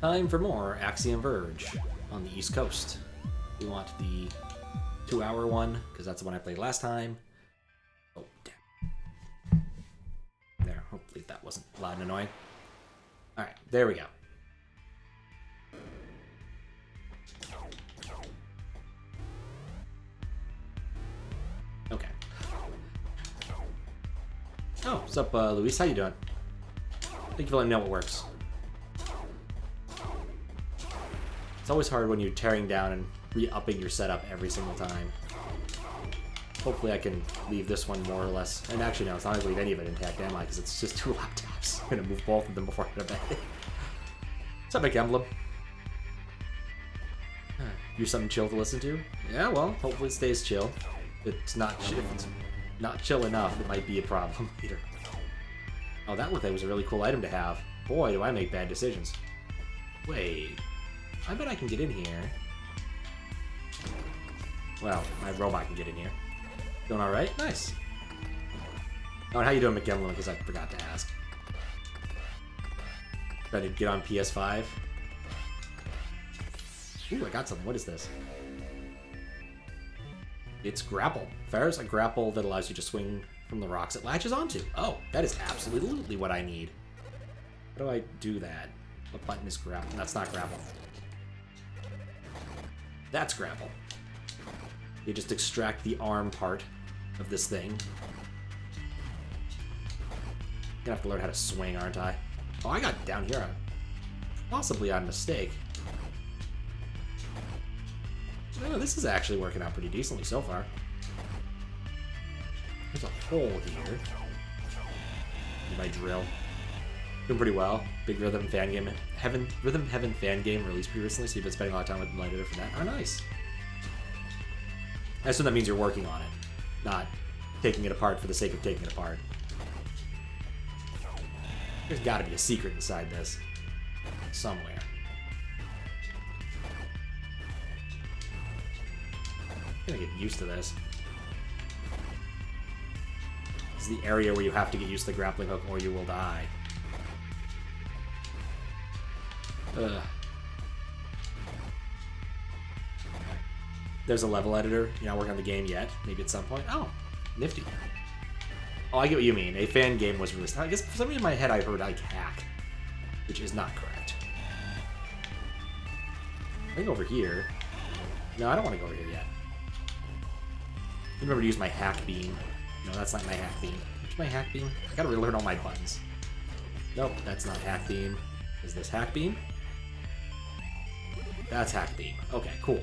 Time for more Axiom Verge on the East Coast. We want the 2-hour one, because that's the one I played last time. Oh, damn. There, hopefully that wasn't loud and annoying. Alright, there we go. Okay. Oh, what's up, Luis? How you doing? Thank you for letting me know what works. It's always hard when you're tearing down and re-upping your setup every single time. Hopefully I can leave this one more or less. And actually, no, it's not going to leave any of it intact, am I? Because it's just 2 laptops. I'm going to move both of them before I go to bed. What's up, Big Emblem? You something chill to listen to? Yeah, well, hopefully it stays chill. If it's not chill enough, it might be a problem later. Oh, that looked like it was a really cool item to have. Boy, do I make bad decisions. Wait, I bet I can get in here. Well, my robot can get in here. Doing alright? Nice. Oh, and how you doing, McGemlin? Because I forgot to ask. Trying to get on PS5. Ooh, I got something. What is this? It's grapple. Fair's a grapple that allows you to swing from the rocks it latches onto. Oh, that is absolutely what I need. How do I do that? What button is grapple? That's not grapple. That's grapple. You just extract the arm part of this thing. Gonna have to learn how to swing, aren't I? Oh, I got down here possibly on mistake. Oh, this is actually working out pretty decently so far. There's a hole here. My drill. Doing pretty well. Big Rhythm fan game. Rhythm Heaven fan game released pretty recently, so you've been spending a lot of time with Light Editor for that. Oh, nice. I assume that means you're working on it, not taking it apart for the sake of taking it apart. There's got to be a secret inside this. Somewhere. I'm gonna get used to this. This is the area where you have to get used to the grappling hook or you will die. Ugh. There's a level editor. You're not working on the game yet. Maybe at some point. Oh, nifty. Oh, I get what you mean. A fan game was released. I guess for some reason in my head I heard like hack, which is not correct. I think over here. No, I don't want to go over here yet. I remember to use my hack beam. No, that's not my hack beam. What's my hack beam? I gotta relearn all my buttons. Nope, that's not hack beam. Is this hack beam? That's hack beam. Okay, cool.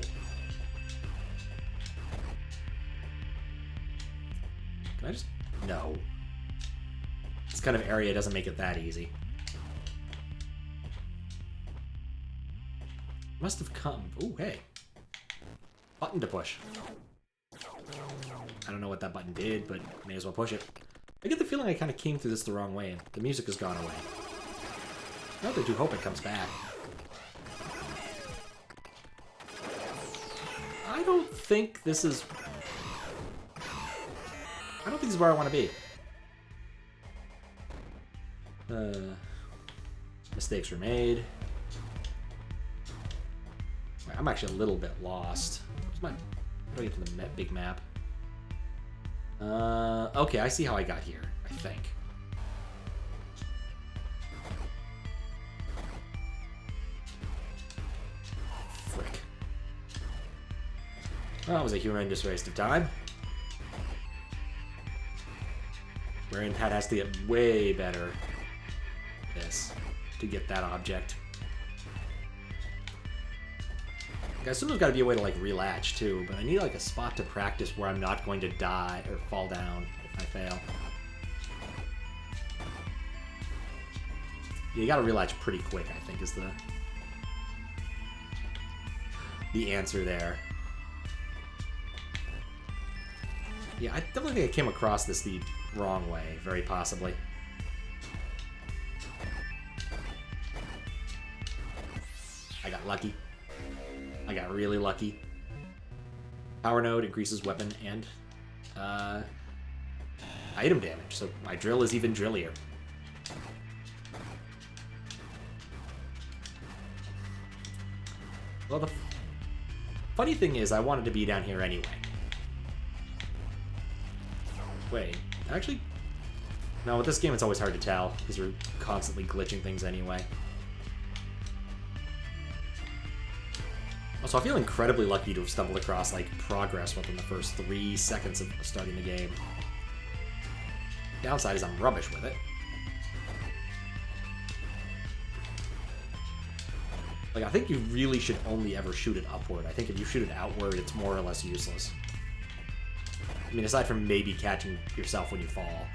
Can I just... No. This kind of area doesn't make it that easy. Must have come... Ooh, hey. Button to push. I don't know what that button did, but may as well push it. I get the feeling I kind of came through this the wrong way, and the music has gone away. I do hope it comes back. I don't think this is... I don't think this is where I want to be. Mistakes were made. I'm actually a little bit lost. How do I get to the big map? Okay, I see how I got here, I think. Frick. Well, that was a horrendous waste of time. Wherein Pat has to get way better at this to get that object. I assume there's got to be a way to like relatch too, but I need like a spot to practice where I'm not going to die or fall down if I fail. Yeah, you got to relatch pretty quick, I think, is the answer there. Yeah, I definitely think I came across this the wrong way, very possibly. I got lucky. I got really lucky. Power node increases weapon and item damage, so my drill is even drillier. Well, the funny thing is, I wanted to be down here anyway. Wait, actually... No, with this game it's always hard to tell, because you're constantly glitching things anyway. Also, I feel incredibly lucky to have stumbled across, like, progress within the first 3 seconds of starting the game. Downside is I'm rubbish with it. Like, I think you really should only ever shoot it upward. I think if you shoot it outward, it's more or less useless. I mean, aside from maybe catching yourself when you fall.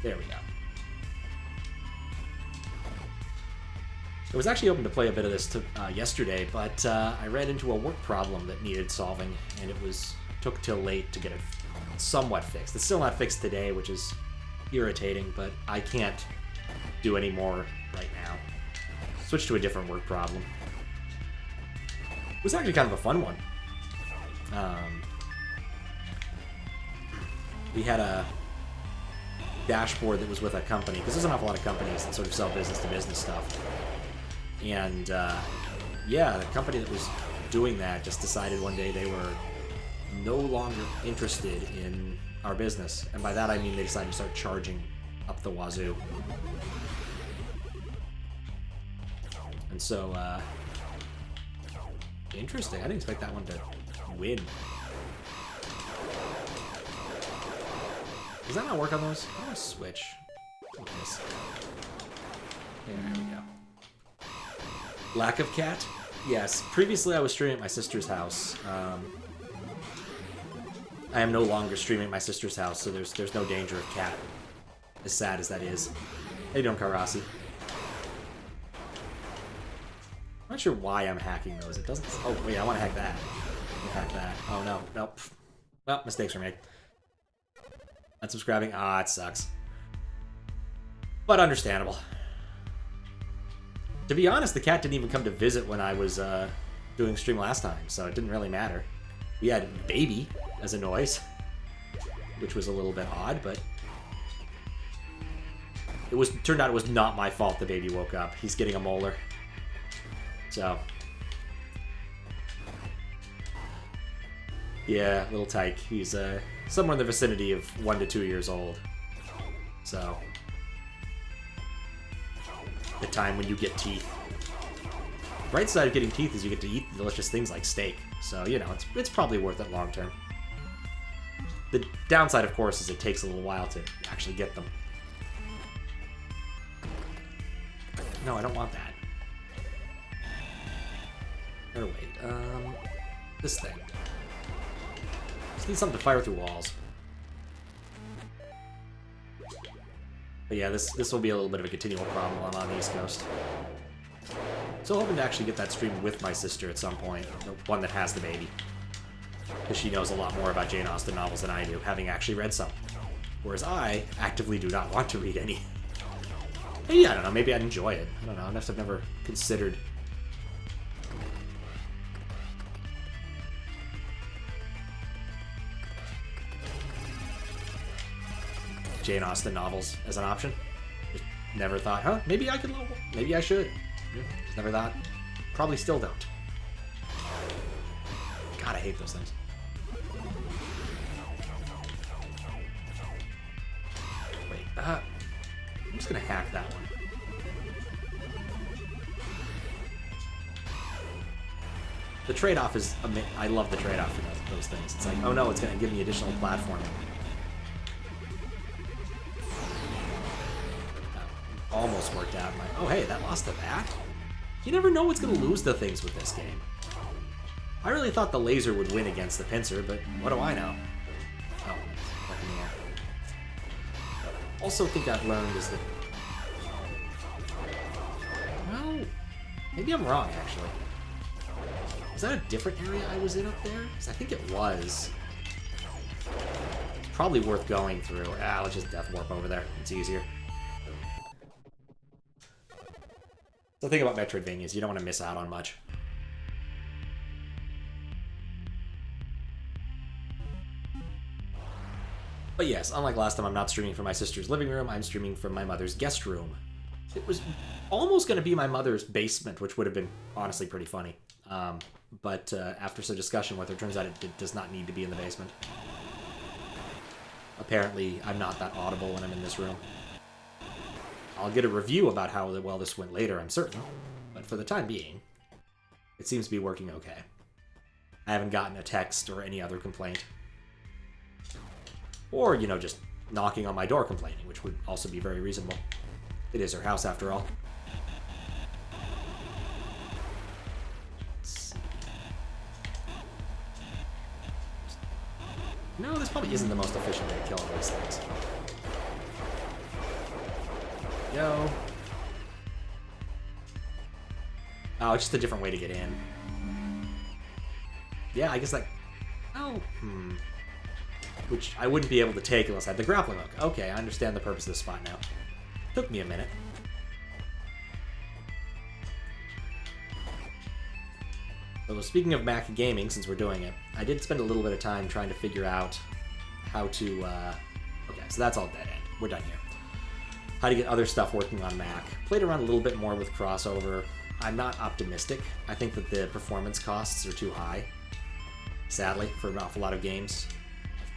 There we go. I was actually hoping to play a bit of this yesterday, but I ran into a work problem that needed solving, and it took till late to get it somewhat fixed. It's still not fixed today, which is irritating, but I can't do any more right now. Switch to a different work problem. It was actually kind of a fun one. We had a dashboard that was with a company, because there's an awful lot of companies that sort of sell business-to-business stuff. And, yeah, the company that was doing that just decided one day they were no longer interested in our business. And by that I mean they decided to start charging up the wazoo. And so, interesting. I didn't expect that one to win. Does that not work on those? I want to switch. Yes. There we go. Lack of cat? Yes. Previously I was streaming at my sister's house. I am no longer streaming at my sister's house, so there's no danger of cat. As sad as that is. How you doing, Karasi? I'm not sure why I'm hacking those. It doesn't... Oh, wait, I want to hack that. Hack that. Oh, no. Nope. Well, mistakes were made. Unsubscribing. Ah, it sucks. But understandable. To be honest, the cat didn't even come to visit when I was doing stream last time, so it didn't really matter. We had baby as a noise, which was a little bit odd, but turned out it was not my fault the baby woke up. He's getting a molar. So, yeah, little tyke. He's somewhere in the vicinity of 1 to 2 years old. So, the time when you get teeth. Bright side of getting teeth is you get to eat delicious things like steak. So, you know, it's probably worth it long term. The downside, of course, is it takes a little while to actually get them. No, I don't want that. Or wait, this thing. Just need something to fire through walls. But yeah, this will be a little bit of a continual problem while I'm on the East Coast. So hoping to actually get that stream with my sister at some point, the one that has the baby. Because she knows a lot more about Jane Austen novels than I do, having actually read some. Whereas I actively do not want to read any. Maybe, I don't know, maybe I'd enjoy it. I don't know, I've never considered... Jane Austen novels as an option. Just never thought, huh, maybe I could level. Maybe I should. Just never thought. Probably still don't. God, I hate those things. Wait, I'm just gonna hack that one. The trade-off is, I love the trade-off for those things. It's like, oh no, it's gonna give me additional platforming. Almost worked out. Oh, hey, that lost to that? You never know what's going to lose to things with this game. I really thought the laser would win against the pincer, but what do I know? Oh, it's like in the air. What I also think I've learned is that... Well, maybe I'm wrong, actually. Was that a different area I was in up there? Because I think it was. It's probably worth going through. Ah, let's just death warp over there. It's easier. The thing about Metroidvania is you don't want to miss out on much. But yes, unlike last time, I'm not streaming from my sister's living room, I'm streaming from my mother's guest room, It was almost going to be my mother's basement, which would have been honestly pretty funny. But after some discussion with her, turns out it does not need to be in the basement. Apparently, I'm not that audible when I'm in this room. I'll get a review about how well this went later, I'm certain. But for the time being, it seems to be working okay. I haven't gotten a text or any other complaint. Or, you know, just knocking on my door complaining, which would also be very reasonable. It is her house, after all. No, this probably isn't the most efficient way to kill these things. Yo. Oh, it's just a different way to get in. Yeah, I guess that... Oh, which I wouldn't be able to take unless I had the grappling hook. Okay, I understand the purpose of this spot now. Took me a minute. So speaking of Mac gaming, since we're doing it, I did spend a little bit of time trying to figure out how to... Okay, so that's all dead end. We're done here. How to get other stuff working on Mac. Played around a little bit more with crossover. I'm not optimistic. I think that the performance costs are too high, sadly, for an awful lot of games,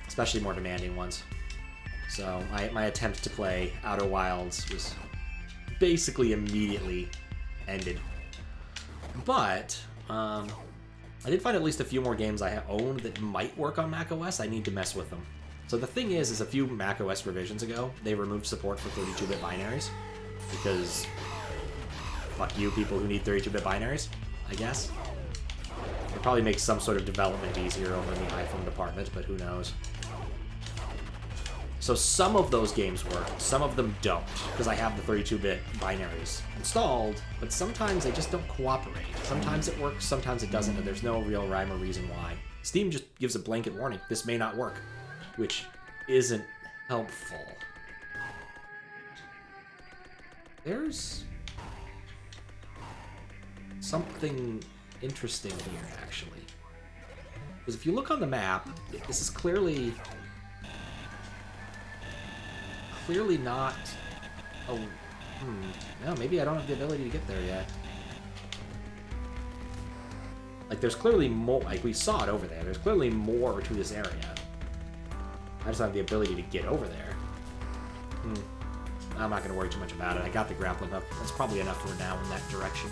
especially more demanding ones. So my attempt to play Outer Wilds was basically immediately ended. But I did find at least a few more games I own that might work on macOS. I need to mess with them. So the thing is a few macOS revisions ago, they removed support for 32-bit binaries because fuck you, people who need 32-bit binaries, I guess. It probably makes some sort of development easier over in the iPhone department, but who knows. So some of those games work, some of them don't, because I have the 32-bit binaries installed, but sometimes they just don't cooperate. Sometimes it works, sometimes it doesn't, and there's no real rhyme or reason why. Steam just gives a blanket warning, this may not work, which isn't helpful. There's something interesting here, actually. Because if you look on the map, this is clearly not... Oh, no, maybe I don't have the ability to get there yet. Like, there's clearly more... Like, we saw it over there. There's clearly more to this area. I just don't have the ability to get over there. I'm not going to worry too much about it. I got the grappling hook. That's probably enough for now in that direction.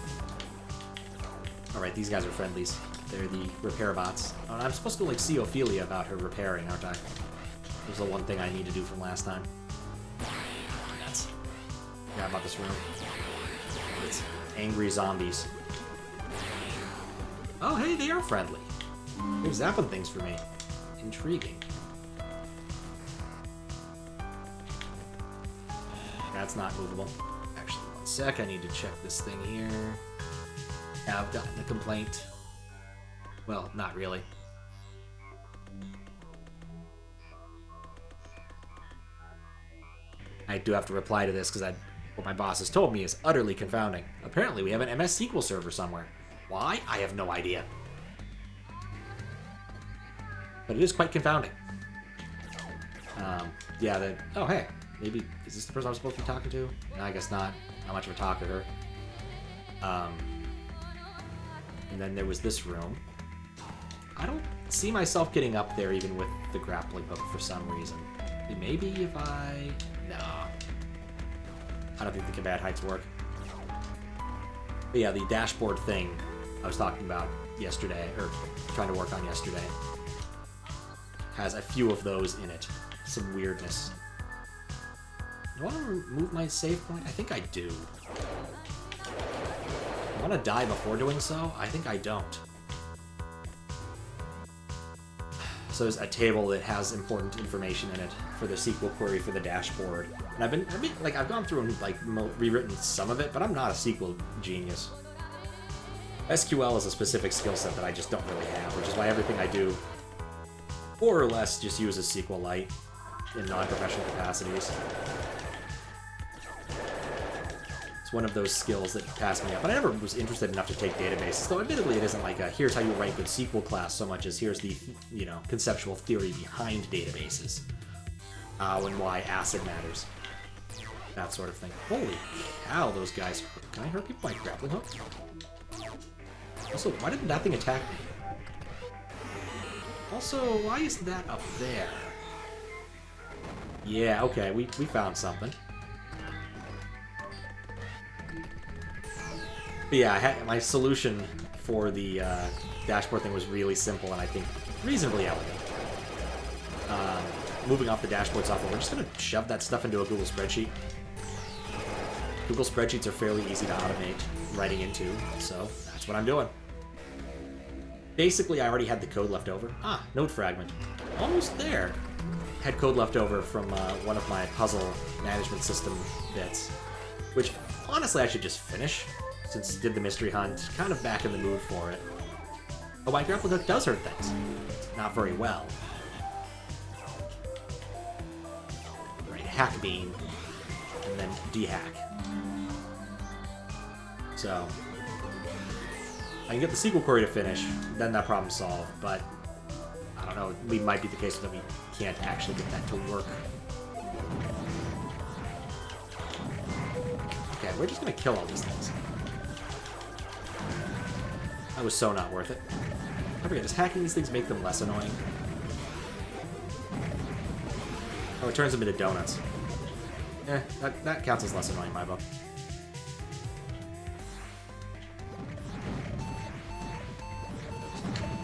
Alright, these guys are friendlies. They're the repair bots. I'm supposed to, like, see Ophelia about her repairing, aren't I? There's the one thing I need to do from last time. Nuts. Yeah, about this room. It's angry zombies. Oh, hey, they are friendly. They're zapping things for me. Intriguing. That's not movable. Actually, one sec. I need to check this thing here. Yeah, I've gotten a complaint. Well, not really. I do have to reply to this because what my boss has told me is utterly confounding. Apparently, we have an MS SQL server somewhere. Why? I have no idea. But it is quite confounding. Yeah, oh, hey. Maybe, is this the person I'm supposed to be talking to? No, I guess not. Not much of a talker. And then there was this room. I don't see myself getting up there even with the grappling hook for some reason. Maybe if I... No. I don't think the combat heights work. But yeah, the dashboard thing I was talking about yesterday, or trying to work on yesterday, has a few of those in it. Some weirdness. Do I want to remove my save point? I think I do. I want to die before doing so? I think I don't. So there's a table that has important information in it for the SQL query for the dashboard. And I've gone through and like rewritten some of it, but I'm not a SQL genius. SQL is a specific skill set that I just don't really have, which is why everything I do more or less just uses SQLite in non-professional capacities. It's one of those skills that pass me up. But I never was interested enough to take databases, though admittedly it isn't like a here's how you write good SQL class so much as here's the, conceptual theory behind databases. How and why ACID matters. that sort of thing. Holy cow, those guys hurt. Can I hurt people by grappling hook? Also, why didn't that thing attack me? Also, why is that up there? Yeah, okay, we found something. But yeah, my solution for the dashboard thing was really simple and I think reasonably elegant. Moving off the dashboard software, we're just going to shove that stuff into a Google spreadsheet. Google spreadsheets are fairly easy to automate writing into, so that's what I'm doing. Basically, I already had the code left over. Ah, node fragment. Almost there. Had code left over from one of my puzzle management system bits, which honestly I should just finish, since did the mystery hunt, kind of back in the mood for it. Oh, my grappling hook does hurt things. Not very well. Right, hack beam, and then dehack. So, I can get the sequel query to finish, then that problem's solved, but I don't know, it might be the case that we can't actually get that to work. Okay, we're just gonna kill all these things. That was so not worth it. I forget, does hacking these things make them less annoying? Oh, it turns them into donuts. Eh, that counts as less annoying in my book.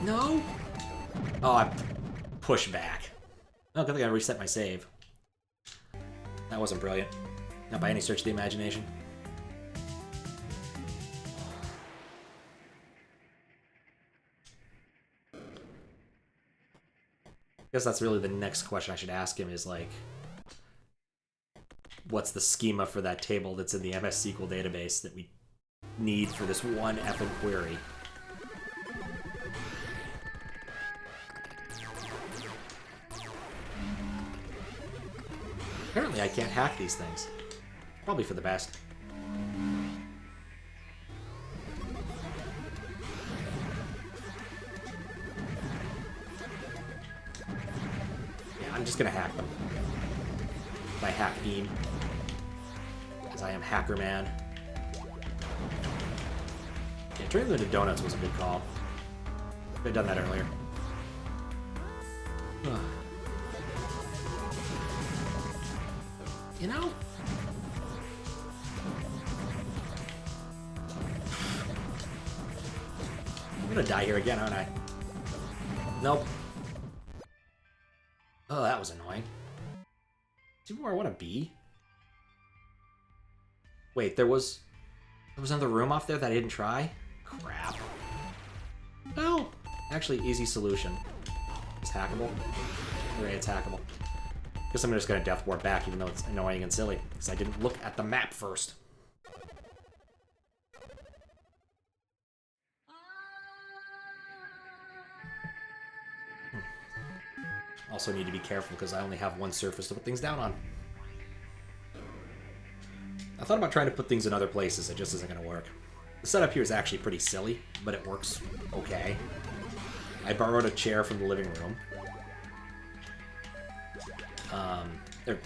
No? Oh, I pushed back. Oh, good thing I reset my save. That wasn't brilliant. Not by any stretch of the imagination. I guess that's really the next question I should ask him is, like, what's the schema for that table that's in the MS SQL database that we need for this one effing query? Apparently I can't hack these things. Probably for the best. Yeah, I'm just gonna hack them. My hack beam. Because I am Hacker Man. Yeah, turning them into donuts was a good call. Could have done that earlier. You know? I'm gonna die here again, aren't I? Nope. Oh, that was annoying. Do you know where I want to be? Wait, there was another room off there that I didn't try? Crap. Well, actually, easy solution. It's hackable. Right, it's hackable. Guess I'm just gonna death warp back, even though it's annoying and silly, because I didn't look at the map first. Also need to be careful, because I only have one surface to put things down on. I thought about trying to put things in other places, it just isn't gonna work. The setup here is actually pretty silly, but it works okay. I borrowed a chair from the living room.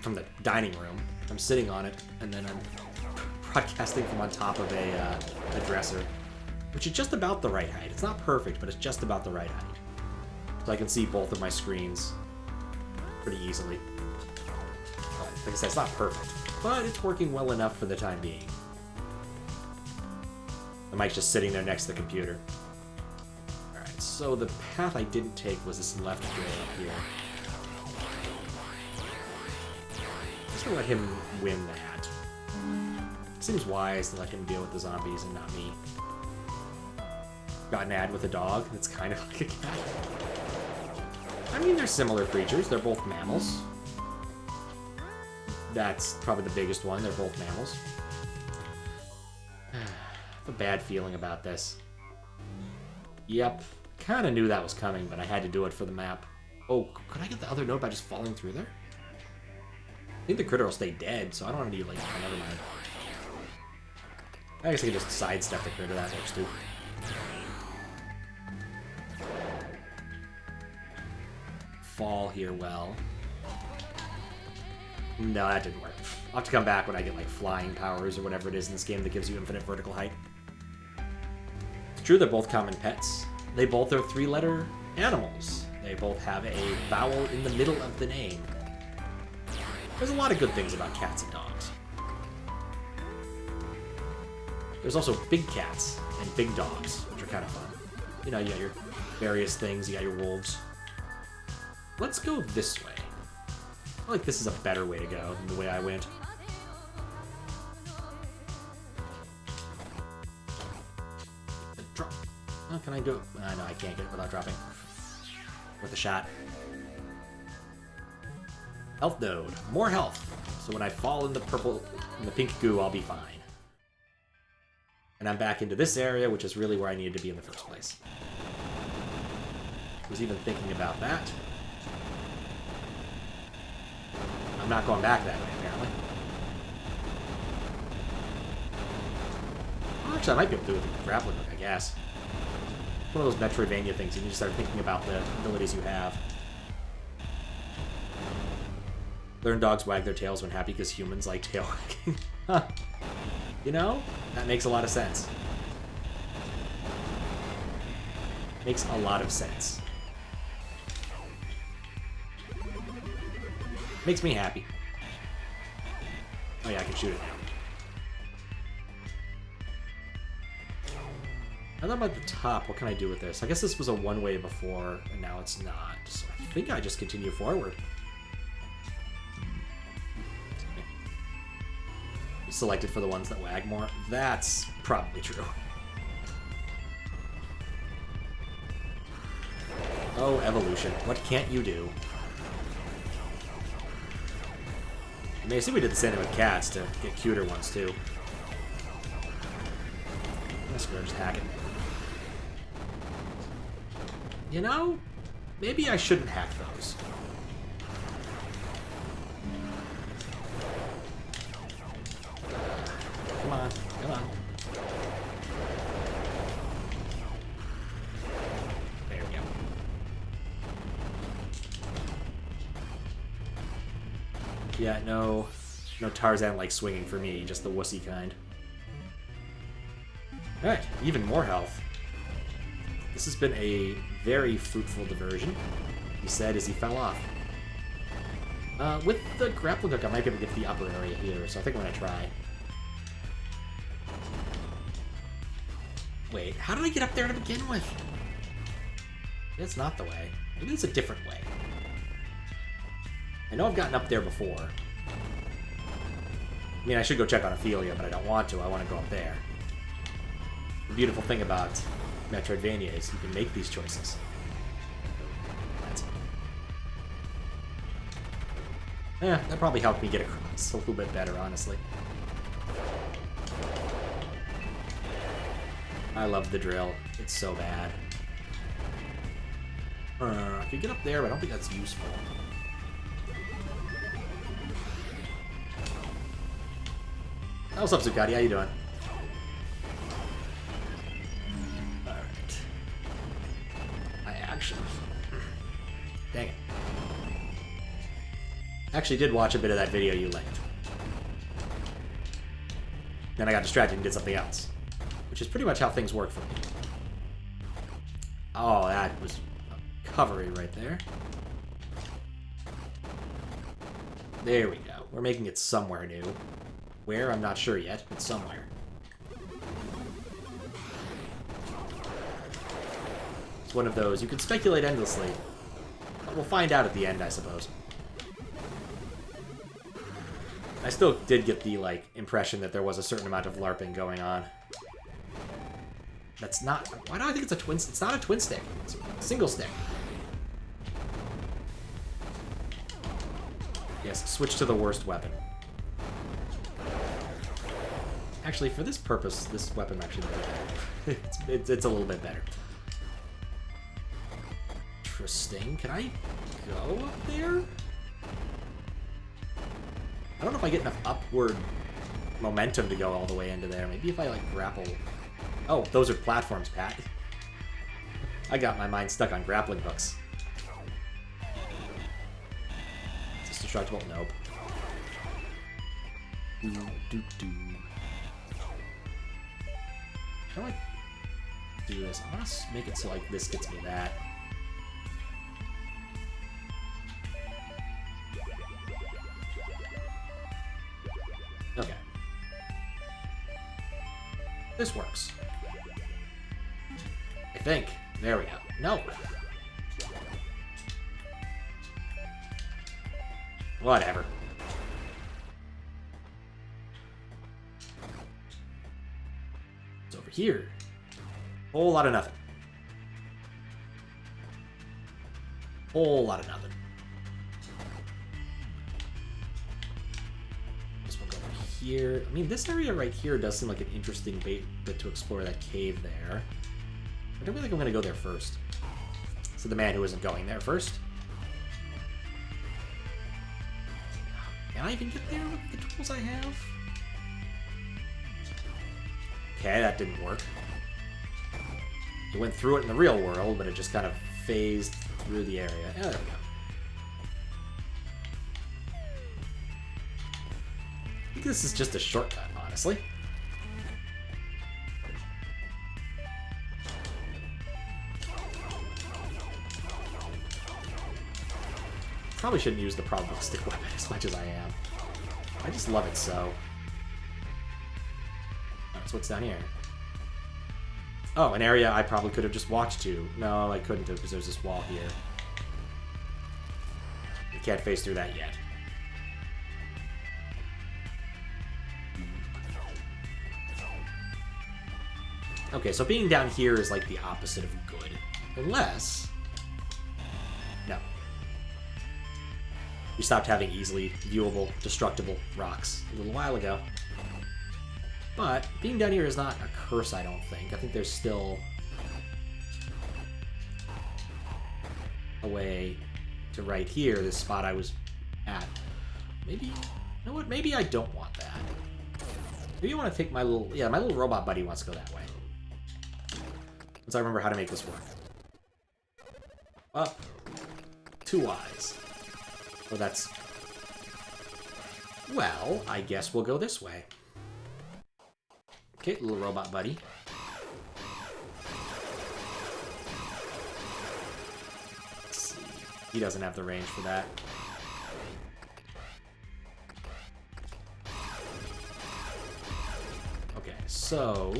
From the dining room. I'm sitting on it, and then I'm broadcasting from on top of a dresser, which is just about the right height. It's not perfect, but it's just about the right height. So I can see both of my screens pretty easily. But, like I said, it's not perfect, but it's working well enough for the time being. The mic's just sitting there next to the computer. Alright, so the path I didn't take was this left trail up here. I'm just gonna let him win that. Seems wise to let him deal with the zombies and not me. Got an ad with a dog that's kind of like a cat. I mean, they're similar creatures. They're both mammals. That's probably the biggest one. They're both mammals. I have a bad feeling about this. Yep. Kind of knew that was coming, but I had to do it for the map. Oh, could I get the other node by just falling through there? I think the critter will stay dead, so I don't need, like, oh, never mind. I guess I can just sidestep the critter, that works too. Fall here well. No, that didn't work. I'll have to come back when I get, like, flying powers or whatever it is in this game that gives you infinite vertical height. It's true they're both common pets. They both are 3-letter animals. They both have a vowel in the middle of the name. There's a lot of good things about cats and dogs. There's also big cats and big dogs, which are kind of fun. You know, you got your various things, you got your wolves. Let's go this way. I feel like this is a better way to go than the way I went. Drop. Oh, can I do it? No, I can't get it without dropping. Worth a shot. Health node. More health. So when I fall in the pink goo, I'll be fine. And I'm back into this area, which is really where I needed to be in the first place. I was even thinking about that. I'm not going back that way, apparently. Oh, actually, I might be able to do it with the grappling hook, I guess. One of those Metroidvania things, you need to start thinking about the abilities you have. Learn dogs wag their tails when happy because humans like tail wagging. Huh. You know, that makes a lot of sense. Makes a lot of sense. Makes me happy. Oh yeah, I can shoot it now. Now that I'm at the top, what can I do with this? I guess this was a one-way before, and now it's not. So I think I just continue forward. Selected for the ones that wag more. That's probably true. Oh, evolution. What can't you do? I mean, I see we did the same thing with cats to get cuter ones, too. Let's go just hack it. You know, maybe I shouldn't hack those. Come on, come on. There we go. Yeah, no Tarzan-like swinging for me, just the wussy kind. Alright, even more health. This has been a very fruitful diversion, he said as he fell off. With the grappling hook, I might be able to get to the upper area here, so I think I'm going to try. Wait, how did I get up there to begin with? That's not the way. Maybe it's a different way. I know I've gotten up there before. I mean, I should go check on Ophelia, but I don't want to. I want to go up there. The beautiful thing about Metroidvania is you can make these choices. That's it. Yeah, that probably helped me get across a little bit better, honestly. I love the drill. It's so bad. I could get up there, but I don't think that's useful. Oh, what's up, Zuccotti? How you doing? Alright. Dang it. Actually did watch a bit of that video you linked. Then I got distracted and did something else. Which is pretty much how things work for me. Oh, that was a covery right there. There we go. We're making it somewhere new. Where? I'm not sure yet, but somewhere. It's one of those. You can speculate endlessly. But we'll find out at the end, I suppose. I still did get the, like, impression that there was a certain amount of LARPing going on. That's not... Why do I think it's a twin... It's not a twin stick. It's a single stick. Yes, switch to the worst weapon. Actually, for this purpose, this weapon actually better. it's a little bit better. Interesting. Can I go up there? I don't know if I get enough upward momentum to go all the way into there. Maybe if I, like, grapple... Oh, those are platforms, Pat. I got my mind stuck on grappling hooks. Is this destructible? Nope. How do I do this? I want to make it so like this gets me that. Okay. This works. I think. There we go. No. Whatever. It's over here. Whole lot of nothing. Whole lot of nothing. This one go over here. I mean, this area right here does seem like an interesting bit to explore that cave there. I don't really think I'm going to go there first. So the man who isn't going there first. Can I even get there with the tools I have? Okay, that didn't work. It went through it in the real world, but it just kind of phased through the area. Oh, there we go. I think this is just a shortcut, honestly. Probably shouldn't use the probabilistic weapon as much as I am. I just love it so. That's what's down here. Oh, an area I probably could have just walked to. No, I couldn't have because there's this wall here. You can't phase through that yet. Okay, so being down here is like the opposite of good. Unless... No. We stopped having easily viewable, destructible rocks a little while ago. But being down here is not a curse, I don't think. I think there's still a way to right here, this spot I was at. Maybe, you know what? Maybe I don't want that. Maybe I want to take my little, my little robot buddy wants to go that way. Once I remember how to make this work. Up. 2 Y's. Well, that's... Well, I guess we'll go this way. Okay, little robot buddy. Let's see. He doesn't have the range for that. Okay, so...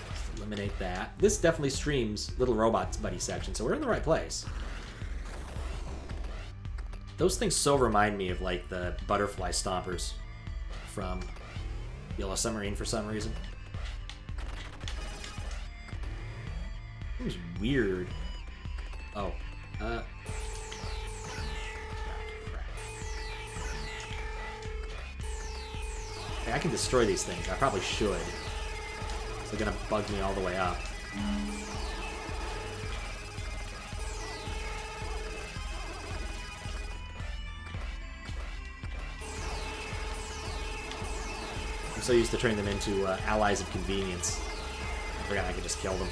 let's eliminate that. This definitely streams Little Robot's buddy section, so we're in the right place. Those things so remind me of, like, the butterfly stompers from Yellow Submarine for some reason. Seems weird. Oh. Crap. Hey, I can destroy these things. I probably should. They're gonna bug me all the way up. I'm so used to turning them into allies of convenience. I forgot I could just kill them.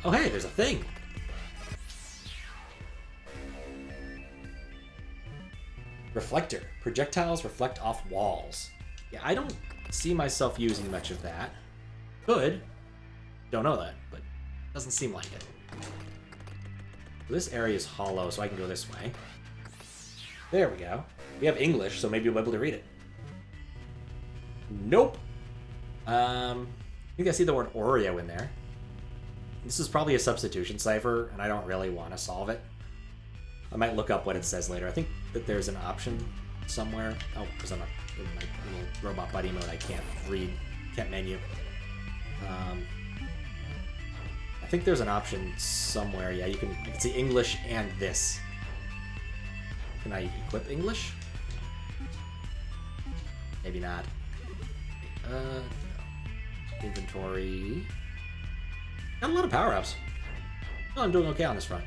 Oh hey, there's a thing! Reflector. Projectiles reflect off walls. Yeah, I don't see myself using much of that. Could. Don't know that, but doesn't seem like it. This area is hollow, so I can go this way. There we go. We have English, so maybe we'll be able to read it. Nope. I think I see the word Oreo in there. This is probably a substitution cipher, and I don't really want to solve it. I might look up what it says later. I think that there's an option somewhere. Oh, because I'm in my little robot buddy mode, I can't read, can't menu. I think there's an option somewhere. Yeah, you can see English and this. Can I equip English? Maybe not. No. Inventory. Got a lot of power-ups. Oh, I'm doing okay on this front.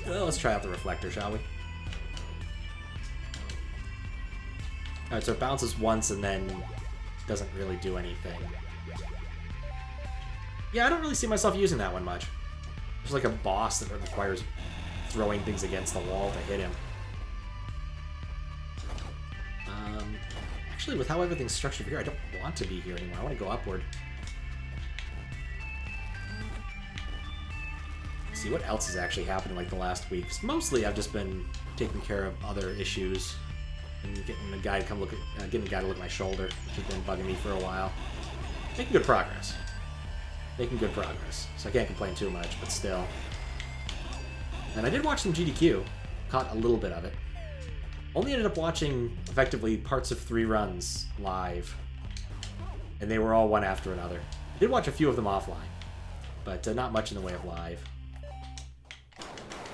Let's try out the reflector, shall we? Alright, so it bounces once and then doesn't really do anything. Yeah, I don't really see myself using that one much. There's like a boss that requires throwing things against the wall to hit him. Actually, with how everything's structured here, I don't want to be here anymore. I want to go upward. See what else has actually happened in like the last week. Mostly, I've just been taking care of other issues and getting a guy to come look at, getting a guy to look at my shoulder, which has been bugging me for a while. Making good progress. Making good progress. So I can't complain too much, but still. And I did watch some GDQ. Caught a little bit of it. Only ended up watching, effectively, parts of 3 runs live. And they were all one after another. I did watch a few of them offline. But not much in the way of live. A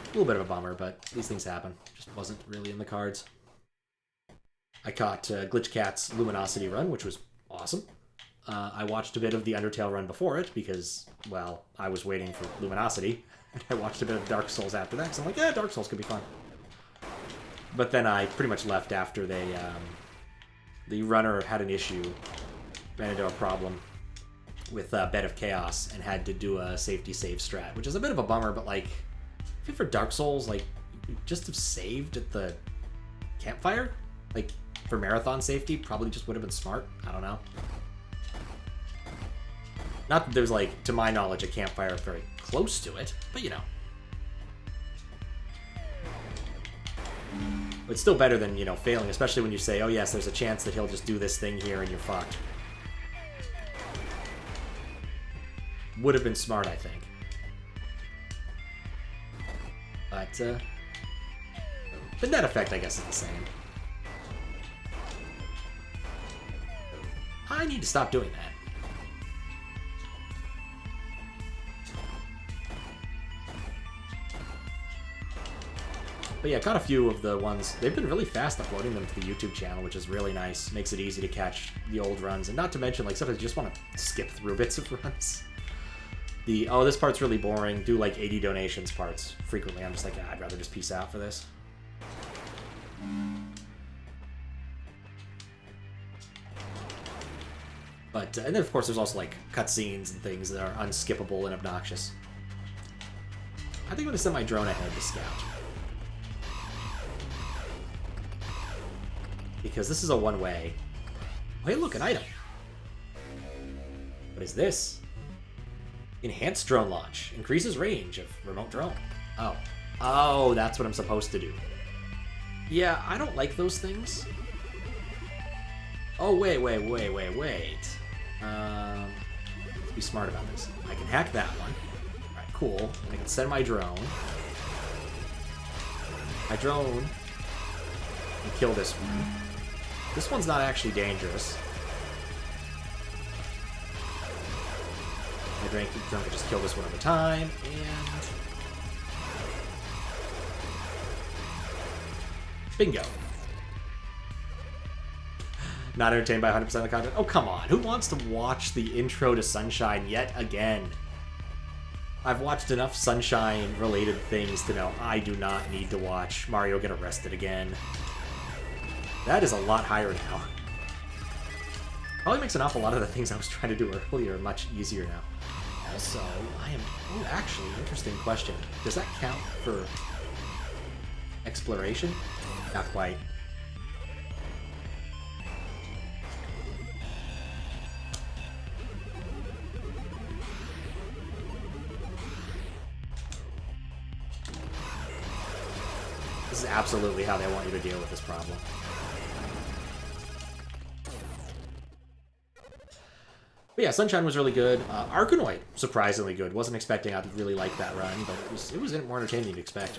little bit of a bummer, but these things happen. Just wasn't really in the cards. I caught Glitch Cat's Luminosity run, which was awesome. I watched a bit of the Undertale run before it, because, well, I was waiting for Luminosity. And I watched a bit of Dark Souls after that, because I'm like, yeah, Dark Souls could be fun. But then I pretty much left after they, the runner had an issue, ran into a problem with Bed of Chaos, and had to do a safety save strat, which is a bit of a bummer, but like, I think for Dark Souls, like, you just have saved at the campfire? Like, for marathon safety, probably just would have been smart. I don't know. Not that there's, like, to my knowledge, a campfire very close to it, but you know. But it's still better than, you know, failing, especially when you say, oh yes, there's a chance that he'll just do this thing here and you're fucked. Would have been smart, I think. But, the net effect, I guess, is the same. I need to stop doing that. But yeah, caught a few of the ones. They've been really fast uploading them to the YouTube channel, which is really nice. Makes it easy to catch the old runs. And not to mention, like, sometimes you just want to skip through bits of runs. The, oh, this part's really boring, do like 80 donations parts frequently. I'm just like, I'd rather just peace out for this. But, and then of course there's also like cutscenes and things that are unskippable and obnoxious. I think I'm going to send my drone ahead to scout. Because this is a one-way. Oh, hey, look, an item. What is this? Enhanced drone launch. Increases range of remote drone. Oh. Oh, that's what I'm supposed to do. Yeah, I don't like those things. Oh, wait. Let's be smart about this. I can hack that one. Alright, cool. I can send my drone. My drone can kill this one. This one's not actually dangerous. My drone can just kill this one at a time, and... bingo. Not entertained by 100% of the content? Oh, come on. Who wants to watch the intro to Sunshine yet again? I've watched enough Sunshine-related things to know I do not need to watch Mario get arrested again. That is a lot higher now. Probably makes an awful lot of the things I was trying to do earlier much easier now. Also, oh, actually, interesting question. Does that count for exploration? Not quite. This is absolutely how they want you to deal with this problem. But yeah, Sunshine was really good. Arkanoid, surprisingly good. Wasn't expecting I'd really like that run, but it was more entertaining than you'd expect.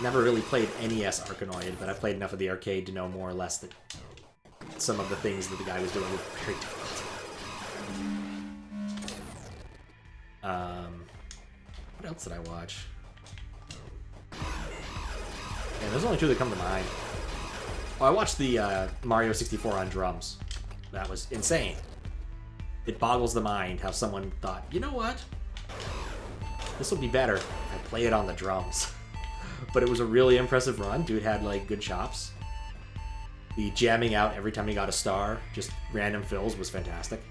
Never really played NES Arkanoid, but I've played enough of the arcade to know more or less that some of the things that the guy was doing were very difficult. What else did I watch? Yeah, there's only 2 that come to mind. Oh, I watched the Mario 64 on drums. That was insane. It boggles the mind how someone thought, you know what? This will be better if I play it on the drums. But it was a really impressive run. Dude had, like, good chops. The jamming out every time he got a star, just random fills, was fantastic.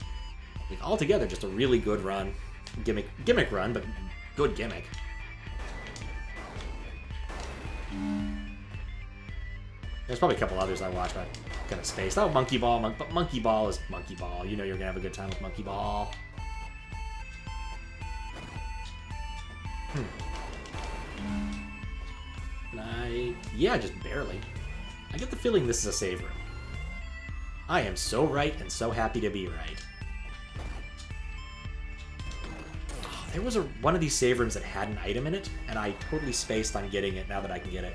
Like, altogether, just a really good run. Gimmick run, but Good gimmick. There's probably a couple others I watch, but I kind of spaced. Oh, Monkey Ball, but Monkey Ball is Monkey Ball. You know you're gonna have a good time with Monkey Ball. Yeah, just barely. I get the feeling this is a save room. I am so right and so happy to be right. Oh, there was one of these save rooms that had an item in it, and I totally spaced on getting it now that I can get it.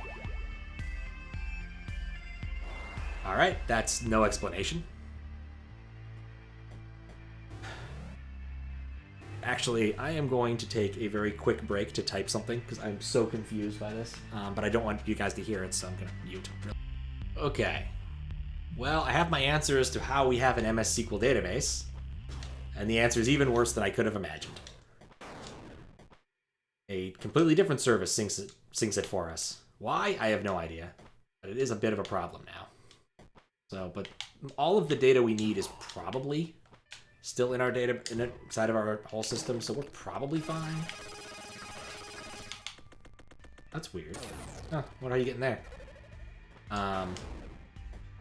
Alright, that's no explanation. Actually, I am going to take a very quick break to type something because I'm so confused by this. But I don't want you guys to hear it, so I'm going to mute. Okay. Well, I have my answer as to how we have an MS SQL database. And the answer is even worse than I could have imagined. A completely different service syncs it for us. Why? I have no idea. But it is a bit of a problem now. So, but all of the data we need is probably still in our data inside of our whole system, so we're probably fine. That's weird. Huh, what are you getting there?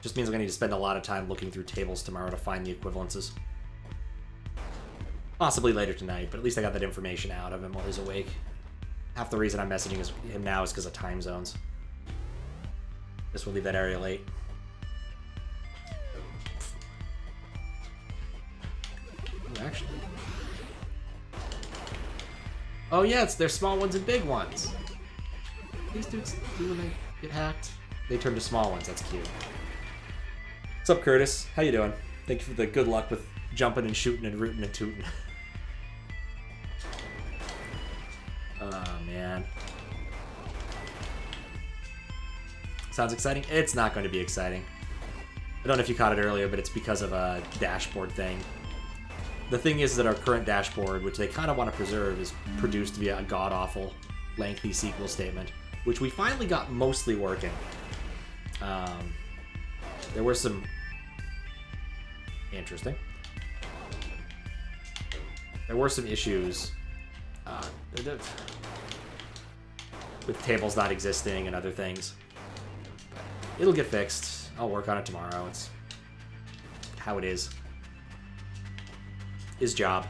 Just means I'm gonna need to spend a lot of time looking through tables tomorrow to find the equivalences. Possibly later tonight, but at least I got that information out of him while he's awake. Half the reason I'm messaging him now is because of time zones. This will leave that area late. Actually. Oh yeah, there's small ones and big ones. These dudes do when they get hacked. They turn to small ones, that's cute. What's up, Curtis? How you doing? Thank you for the good luck with jumping and shooting and rooting and tooting. Oh man. Sounds exciting? It's not going to be exciting. I don't know if you caught it earlier, but it's because of a dashboard thing. The thing is that our current dashboard, which they kind of want to preserve, is produced via a god-awful, lengthy SQL statement, which we finally got mostly working. There were some... Interesting. There were some issues with tables not existing and other things. It'll get fixed. I'll work on it tomorrow. It's how it is. His job.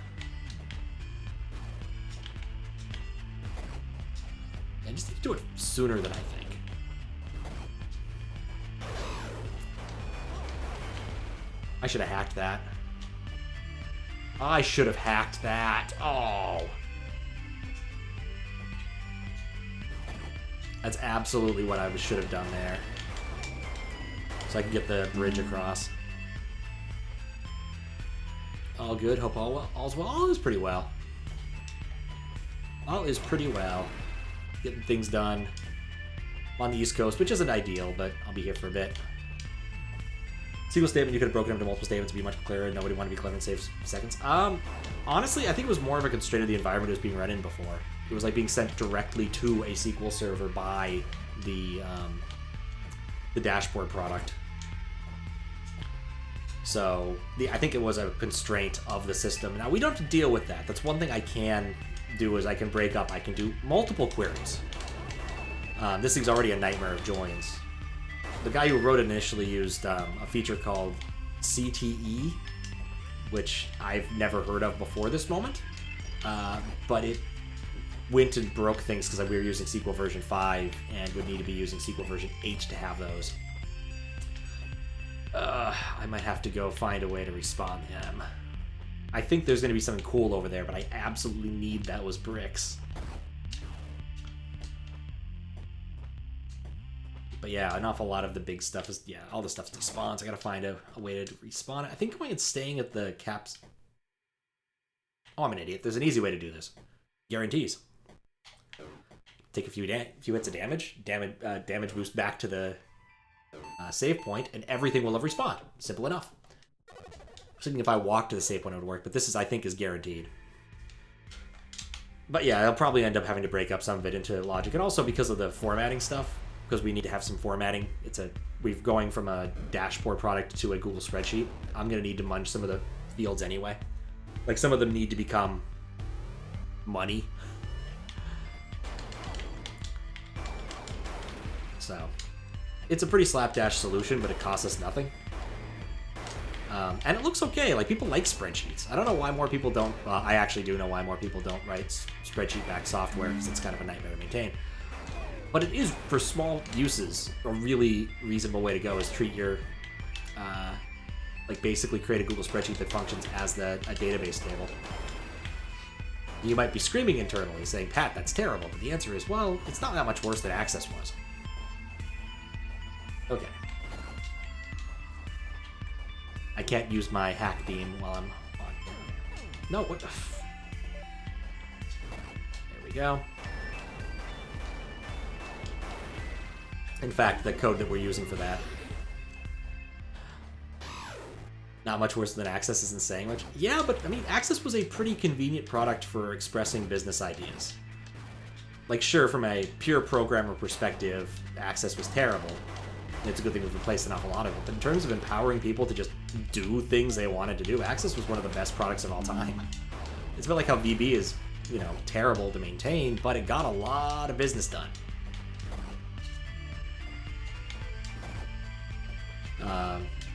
I just need to do it sooner than I think. I should have hacked that. I should have hacked that. Oh. That's absolutely what I should have done there. So I can get the bridge across. All good. Hope all well. All's well. All is pretty well. All is pretty well. Getting things done on the East Coast, which isn't ideal, but I'll be here for a bit. Single statement, you could have broken them into multiple statements to be much clearer. Nobody wanted to be clever and save seconds. Honestly, I think it was more of a constraint of the environment it was being run in before. It was like being sent directly to a SQL server by the dashboard product. So I think it was a constraint of the system. Now we don't have to deal with that. That's one thing I can do is I can break up. I can do multiple queries. This thing's already a nightmare of joins. The guy who wrote it initially used a feature called CTE, which I've never heard of before this moment. But it went and broke things because we were using SQL version 5 and would need to be using SQL version 8 to have those. I might have to go find a way to respawn him. I think there's going to be something cool over there, but I absolutely need those bricks. But yeah, an awful lot of the big stuff is, yeah, all the stuff's despawns. I gotta find a way to respawn it. I think it's staying at the caps. Oh, I'm an idiot. There's an easy way to do this. Guarantees. Take a few hits of damage boost back to the save point, and everything will have respawned. Simple enough. I was thinking if I walked to the save point it would work, but this is, I think, is guaranteed. But yeah, I'll probably end up having to break up some of it into logic, and also because of the formatting stuff, because we need to have some formatting. We're going from a dashboard product to a Google spreadsheet. I'm gonna need to munch some of the fields anyway. Like some of them need to become money. So, it's a pretty slapdash solution, but it costs us nothing. And it looks okay. Like, people like spreadsheets. I don't know why more people don't... I actually do know why more people don't write spreadsheet-backed software, because it's kind of a nightmare to maintain. But it is, for small uses, a really reasonable way to go is treat your... like, basically create a Google spreadsheet that functions as a database table. You might be screaming internally, saying, Pat, that's terrible. But the answer is, well, it's not that much worse than Access was. Okay. I can't use my hack beam while I'm on. No, what the There we go. In fact, the code that we're using for that. Not much worse than Access isn't saying much. Yeah, but, I mean, Access was a pretty convenient product for expressing business ideas. Like, sure, from a pure programmer perspective, Access was terrible. It's a good thing we've replaced an awful lot of it. But in terms of empowering people to just do things they wanted to do, Access was one of the best products of all time. It's a bit like how VB is, you know, terrible to maintain, but it got a lot of business done.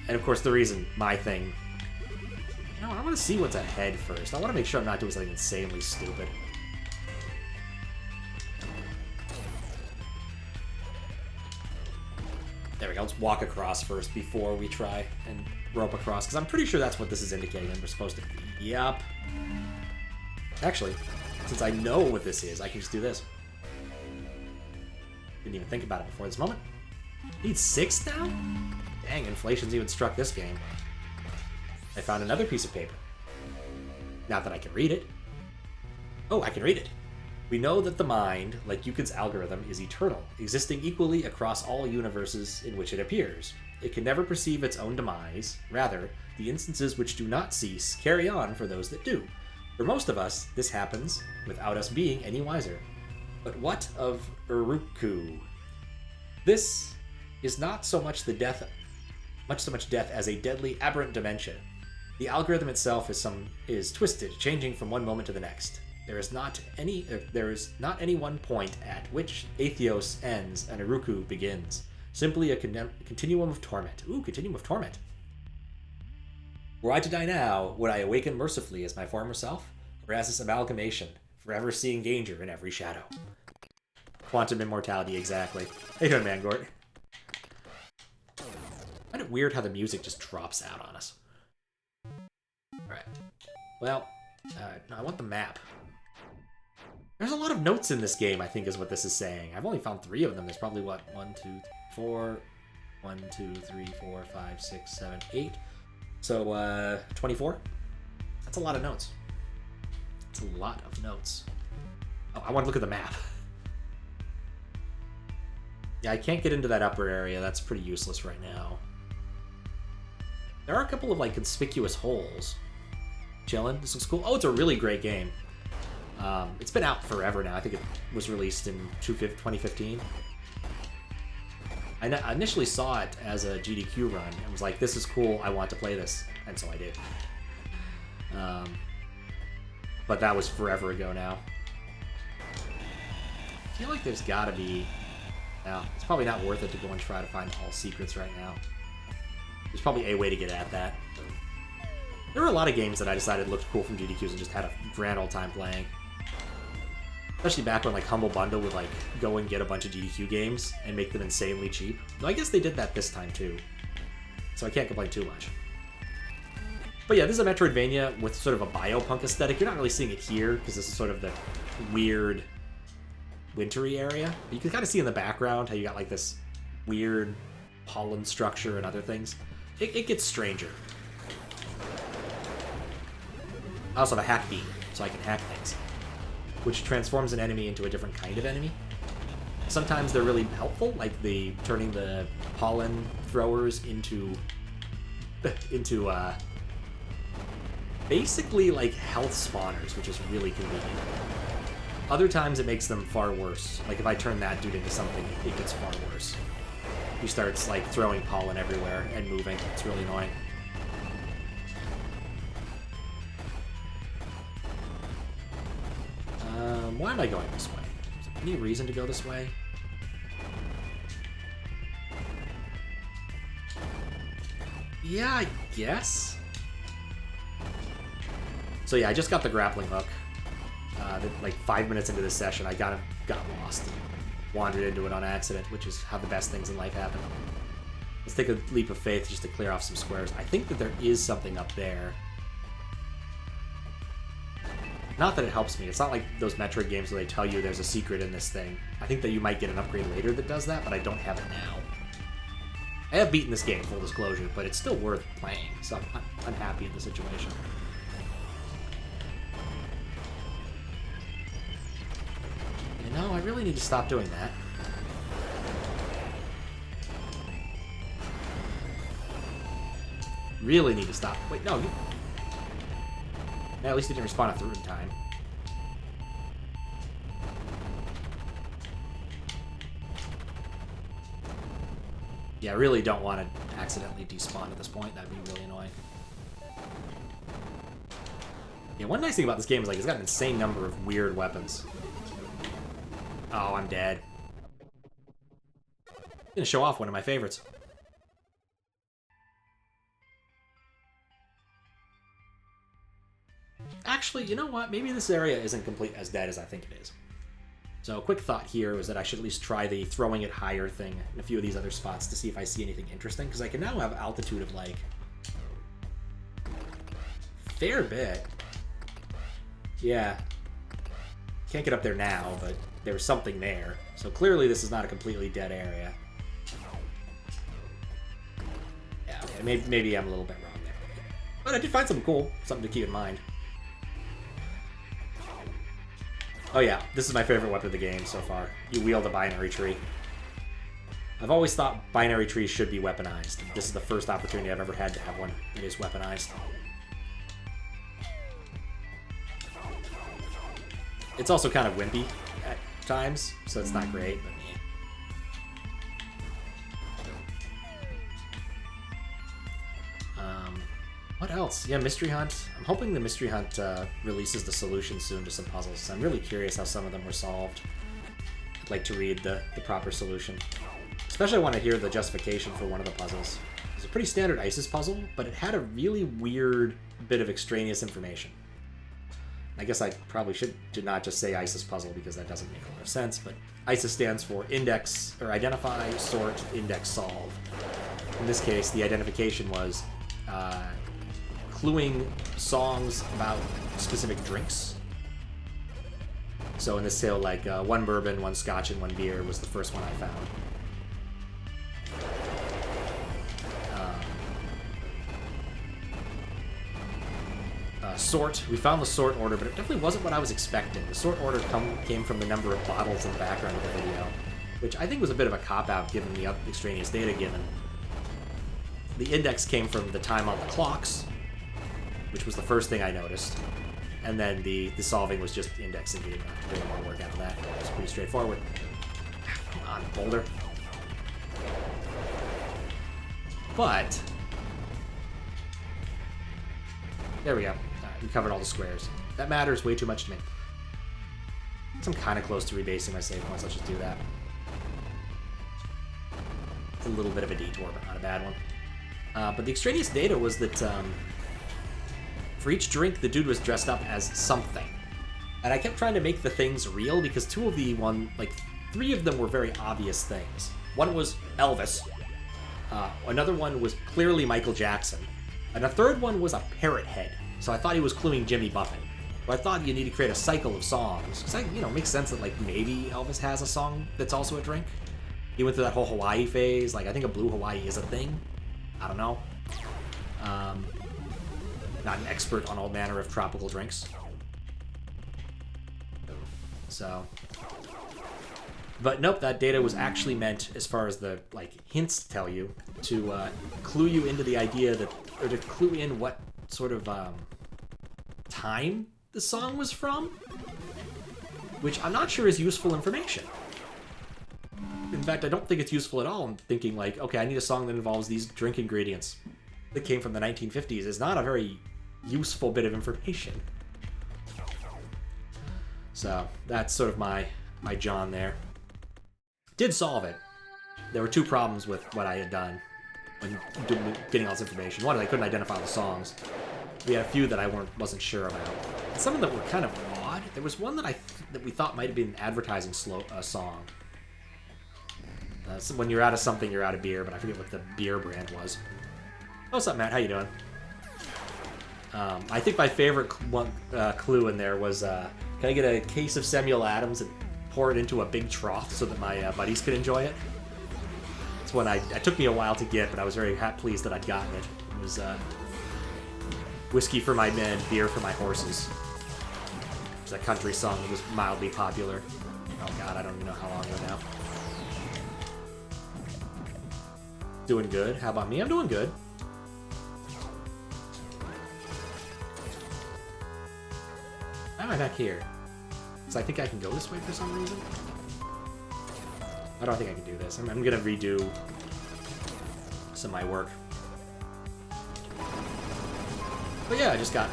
And of course, the reason my thing... You know, I want to see what's ahead first. I want to make sure I'm not doing something insanely stupid. There we go. Let's walk across first before we try and rope across, because I'm pretty sure that's what this is indicating. And we're supposed to... Yup. Actually, since I know what this is, I can just do this. Didn't even think about it before this moment. Need 6 now? Dang, inflation's even struck this game. I found another piece of paper. Not that I can read it. Oh, I can read it. We know that the mind, like Ukkin's algorithm, is eternal, existing equally across all universes in which it appears. It can never perceive its own demise. Rather, the instances which do not cease carry on for those that do. For most of us, this happens without us being any wiser. But what of Eribu? This is not so much death as a deadly aberrant dementia. The algorithm itself is twisted, changing from one moment to the next. There is not any one point at which Atheos ends and Eribu begins. Simply a continuum of torment. Ooh, continuum of torment. Were I to die now, would I awaken mercifully as my former self, or as this amalgamation, forever seeing danger in every shadow? Quantum immortality, exactly. How you doing, Mangort? I find it weird how the music just drops out on us. Alright. Well, I want the map. There's a lot of notes in this game, I think is what this is saying. I've only found 3 of them. There's probably, what, 1, 2, 4... 1, 2, 3, 4, 5, 6, 7, 8. So, 24? That's a lot of notes. That's a lot of notes. Oh, I want to look at the map. Yeah, I can't get into that upper area. That's pretty useless right now. There are a couple of, like, conspicuous holes. Chillin'. This looks cool. Oh, it's a really great game. It's been out forever now. I think it was released in 2015. I initially saw it as a GDQ run and was like, this is cool, I want to play this. And so I did. But that was forever ago now. I feel like there's gotta be... Now, it's probably not worth it to go and try to find all secrets right now. There's probably a way to get at that. There were a lot of games that I decided looked cool from GDQs and just had a grand old time playing. Especially back when, like, Humble Bundle would, like, go and get a bunch of GDQ games and make them insanely cheap. Though I guess they did that this time, too. So I can't complain too much. But yeah, this is a Metroidvania with sort of a Biopunk aesthetic. You're not really seeing it here, because this is sort of the weird wintry area. But you can kind of see in the background how you got, like, this weird pollen structure and other things. It gets stranger. I also have a hack beam, so I can hack things, which transforms an enemy into a different kind of enemy. Sometimes they're really helpful, like turning the pollen throwers into basically like health spawners, which is really convenient. Other times it makes them far worse. Like if I turn that dude into something, it gets far worse. He starts like throwing pollen everywhere and moving. It's really annoying. Why am I going this way? Is there any reason to go this way? Yeah, I guess. So yeah, I just got the grappling hook. Like 5 minutes into this session, I got lost and wandered into it on accident, which is how the best things in life happen. Let's take a leap of faith just to clear off some squares. I think that there is something up there. Not that it helps me. It's not like those Metroid games where they tell you there's a secret in this thing. I think that you might get an upgrade later that does that, but I don't have it now. I have beaten this game, full disclosure, but it's still worth playing, so I'm happy in the situation. You know, I really need to stop doing that. Really need to stop. Wait, no, you... Yeah, at least it didn't respawn a third time. Yeah, I really don't want to accidentally despawn at this point. That'd be really annoying. Yeah, one nice thing about this game is like it's got an insane number of weird weapons. Oh, I'm dead. I'm gonna show off one of my favorites. Actually, you know what? Maybe this area isn't complete as dead as I think it is. So a quick thought here was that I should at least try the throwing it higher thing in a few of these other spots to see if I see anything interesting, because I can now have altitude of like fair bit. Yeah. Can't get up there now, but there was something there. So clearly this is not a completely dead area. Yeah, okay, maybe I'm a little bit wrong there. But I did find something cool, something to keep in mind. Oh yeah, this is my favorite weapon of the game so far. You wield a binary tree. I've always thought binary trees should be weaponized. This is the first opportunity I've ever had to have one that is weaponized. It's also kind of wimpy at times, so it's not great, but yeah. What else? Yeah, Mystery Hunt. I'm hoping the Mystery Hunt releases the solution soon to some puzzles. I'm really curious how some of them were solved. I'd like to read the proper solution. Especially I want to hear the justification for one of the puzzles. It's a pretty standard ISIS puzzle, but it had a really weird bit of extraneous information. I guess I probably did not just say ISIS puzzle because that doesn't make a lot of sense, but ISIS stands for index, or identify, sort, index, solve. In this case, the identification was cluing songs about specific drinks. So in this tale, like one bourbon, one scotch, and one beer was the first one I found. Sort. We found the sort order, but it definitely wasn't what I was expecting. The sort order came from the number of bottles in the background of the video, which I think was a bit of a cop-out given the extraneous data given. The index came from the time on the clocks, which was the first thing I noticed. And then the solving was just indexing. You didn't have to do more work after that. It was pretty straightforward. Come on, boulder. But there we go. We covered all the squares. That matters way too much to me. I'm kind of close to rebasing my save points. Let's just do that. It's a little bit of a detour, but not a bad one. But the extraneous data was that for each drink, the dude was dressed up as something. And I kept trying to make the things real because three of them were very obvious things. One was Elvis. Another one was clearly Michael Jackson. And a third one was a parrot head. So I thought he was cluing Jimmy Buffett. But I thought you need to create a cycle of songs. Because it makes sense that maybe Elvis has a song that's also a drink. He went through that whole Hawaii phase. I think a blue Hawaii is a thing. I don't know. Not an expert on all manner of tropical drinks. So. But nope, that data was actually meant, as far as the hints tell you, to clue you into the idea that, or to clue in what sort of time the song was from, which I'm not sure is useful information. In fact, I don't think it's useful at all. I'm thinking okay, I need a song that involves these drink ingredients that came from the 1950s. Is not a very useful bit of information. So that's sort of my John there. Did solve it. There were two problems with what I had done. when getting all this information. One, I couldn't identify the songs. We had a few that I wasn't sure about. And some of them were kind of odd. There was one that we thought might have been an advertising song. So when you're out of something, you're out of beer, but I forget what the beer brand was. Oh, what's up, Matt? How you doing? I think my favorite clue in there was, can I get a case of Samuel Adams and pour it into a big trough so that my buddies could enjoy it? It's one it took me a while to get, but I was very pleased that I'd gotten it. It was whiskey for my men, beer for my horses. It's a country song that was mildly popular. Oh god, I don't even know how long ago now. Doing good. How about me? I'm doing good. Why am I back here? Because I think I can go this way for some reason. I don't think I can do this. I'm going to redo some of my work. But yeah, I just got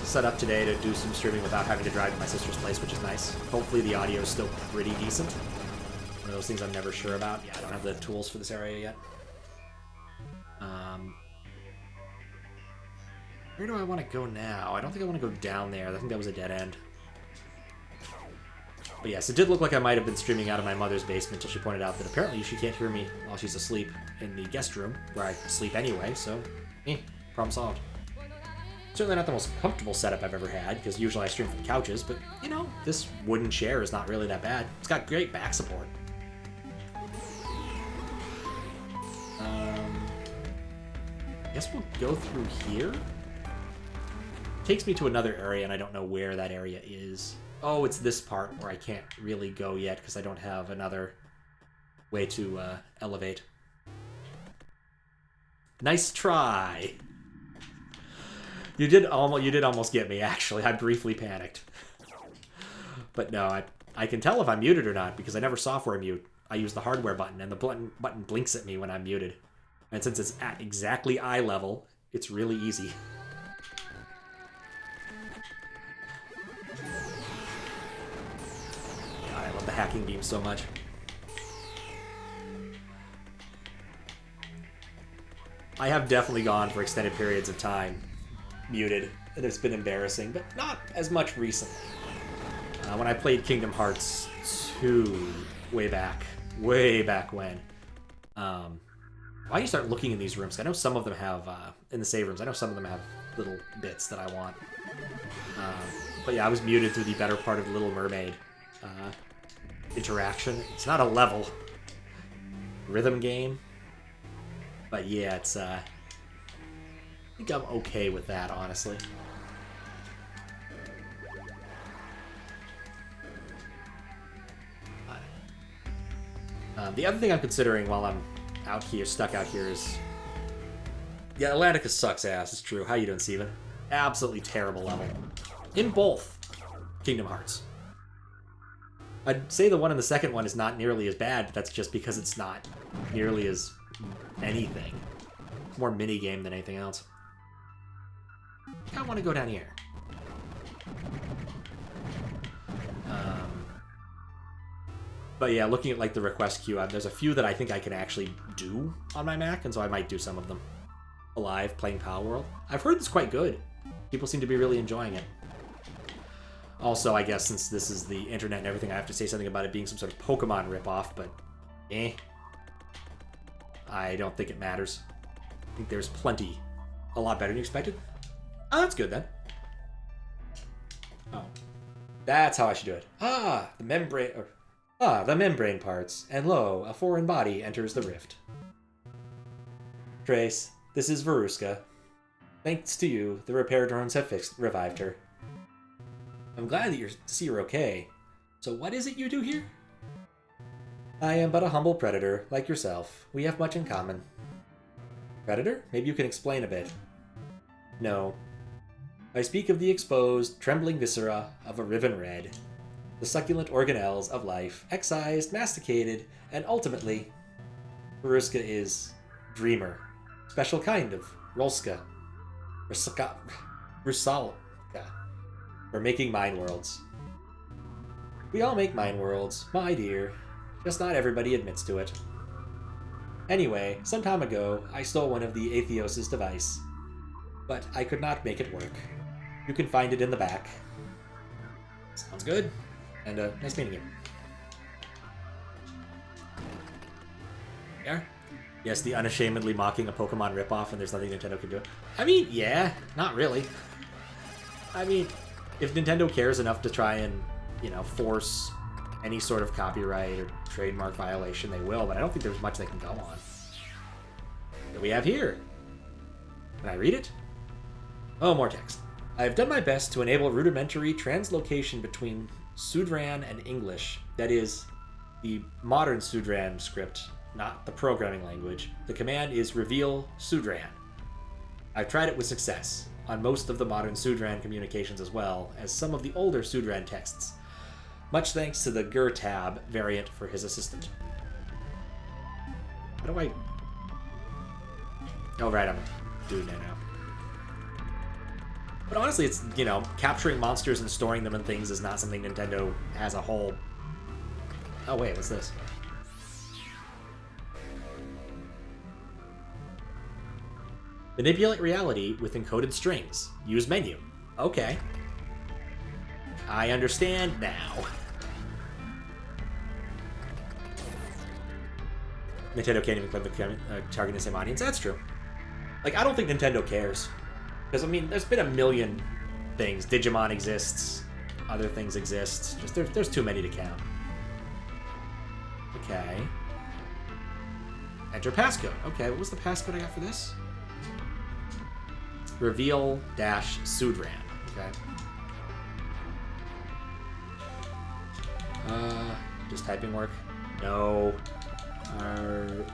set up today to do some streaming without having to drive to my sister's place, which is nice. Hopefully the audio is still pretty decent. One of those things I'm never sure about. Yeah, I don't have the tools for this area yet. Where do I want to go now? I don't think I want to go down there. I think that was a dead end. But yes, it did look like I might have been streaming out of my mother's basement until she pointed out that apparently she can't hear me while she's asleep in the guest room, where I sleep anyway, so, problem solved. Certainly not the most comfortable setup I've ever had, because usually I stream from couches, but, you know, this wooden chair is not really that bad. It's got great back support. I guess we'll go through here. Takes me to another area, and I don't know where that area is. Oh, it's this part where I can't really go yet because I don't have another way to elevate. Nice try. You did almost get me, actually. I briefly panicked. But no, I can tell if I'm muted or not because I never software mute. I use the hardware button, and the button blinks at me when I'm muted. And since it's at exactly eye level, it's really easy. I love the hacking beam so much. I have definitely gone for extended periods of time muted, and it's been embarrassing, but not as much recently. When I played Kingdom Hearts 2 way back when, why do you start looking in these rooms? I know some of them have, in the save rooms, I know some of them have little bits that I want. But yeah, I was muted through the better part of Little Mermaid interaction. It's not a level rhythm game, but yeah, it's, I think I'm okay with that, honestly. The other thing I'm considering while I'm out here, stuck out here, is... Yeah, Atlantica sucks ass, it's true. How you doing, Steven? Absolutely terrible level. In both Kingdom Hearts. I'd say the one in the second one is not nearly as bad, but that's just because it's not nearly as anything. It's more minigame than anything else. I want to go down here. But yeah, looking at like the request queue, there's a few that I think I can actually do on my Mac, and so I might do some of them. Alive, playing Pal World. I've heard it's quite good. People seem to be really enjoying it. Also, I guess since this is the internet and everything, I have to say something about it being some sort of Pokemon ripoff, but I don't think it matters. I think there's plenty. A lot better than you expected. Oh, that's good then. Oh. That's how I should do it. The membrane parts, and lo, a foreign body enters the rift. Trace, this is Veruska. Thanks to you, the repair drones have revived her. I'm glad to see you're okay. So what is it you do here? I am but a humble predator, like yourself. We have much in common. Predator? Maybe you can explain a bit. No. I speak of the exposed, trembling viscera of a riven red. The succulent organelles of life, excised, masticated, and ultimately, Veruska is Dreamer. Special kind of Rolska. Rusalka. For making mind worlds. We all make mind worlds, my dear. Just not everybody admits to it. Anyway, some time ago, I stole one of the Atheos' device, but I could not make it work. You can find it in the back. Sounds good. And nice meeting you. Yeah? Yes, the unashamedly mocking a Pokemon ripoff and there's nothing Nintendo can do. I mean, yeah, not really. I mean, if Nintendo cares enough to try and, you know, force any sort of copyright or trademark violation, they will, but I don't think there's much they can go on. What do we have here? Can I read it? Oh, more text. I have done my best to enable rudimentary translocation between Sudran and English. That is, the modern Sudran script, not the programming language. The command is reveal Sudran. I've tried it with success on most of the modern Sudran communications as well as some of the older Sudran texts. Much thanks to the GurTab variant for his assistant. How do I... Oh, right, I'm doing that now. But honestly, it's, you know, capturing monsters and storing them in things is not something Nintendo as a whole... Oh, wait, what's this? Manipulate reality with encoded strings. Use menu. Okay. I understand now. Nintendo can't even claim the targeting the same audience. That's true. Like, I don't think Nintendo cares. Because, I mean, there's been a million things. Digimon exists. Other things exist. Just there's too many to count. Okay. Enter passcode. Okay, what was the passcode I got for this? Reveal-Sudran. Okay. Does typing work? No. REBELSUDRAN.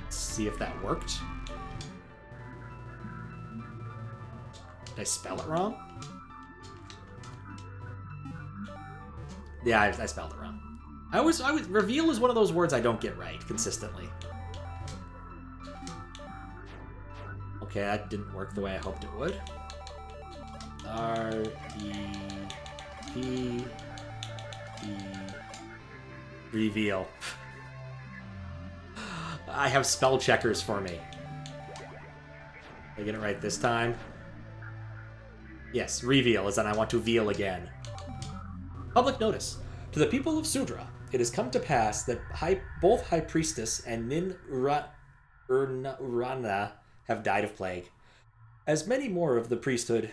Let's see if that worked. Did I spell it wrong? Yeah, I spelled it wrong. Reveal is one of those words I don't get right consistently. Okay, that didn't work the way I hoped it would. R-E-P-E... Reveal. I have spell checkers for me. Did I get it right this time? Yes, reveal is that I want to veal again. Public notice. To the people of Sudra, it has come to pass that both High Priestess and Nin Urana have died of plague, as have many more of the priesthood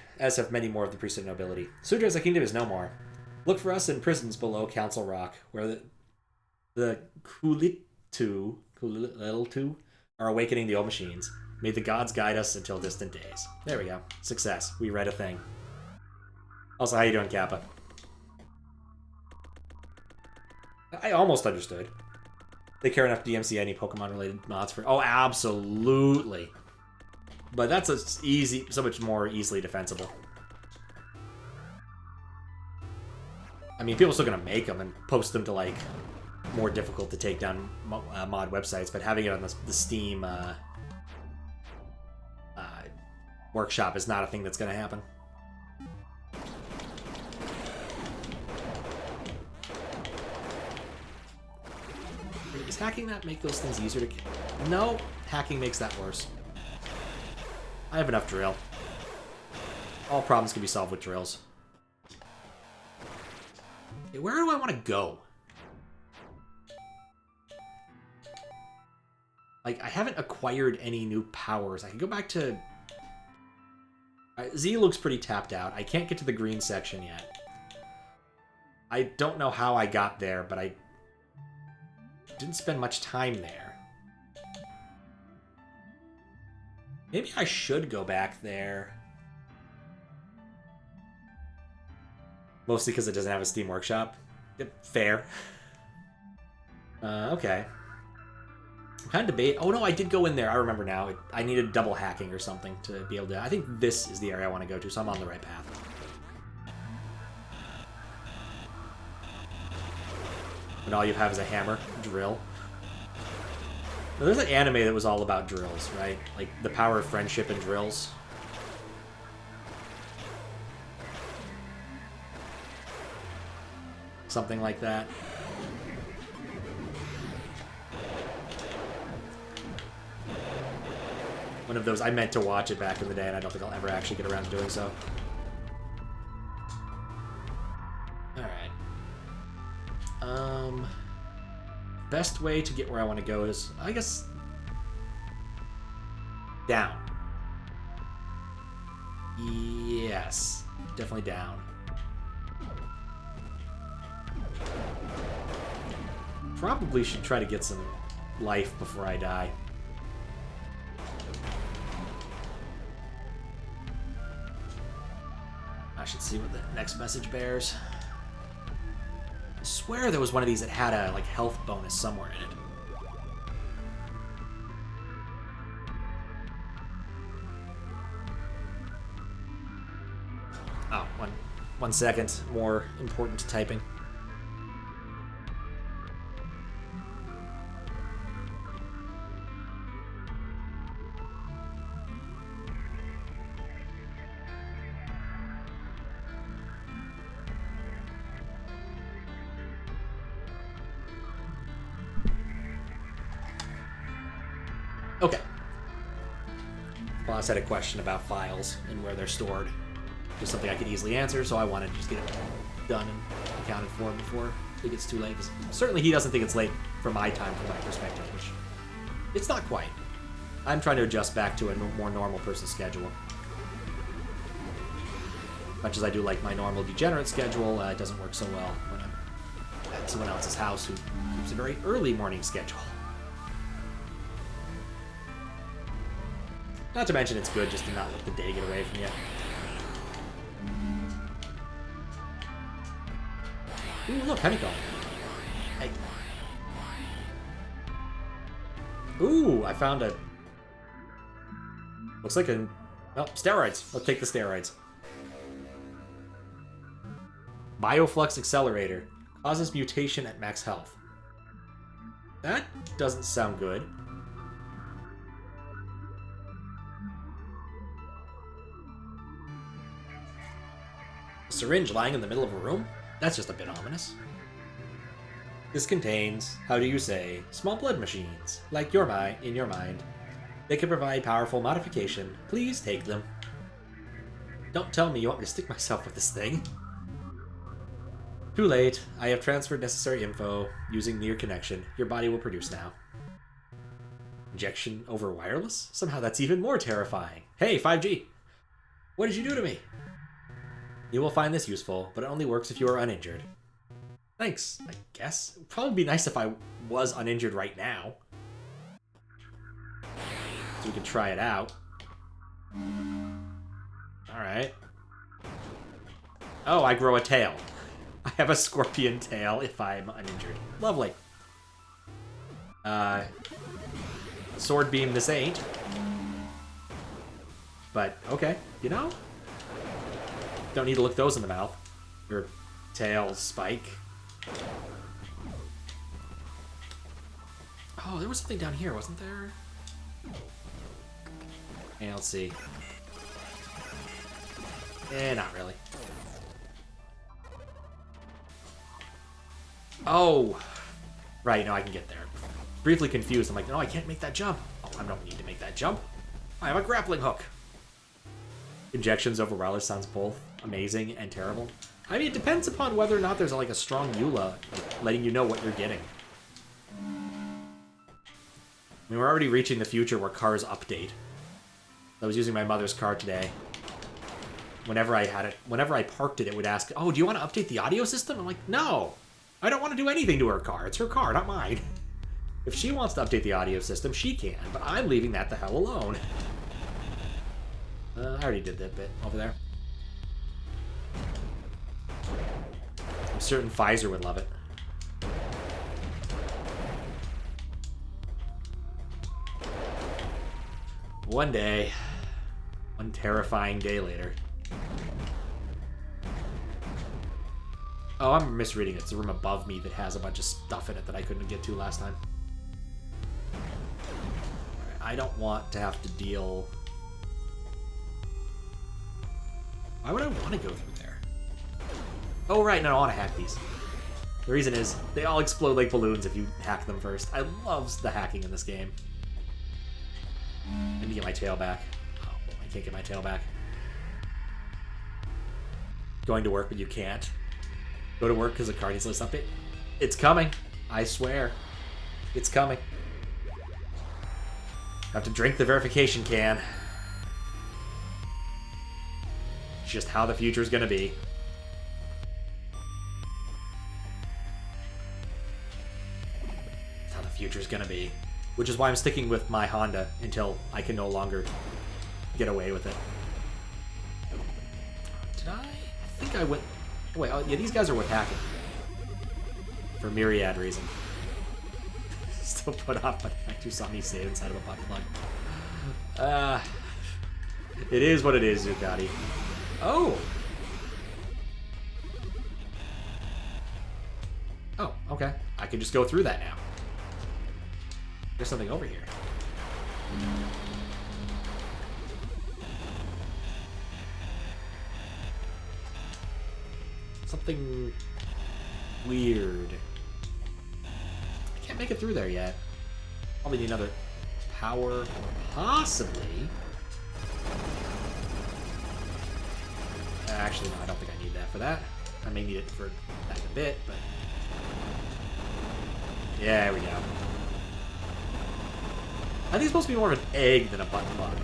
nobility. Sudra as a kingdom is no more. Look for us in prisons below Council Rock, where the Kulitu are awakening the old machines. May the gods guide us until distant days. There we go. Success. We read a thing. Also, how you doing, Kappa? I almost understood. They care enough to DMC any Pokemon-related mods for... Oh, absolutely. But that's so much more easily defensible. I mean, people are still going to make them and post them to, like, more difficult to take down mod websites, but having it on the Steam workshop is not a thing that's going to happen. Does hacking not make those things easier to kill? No, hacking makes that worse. I have enough drill. All problems can be solved with drills. Okay, where do I want to go? Like, I haven't acquired any new powers. I can go back to... Z looks pretty tapped out. I can't get to the green section yet. I don't know how I got there, but I didn't spend much time there. Maybe I should go back there. Mostly because it doesn't have a Steam Workshop. Fair. Okay. I'm kind of debate. Oh no, I did go in there. I remember now. I needed double hacking or something to be able to... I think this is the area I want to go to, so I'm on the right path. And all you have is a hammer. Drill. There's an anime that was all about drills, right? Like, the power of friendship and drills. Something like that. One of those, I meant to watch it back in the day, and I don't think I'll ever actually get around to doing so. Alright. Best way to get where I want to go is, I guess, down. Yes, definitely down. Probably should try to get some life before I die. I should see what the next message bears. I swear there was one of these that had a like health bonus somewhere in it. Oh, one second. More important typing. Okay. Boss had a question about files and where they're stored. Just something I could easily answer, so I wanted to just get it done and accounted for before it gets too late. Because certainly he doesn't think it's late from my time, from my perspective, which it's not quite. I'm trying to adjust back to a more normal person's schedule. Much as I do like my normal degenerate schedule, it doesn't work so well when I'm at someone else's house who keeps a very early morning schedule. Not to mention it's good just to not let the day get away from you. Ooh, look, honeycomb. Hey. Ooh, I found a... Looks like a... Oh, steroids. Let's take the steroids. Bioflux Accelerator. Causes mutation at max health. That doesn't sound good. A syringe lying in the middle of a room? That's just a bit ominous. This contains, how do you say, small blood machines, like your in your mind. They can provide powerful modification. Please take them. Don't tell me you want me to stick myself with this thing. Too late. I have transferred necessary info using near connection. Your body will produce now. Injection over wireless? Somehow that's even more terrifying. Hey, 5G! What did you do to me? You will find this useful, but it only works if you are uninjured. Thanks, I guess. It would probably be nice if I was uninjured right now. So we can try it out. Alright. Oh, I grow a tail. I have a scorpion tail if I'm uninjured. Lovely. Sword beam this ain't. But, okay. You know? Don't need to look those in the mouth. Your tail spike. Oh, there was something down here, wasn't there? Yeah, let's see. Eh, not really. Oh! Right, no, I can get there. Briefly confused, I'm like, no, I can't make that jump. Oh, I don't need to make that jump. I have a grappling hook. Injections over wireless sounds both amazing and terrible. I mean, it depends upon whether or not there's like a strong EULA letting you know what you're getting. I mean, we're already reaching the future where cars update. I was using my mother's car today. Whenever I parked it, it would ask, oh, do you want to update the audio system? I'm like, no, I don't want to do anything to her car. It's her car, not mine. If she wants to update the audio system, she can, but I'm leaving that the hell alone. I already did that bit over there. I'm certain Pfizer would love it. One day, one terrifying day later. Oh, I'm misreading it. It's the room above me that has a bunch of stuff in it that I couldn't get to last time. I don't want to have to deal... Why would I want to go through there? Oh, right, no, I want to hack these. The reason is, they all explode like balloons if you hack them first. I love the hacking in this game. I need to get my tail back. Oh, I can't get my tail back. Going to work, but you can't. Go to work because the card needs to list update. It's coming. I swear. It's coming. Have to drink the verification can. It's just how the future's gonna be. It's how the future's gonna be. Which is why I'm sticking with my Honda until I can no longer get away with it. Did I? I think I went... Wait, oh, yeah, these guys are worth hacking. For myriad reason. Still put off by the fact you saw me save inside of a butt plug. It is what it is, Zuccotti. Oh! Oh, okay. I can just go through that now. There's something over here. Something weird. I can't make it through there yet. Probably need another power, possibly. Actually, no, I don't think I need that for that. I may need it for that in a bit, but... Yeah, there we go. I think it's supposed to be more of an egg than a butt plug.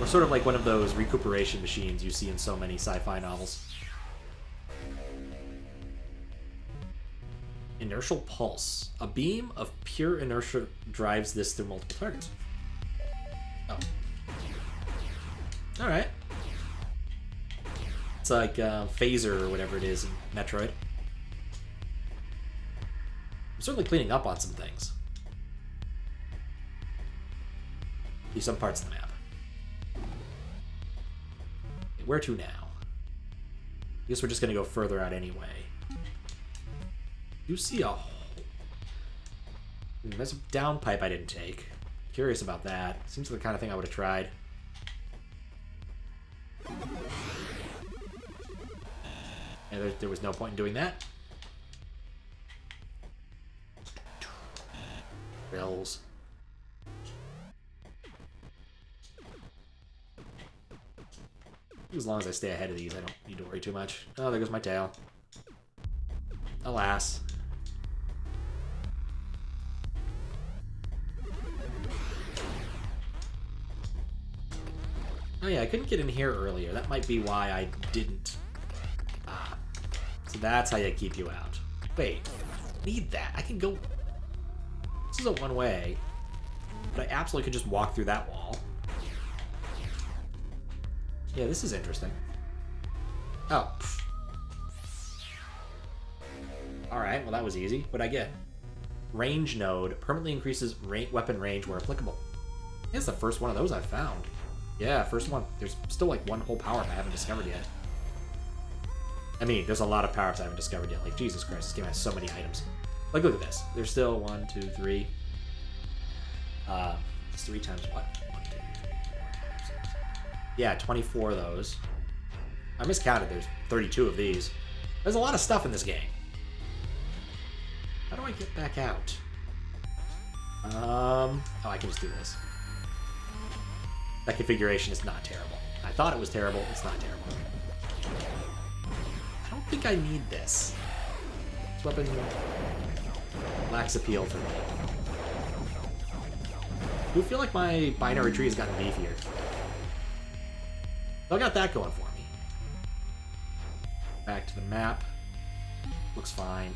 Or sort of like one of those recuperation machines you see in so many sci-fi novels. Inertial pulse. A beam of pure inertia drives this through multiple targets. Oh. Alright. It's like phaser or whatever it is in Metroid. I'm certainly cleaning up on some things. Do some parts of the map. Where to now? I guess we're just going to go further out anyway. You see a hole. There's a downpipe I didn't take. Curious about that. Seems like the kind of thing I would have tried. And there was no point in doing that. Bells. As long as I stay ahead of these, I don't need to worry too much. Oh, there goes my tail. Alas. Oh yeah, I couldn't get in here earlier. That might be why I didn't. Ah. So that's how you keep you out. Wait, need that. I can go... This is a one-way. But I absolutely could just walk through that wall. Yeah, this is interesting. Oh. Alright, well that was easy. What'd I get? Range node. Permanently increases weapon range where applicable. I think it's the first one of those I've found. Yeah, first one. There's still like one whole power-up I haven't discovered yet. I mean, there's a lot of power-ups I haven't discovered yet. Like, Jesus Christ, this game has so many items. Like, look at this. There's still 1, 2, 3. It's 3 times what? 1, 2, 3, 4, 5, 6. Yeah, 24 of those. I miscounted. There's 32 of these. There's a lot of stuff in this game. How do I get back out? Oh, I can just do this. That configuration is not terrible. I thought it was terrible. It's not terrible. I don't think I need this. This weapon lacks appeal for me. I do feel like my binary tree has gotten beefier. So I got that going for me. Back to the map. Looks fine.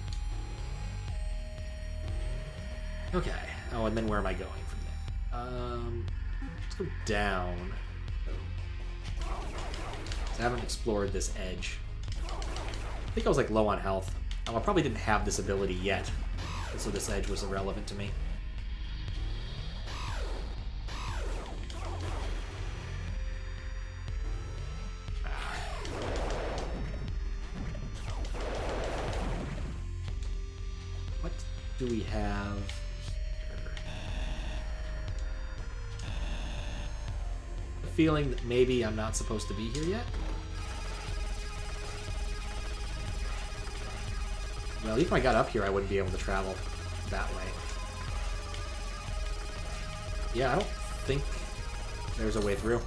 Okay. Oh, and then where am I going from there? Let's go down. I haven't explored this edge. I think I was like low on health. Oh, I probably didn't have this ability yet, so this edge was irrelevant to me. What do we have here? feeling that maybe I'm not supposed to be here yet. Well, even if I got up here, I wouldn't be able to travel that way. Yeah, I don't think there's a way through.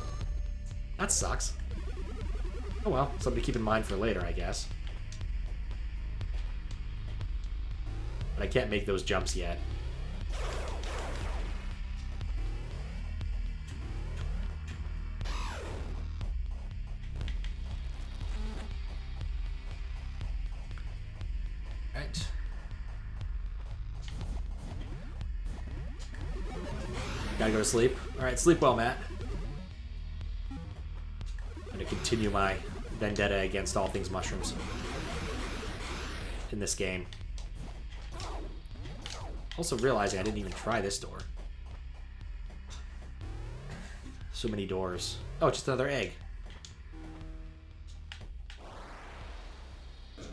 That sucks. Oh well, something to keep in mind for later, I guess. But I can't make those jumps yet. Right. Gotta go to sleep. Alright, sleep well, Matt. I'm gonna continue my vendetta against all things mushrooms in this game. Also realizing I didn't even try this door. So many doors. Oh, just another egg. It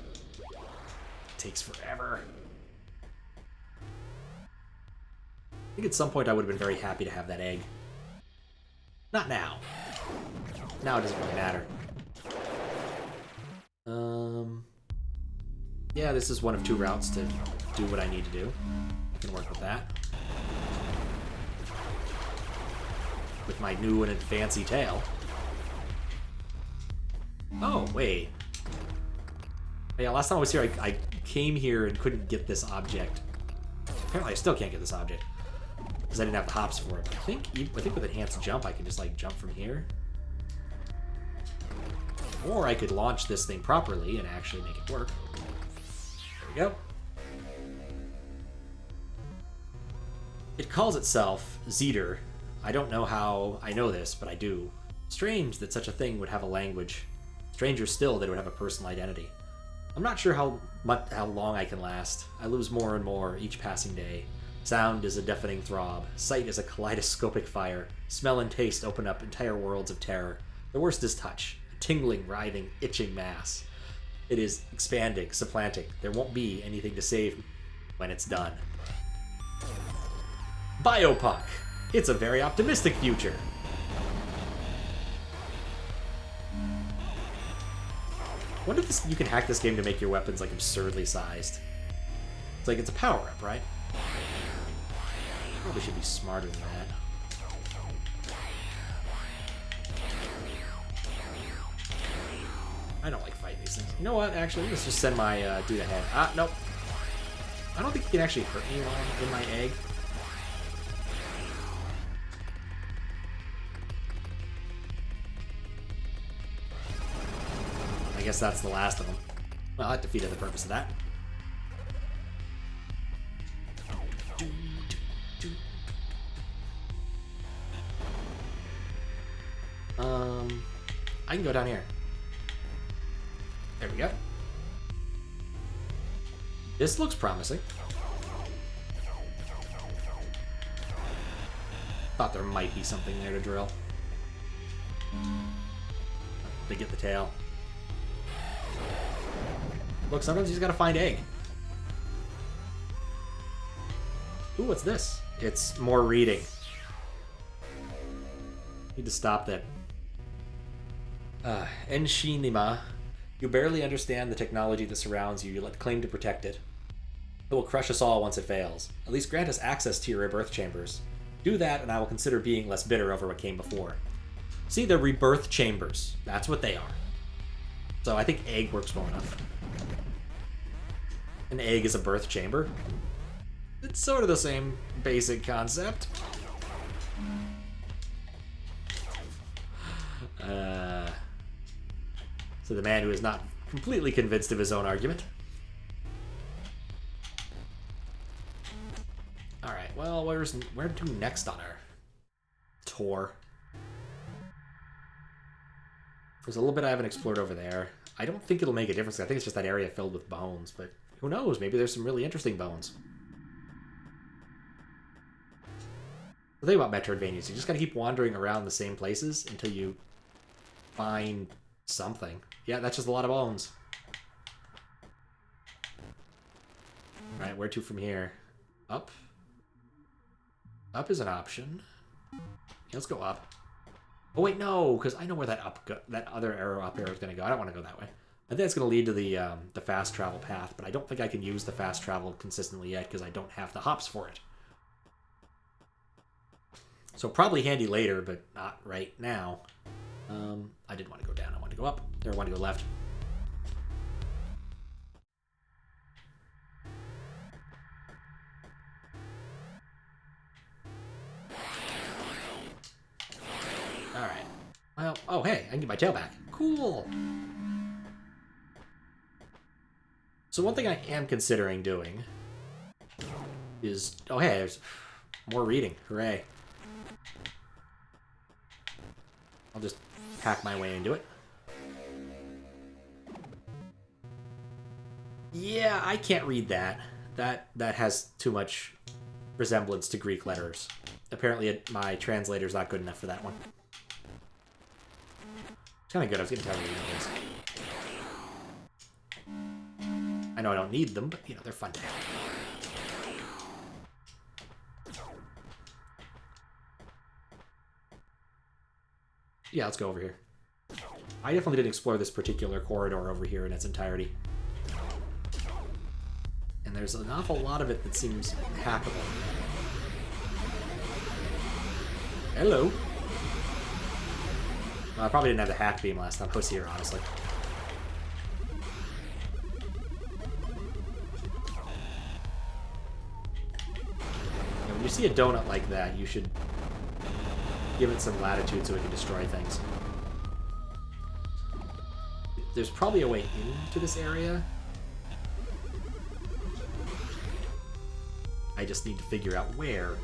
takes forever. I think at some point I would have been very happy to have that egg. Not now. Now it doesn't really matter. Yeah, this is one of two routes to do what I need to do. I can work with that. With my new and fancy tail. Oh, wait. Yeah, last time I was here, I came here and couldn't get this object. Apparently I still can't get this object. Because I didn't have the hops for it. But I think with enhanced jump, I can just, like, jump from here. Or I could launch this thing properly and actually make it work. There we go. It calls itself Zeter. I don't know how I know this, but I do. Strange that such a thing would have a language. Stranger still that it would have a personal identity. I'm not sure how long I can last. I lose more and more each passing day. Sound is a deafening throb. Sight is a kaleidoscopic fire. Smell and taste open up entire worlds of terror. The worst is touch. A tingling, writhing, itching mass. It is expanding, supplanting. There won't be anything to save when it's done. Biopunk. It's a very optimistic future. I wonder if you can hack this game to make your weapons like absurdly sized. It's like it's a power-up, right? Probably should be smarter than that. I don't like fighting these things. You know what, actually, let's just send my dude ahead. Ah, nope. I don't think he can actually hurt me while I'm in my egg. I guess that's the last of them. Well, that defeated the purpose of that. I can go down here. There we go. This looks promising. Thought there might be something there to drill. To get the tail. Look, sometimes you just gotta find egg. Ooh, what's this? It's more reading. Need to stop that. Enshinima. You barely understand the technology that surrounds you. You claim to protect it. It will crush us all once it fails. At least grant us access to your rebirth chambers. Do that, and I will consider being less bitter over what came before. See, they're rebirth chambers. That's what they are. So I think egg works well enough. An egg is a birth chamber. It's sort of the same basic concept. So the man who is not completely convinced of his own argument. Alright, well, where to next on our tour? There's a little bit I haven't explored over there. I don't think it'll make a difference. I think it's just that area filled with bones, but who knows? Maybe there's some really interesting bones. The thing about Metroidvanias, you just gotta keep wandering around the same places until you find something. Yeah, that's just a lot of bones. Alright, where to from here? Up? Up is an option. Yeah, let's go up. Oh wait, no, because I know where that other up arrow is going to go. I don't want to go that way. I think it's going to lead to the fast travel path, but I don't think I can use the fast travel consistently yet because I don't have the hops for it. So probably handy later, but not right now. I didn't want to go down. I wanted to go up. Or I wanted to go left. Alright. Well, oh hey, I can get my tail back. Cool! So one thing I am considering doing is... Oh hey, there's more reading. Hooray. I'll just hack my way into it. Yeah, I can't read that. That has too much resemblance to Greek letters. Apparently my translator's not good enough for that one. It's kind of good. I was getting tired of reading this. I know I don't need them, but, you know, they're fun to have. Yeah, let's go over here. I definitely didn't explore this particular corridor over here in its entirety. And there's an awful lot of it that seems hackable. Hello. Well, I probably didn't have the hack beam last time I was here, honestly. Yeah, when you see a donut like that, you should give it some latitude so it can destroy things. There's probably a way into this area. I just need to figure out where.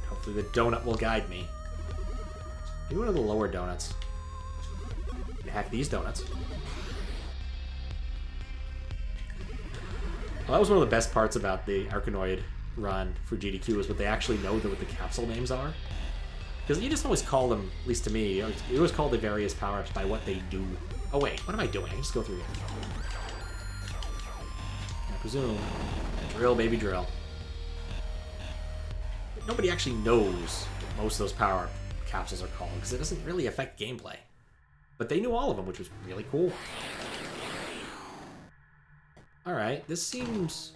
Hopefully the donut will guide me. Maybe one of the lower donuts. Can hack these donuts. Well, that was one of the best parts about the Arkanoid run for GDQ was what they actually know what the capsule names are. Because you just always call them, at least to me, you always call the various power-ups by what they do. Oh wait, what am I doing? I can just go through here. I presume. Drill, baby, drill. But nobody actually knows what most of those power capsules are called, because it doesn't really affect gameplay. But they knew all of them, which was really cool. Alright, this seems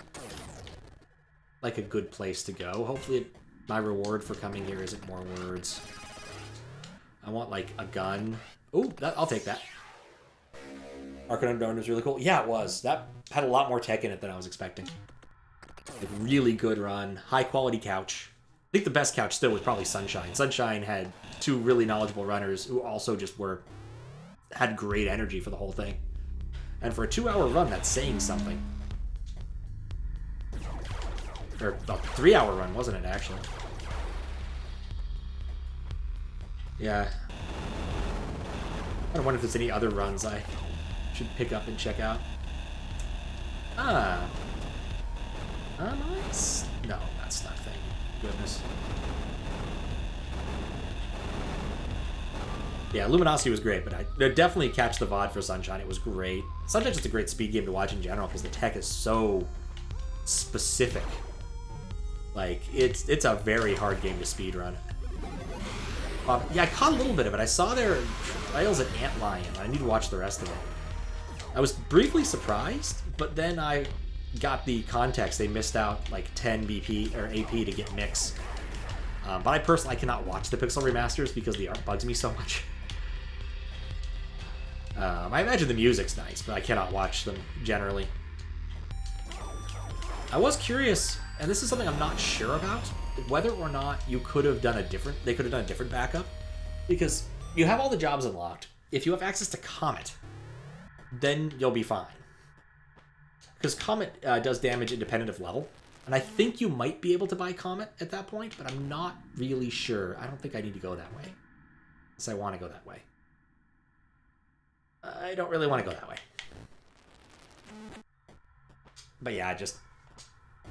like a good place to go. Hopefully my reward for coming here isn't more words. I want, like, a gun. Ooh, I'll take that. Arcanum Donut was really cool. Yeah, it was. That had a lot more tech in it than I was expecting. Like, really good run. High-quality couch. I think the best couch still was probably Sunshine. Sunshine had two really knowledgeable runners who also just had great energy for the whole thing. And for a 2-hour run, that's saying something. Or a 3-hour run, wasn't it, actually? Yeah. I wonder if there's any other runs I should pick up and check out. Ah. Nice. No, that's not a thing. Goodness. Yeah, Luminosity was great, but I definitely catch the VOD for Sunshine. It was great. Sunshine's just a great speed game to watch in general because the tech is so specific. Like, it's a very hard game to speedrun. Yeah, I caught a little bit of it. I saw their trials at Antlion. I need to watch the rest of it. I was briefly surprised, but then I got the context. They missed out like 10 BP or AP to get mix. But I personally cannot watch the Pixel remasters because the art bugs me so much. I imagine the music's nice, but I cannot watch them generally. I was curious, and this is something I'm not sure about, whether or not they could have done a different backup, because you have all the jobs unlocked. If you have access to Comet, then you'll be fine. Because Comet does damage independent of level, and I think you might be able to buy Comet at that point, but I'm not really sure. I don't think I need to go that way. Unless I want to go that way. I don't really want to go that way. But yeah, just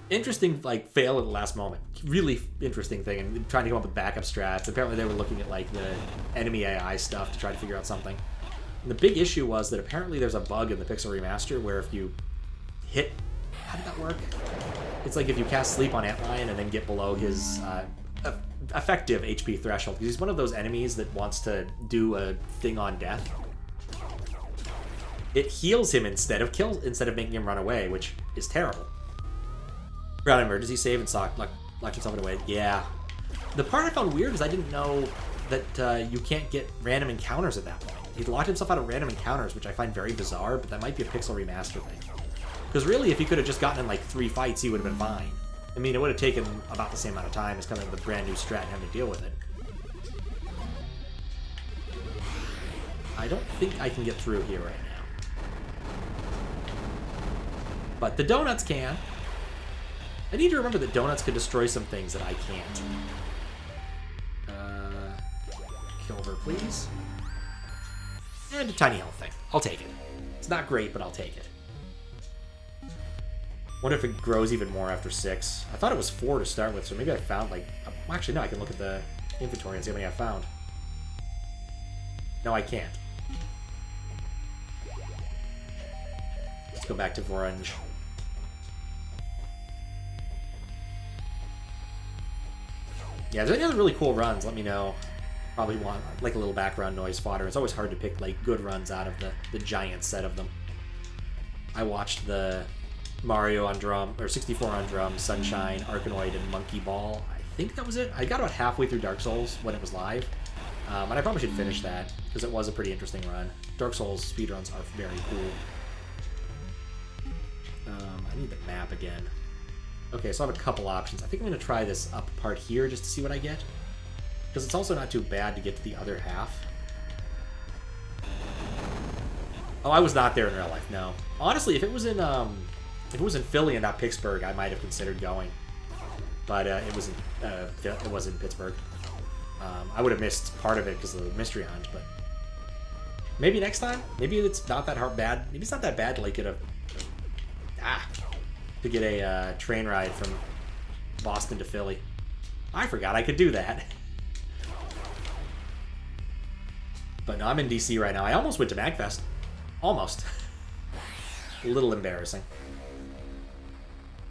interesting, like, fail at the last moment. Really interesting thing, and trying to come up with backup strats. Apparently they were looking at, like, the enemy AI stuff to try to figure out something. And the big issue was that apparently there's a bug in the Pixel Remaster where if you hit... How did that work? It's like if you cast Sleep on Antlion and then get below his effective HP threshold. Because he's one of those enemies that wants to do a thing on death. It heals him instead of making him run away, which is terrible. Ground emergency save and locked himself away. Yeah. The part I found weird is I didn't know that you can't get random encounters at that point. He locked himself out of random encounters, which I find very bizarre, but that might be a pixel remaster thing. Because really, if he could have just gotten in like 3 fights, he would have been fine. I mean, it would have taken about the same amount of time as coming up with a brand new strat and having to deal with it. I don't think I can get through here right now. But the donuts can. I need to remember that donuts could destroy some things that I can't. Kill her, please. And a tiny health thing. I'll take it. It's not great, but I'll take it. Wonder if it grows even more after 6. I thought it was 4 to start with, so maybe I found like... Well, actually, no, I can look at the inventory and see how many I found. No, I can't. Let's go back to Verge. Yeah, if there's any other really cool runs, let me know. Probably want like a little background noise fodder. It's always hard to pick like good runs out of the giant set of them. I watched the Mario on drum, or 64 on drum, Sunshine, Arkanoid, and Monkey Ball. I think that was it. I got about halfway through Dark Souls when it was live. And I probably should finish that, because it was a pretty interesting run. Dark Souls speedruns are very cool. I need the map again. Okay, so I have a couple options. I think I'm going to try this up part here just to see what I get. Because it's also not too bad to get to the other half. Oh, I was not there in real life, no. Honestly, if it was in Philly and not Pittsburgh, I might have considered going. But it was in Pittsburgh. I would have missed part of it because of the mystery hunt, but maybe next time. Maybe it's not that bad. Maybe it's not that bad to like get a train ride from Boston to Philly. I forgot I could do that. But no, I'm in DC right now. I almost went to MagFest. Almost. A little embarrassing.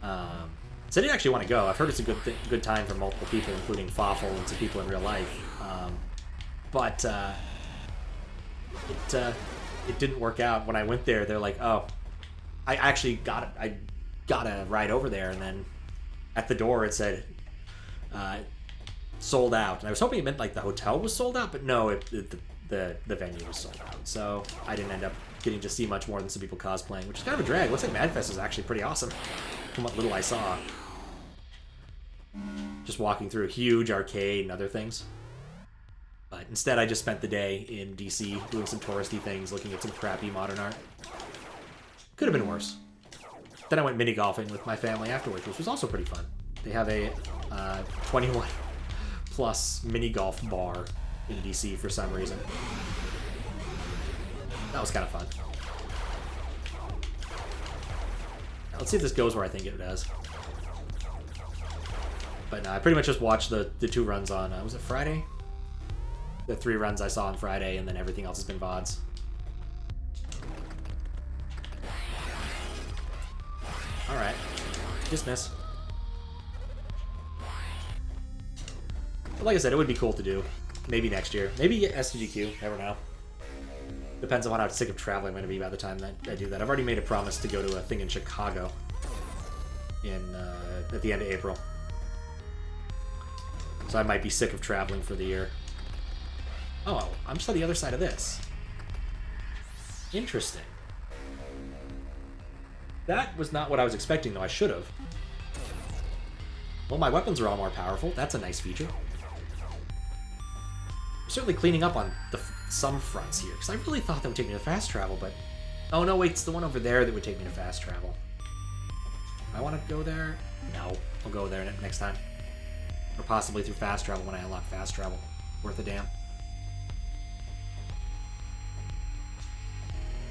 So I didn't actually want to go. I've heard it's a good time for multiple people, including Fawful and some people in real life. But it didn't work out. When I went there, they're like, "Oh, I actually got a ride over there," and then at the door it said sold out. And I was hoping it meant like the hotel was sold out, but no, the venue was sold out. So I didn't end up getting to see much more than some people cosplaying, which is kind of a drag. Looks like MadFest is actually pretty awesome from what little I saw. Just walking through a huge arcade and other things. But instead I just spent the day in DC doing some touristy things, looking at some crappy modern art. Could have been worse. Then I went mini golfing with my family afterwards, which was also pretty fun. They have a 21 plus mini golf bar in DC for some reason. That was kind of fun. Now, let's see if this goes where I think it does. But no, I pretty much just watched the 2 runs on, was it Friday? The 3 runs I saw on Friday, and then everything else has been VODs. Alright. Dismiss. But like I said, it would be cool to do. Maybe next year. Maybe get STGQ. Never know. Depends on how sick of traveling I'm going to be by the time that I do that. I've already made a promise to go to a thing in Chicago at the end of April. So I might be sick of traveling for the year. Oh, I'm just on the other side of this. Interesting. That was not what I was expecting, though. I should have. Well, my weapons are all more powerful. That's a nice feature. I'm certainly cleaning up on some fronts here, because I really thought that would take me to fast travel, but... Oh, no, wait, it's the one over there that would take me to fast travel. I want to go there? No, I'll go there next time. Or possibly through fast travel when I unlock fast travel. Worth a damn.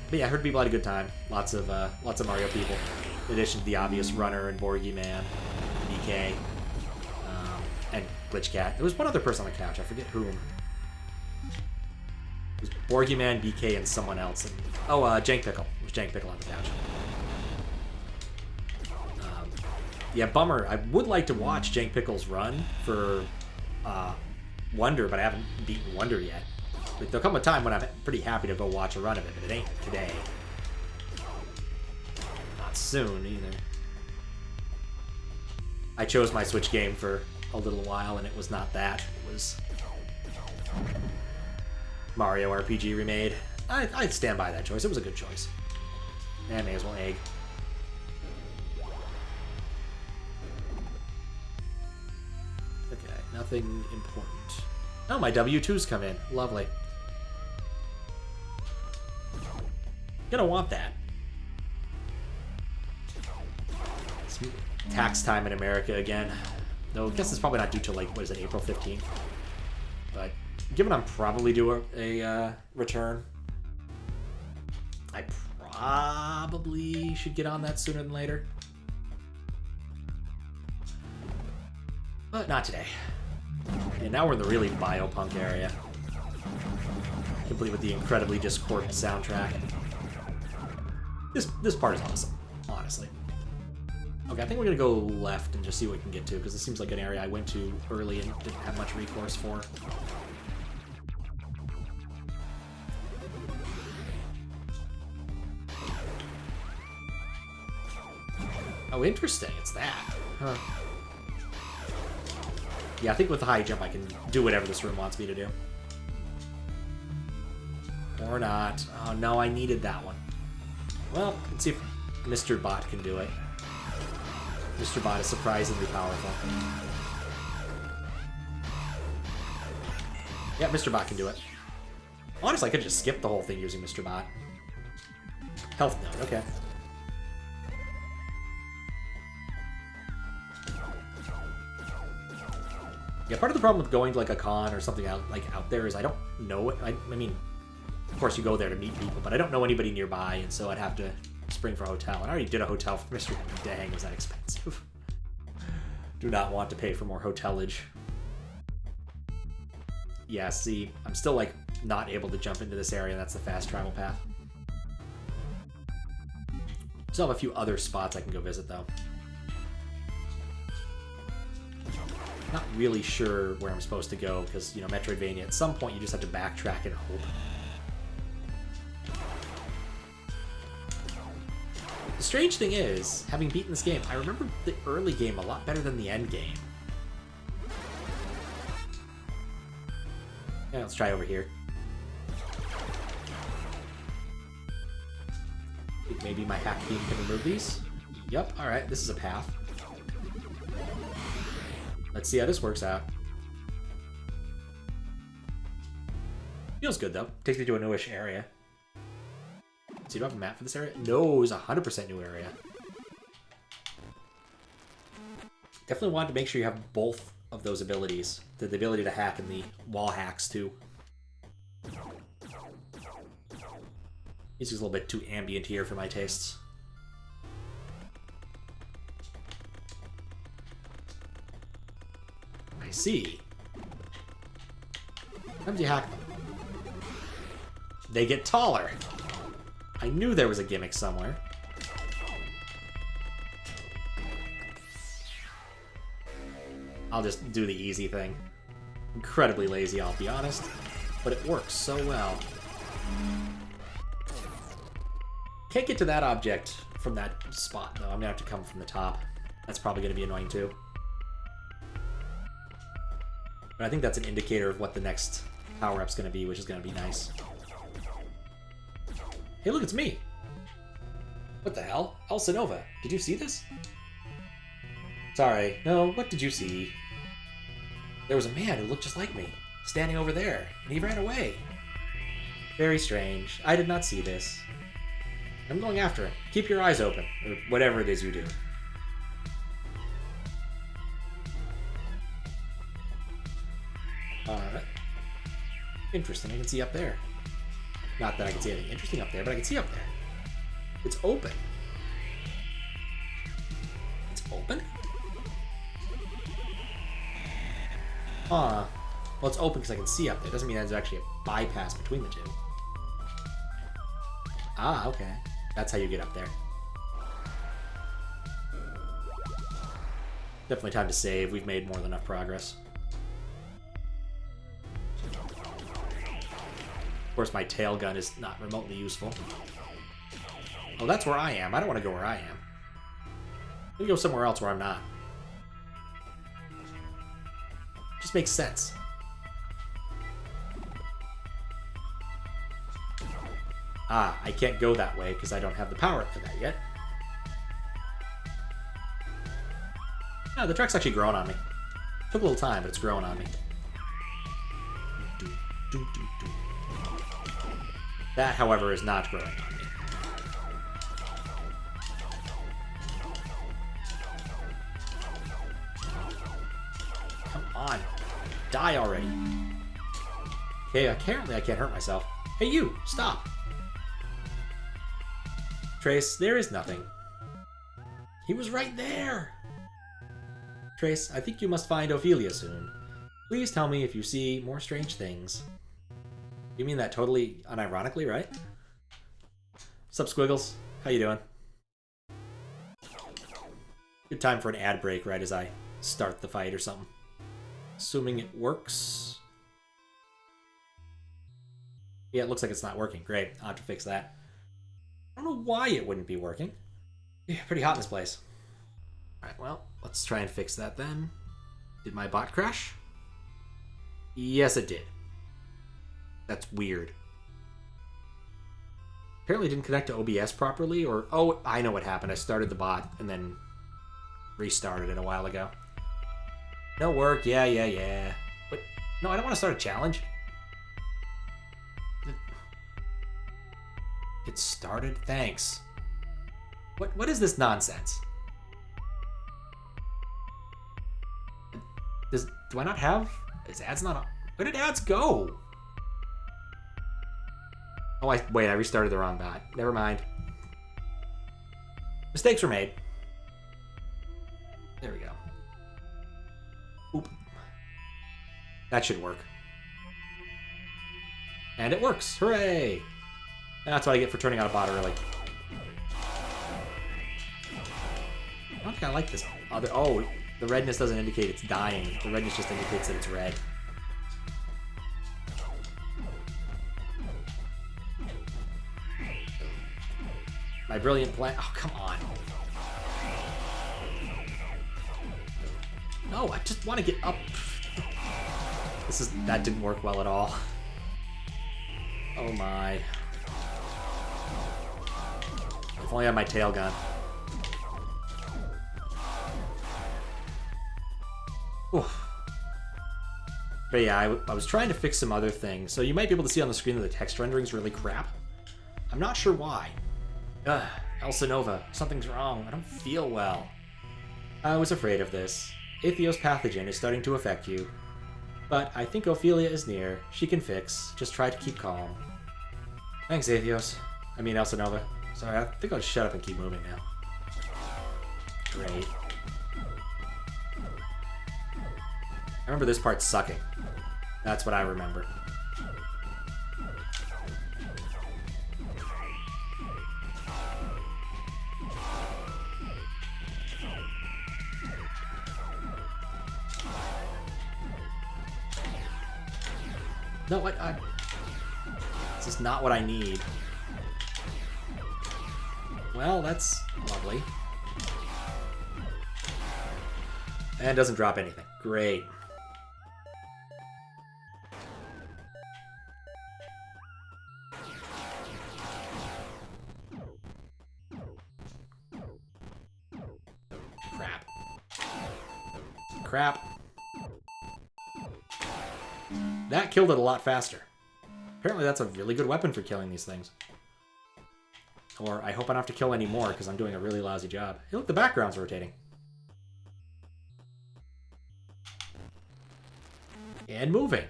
But yeah, I heard people had a good time. Lots of Mario people. In addition to the obvious Runner and Borgy Man, BK, and Glitch Cat. There was one other person on the couch. I forget whom. It was Borgy Man, BK, and someone else. And, Jank Pickle. It was Jank Pickle on the couch. Yeah, bummer. I would like to watch Jank Pickle's run for Wonder, but I haven't beaten Wonder yet. Like, there'll come a time when I'm pretty happy to go watch a run of it, but it ain't today. Not soon, either. I chose my Switch game for a little while, and it was not that. It was Mario RPG Remade. I'd stand by that choice. It was a good choice. And may as well egg. Okay, nothing important. Oh, my W2's come in. Lovely. Gonna want that. It's tax time in America again. Though I guess it's probably not due till, like, what is it, April 15th? But given I'm probably due a return, I probably should get on that sooner than later. But not today. And now we're in the really Biopunk area. Complete with the incredibly discordant soundtrack. This part is awesome, honestly. Okay, I think we're gonna go left and just see what we can get to, because it seems like an area I went to early and didn't have much recourse for. Oh, interesting, it's that. Huh. Yeah, I think with the high jump I can do whatever this room wants me to do. Or not. Oh no, I needed that one. Well, let's see if Mr. Bot can do it. Mr. Bot is surprisingly powerful. Yeah, Mr. Bot can do it. Honestly, I could just skip the whole thing using Mr. Bot. Health node, okay. Yeah, part of the problem with going to like a con or something out there is I don't know it. I mean, of course you go there to meet people, but I don't know anybody nearby, and so I'd have to spring for a hotel. And I already did a hotel for Mr. Dang, was that expensive? Do not want to pay for more hotelage. Yeah, see, I'm still like not able to jump into this area. That's the fast travel path. Still have a few other spots I can go visit though. Not really sure where I'm supposed to go because, you know, Metroidvania, at some point you just have to backtrack and hope. The strange thing is, having beaten this game, I remember the early game a lot better than the end game. Yeah, let's try over here. Think maybe my hack beam can remove these? Yep, alright, this is a path. Let's see how this works out. Feels good, though. Takes me to a newish area. So you don't have a map for this area? No, it's a 100% new area. Definitely wanted to make sure you have both of those abilities. The ability to hack and the wall hacks, too. Music's a little bit too ambient here for my tastes. I see. How do you hack them? They get taller. I knew there was a gimmick somewhere. I'll just do the easy thing. Incredibly lazy, I'll be honest. But it works so well. Can't get to that object from that spot, though. I'm gonna have to come from the top. That's probably gonna be annoying, too. But I think that's an indicator of what the next power-up's gonna be, which is gonna be nice. Hey, look, it's me! What the hell? Elsa Nova, did you see this? Sorry, no, what did you see? There was a man who looked just like me, standing over there, and he ran away. Very strange. I did not see this. I'm going after him. Keep your eyes open, or whatever it is you do. Alright. Interesting, I can see up there. Not that I can see anything interesting up there, but I can see up there. It's open. It's open? Huh. Well, it's open because I can see up there. Doesn't mean there's actually a bypass between the two. Ah, okay. That's how you get up there. Definitely time to save. We've made more than enough progress. Of course, my tail gun is not remotely useful. Oh, that's where I am. I don't want to go where I am. Let me go somewhere else where I'm not. Just makes sense. Ah, I can't go that way because I don't have the power for that yet. Oh, the track's actually growing on me. Took a little time, but it's growing on me. That, however, is not growing on me. Come on. Die already. Okay, apparently I can't hurt myself. Hey, you! Stop! Trace, there is nothing. He was right there! Trace, I think you must find Ophelia soon. Please tell me if you see more strange things. You mean that totally unironically, right? Sup, Squiggles? How you doing? Good time for an ad break right as I start the fight or something. Assuming it works. Yeah, it looks like it's not working. Great, I'll have to fix that. I don't know why it wouldn't be working. Yeah, pretty hot in this place. Alright, well, let's try and fix that then. Did my bot crash? Yes, it did. That's weird. Apparently it didn't connect to OBS properly, or... Oh, I know what happened. I started the bot and then restarted it a while ago. No work. Yeah. But no, I don't want to start a challenge. It started? Thanks. What is this nonsense? Do I not have... Is ads not on? Where did ads go? Oh, wait, I restarted the wrong bot. Never mind. Mistakes were made. There we go. Oop. That should work. And it works. Hooray! That's what I get for turning on a bot early. I don't think I like this other... Oh, the redness doesn't indicate it's dying. The redness just indicates that it's red. My brilliant plan... Oh, come on. No, I just want to get up. That didn't work well at all. Oh my. If only I had my tail gun. Oof. But yeah, I was trying to fix some other things. So you might be able to see on the screen that the text rendering's really crap. I'm not sure why. Ugh, Elsa Nova, something's wrong. I don't feel well. I was afraid of this. Atheos pathogen is starting to affect you. But I think Ophelia is near. She can fix. Just try to keep calm. Thanks, Atheos. I mean, Elsa Nova. Sorry, I think I'll just shut up and keep moving now. Great. I remember this part sucking. That's what I remember. No, what? This is not what I need. Well, that's lovely. And doesn't drop anything. Great. Crap. That killed it a lot faster. Apparently that's a really good weapon for killing these things. Or I hope I don't have to kill any more because I'm doing a really lousy job. Hey, look, the background's rotating. And moving.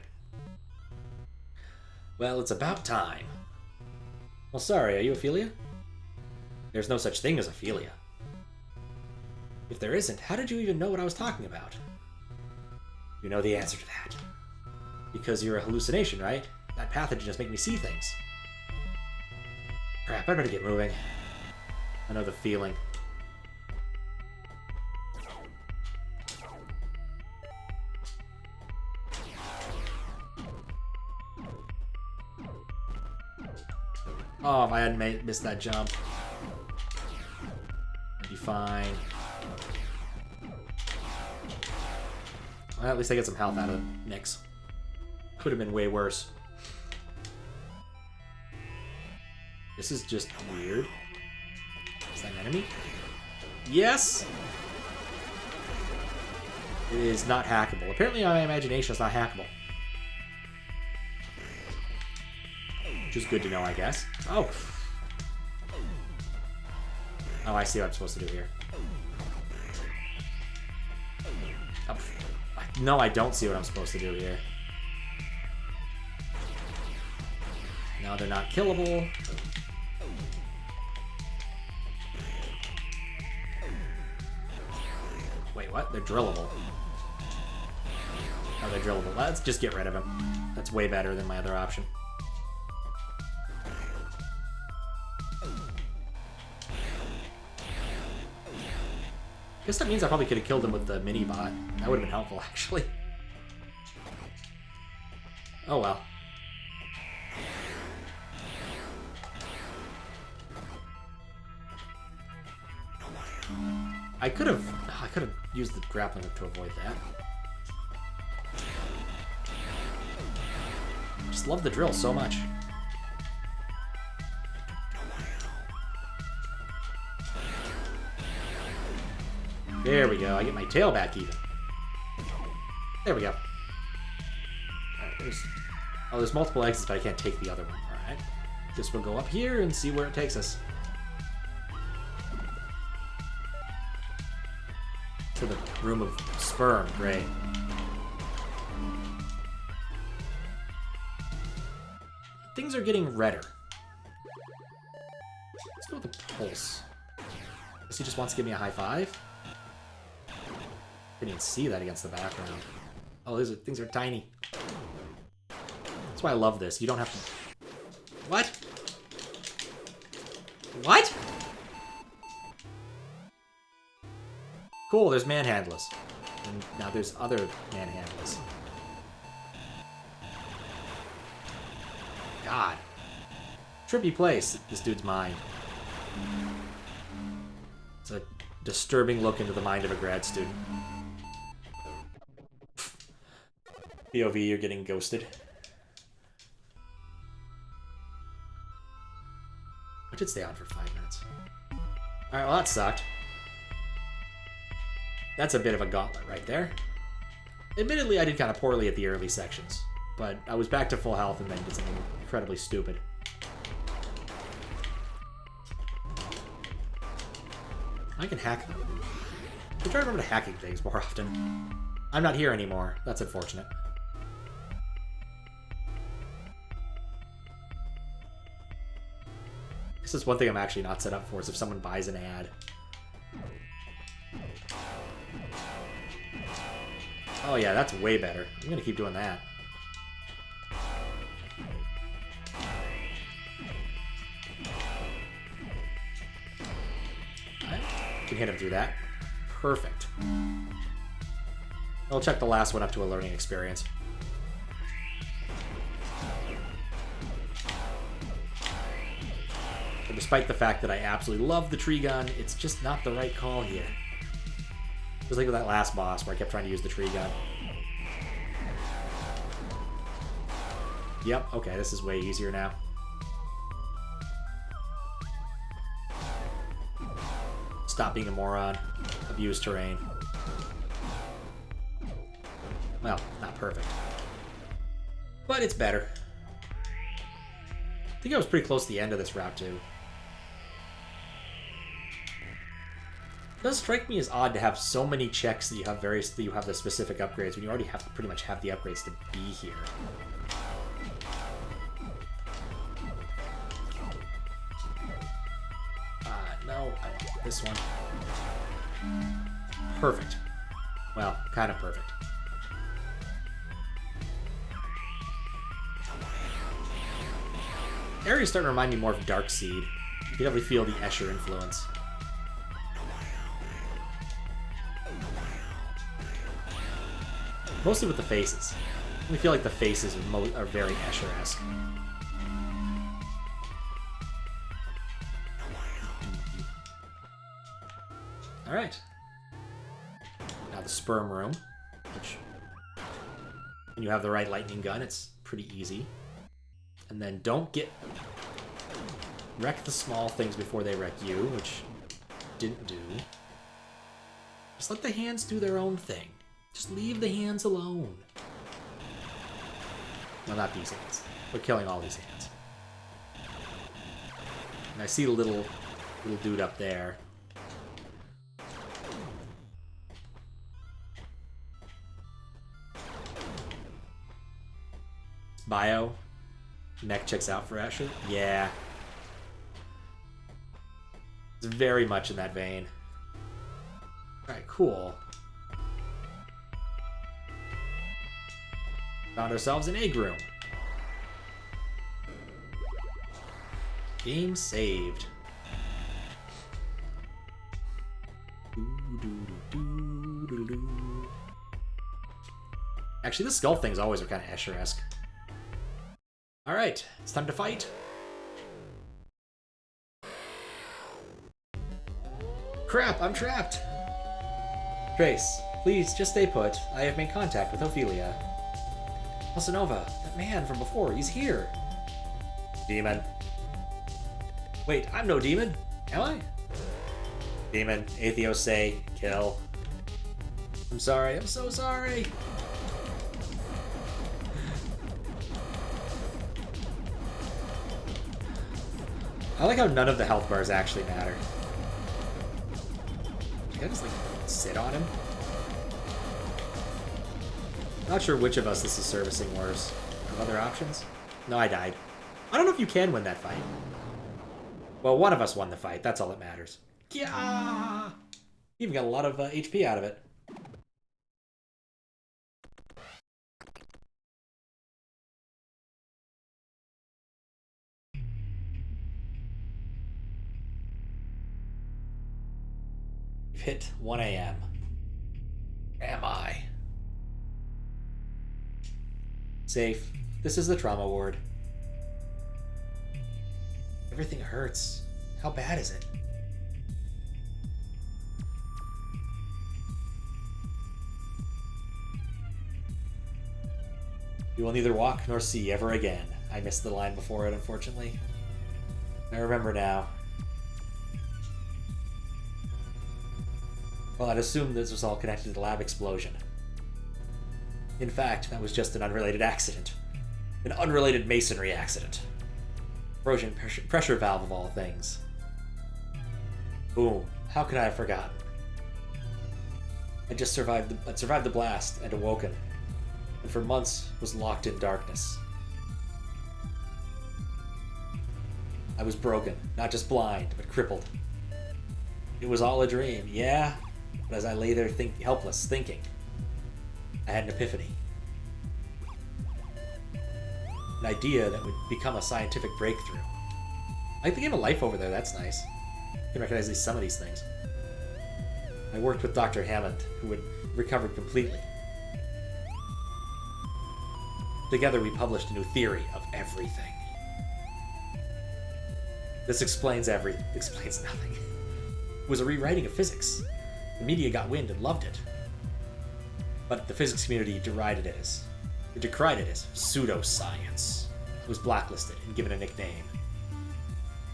Well, it's about time. Well, sorry, are you Ophelia? There's no such thing as Ophelia. If there isn't, how did you even know what I was talking about? You know the answer to that. Because you're a hallucination, right? That pathogen just makes me see things. Crap, I better get moving. I know the feeling. Oh, if I hadn't missed that jump, I'd be fine. Well, at least I get some health out of the mix. Could have been way worse. This is just weird. Is that an enemy? Yes! It is not hackable. Apparently my imagination is not hackable. Which is good to know, I guess. Oh! Oh, I see what I'm supposed to do here. Oh. No, I don't see what I'm supposed to do here. Now they're not killable. Wait, what? They're drillable. Oh, they're drillable. Let's just get rid of him. That's way better than my other option. I guess that means I probably could have killed him with the mini-bot. That would have been helpful, actually. Oh well. I could have used the grappling hook to avoid that. Just love the drill so much. There we go. I get my tail back even. There we go. Alright, there's multiple exits, but I can't take the other one. Alright. Guess we'll go up here and see where it takes us. To the room of sperm. Great. Things are getting redder. Let's go with the pulse. Guess he just wants to give me a high five. Couldn't even see that against the background. Oh, things are tiny. That's why I love this. You don't have to... What? What? Cool, there's manhandlers. And now there's other manhandlers. God. Trippy place, this dude's mind. It's a disturbing look into the mind of a grad student. POV, you're getting ghosted. I did stay on for 5 minutes. Alright, well that sucked. That's a bit of a gauntlet right there. Admittedly, I did kind of poorly at the early sections, but I was back to full health and then did something incredibly stupid. I can hack them. I try to remember hacking things more often. I'm not here anymore. That's unfortunate. This is one thing I'm actually not set up for, is if someone buys an ad. Oh yeah, that's way better. I'm gonna keep doing that. I can hit him through that. Perfect. I'll check the last one up to a learning experience. But despite the fact that I absolutely love the tree gun, it's just not the right call here. Just like with that last boss where I kept trying to use the tree gun. Yep, okay, this is way easier now. Stop being a moron. Abuse terrain. Well, not perfect. But it's better. I think I was pretty close to the end of this route, too. It does strike me as odd to have so many checks that you have the specific upgrades when you already have to pretty much have the upgrades to be here. No, I want this one. Perfect. Well, kind of perfect. Area's starting to remind me more of Darkseed. You can definitely feel the Escher influence. Mostly with the faces. I feel like the faces are very Escher-esque. Alright. Now the sperm room, which, when you have the right lightning gun, it's pretty easy. And then don't wreck the small things before they wreck you, which didn't do. Just let the hands do their own thing. Just leave the hands alone. No, not these hands. We're killing all these hands. And I see the little dude up there. Bio. Mech checks out for Asher. Yeah. It's very much in that vein. Alright, cool. Found ourselves an egg room. Game saved. Actually, the skull things always are kind of Escher-esque. Alright, it's time to fight. Crap, I'm trapped! Trace, please, just stay put. I have made contact with Ophelia. Elsinova, that man from before, he's here. Demon. Wait, I'm no demon, am I? Demon, Atheos say, kill. I'm sorry, I'm so sorry. I like how none of the health bars actually matter. Can I just, like, sit on him? Not sure which of us this is servicing worse. Other options? No, I died. I don't know if you can win that fight. Well, one of us won the fight. That's all that matters. Yeah! Even got a lot of HP out of it. We've hit 1 a.m. Am I? Safe. This is the trauma ward. Everything hurts. How bad is it? You will neither walk nor see ever again. I missed the line before it, unfortunately. I remember now. Well, I'd assumed this was all connected to the lab explosion. In fact, that was just an unrelated accident. An unrelated masonry accident. Corrosion pressure valve of all things. Boom. How could I have forgotten? I just survived the blast and awoken, and for months was locked in darkness. I was broken, not just blind, but crippled. It was all a dream, yeah, but as I lay there helpless, thinking, I had an epiphany. An idea that would become a scientific breakthrough. I like the game of life over there, that's nice. I can recognize some of these things. I worked with Dr. Hammond, who had recovered completely. Together we published a new theory of everything. This explains nothing. It was a rewriting of physics. The media got wind and loved it. But the physics community decried it as pseudoscience. It was blacklisted and given a nickname.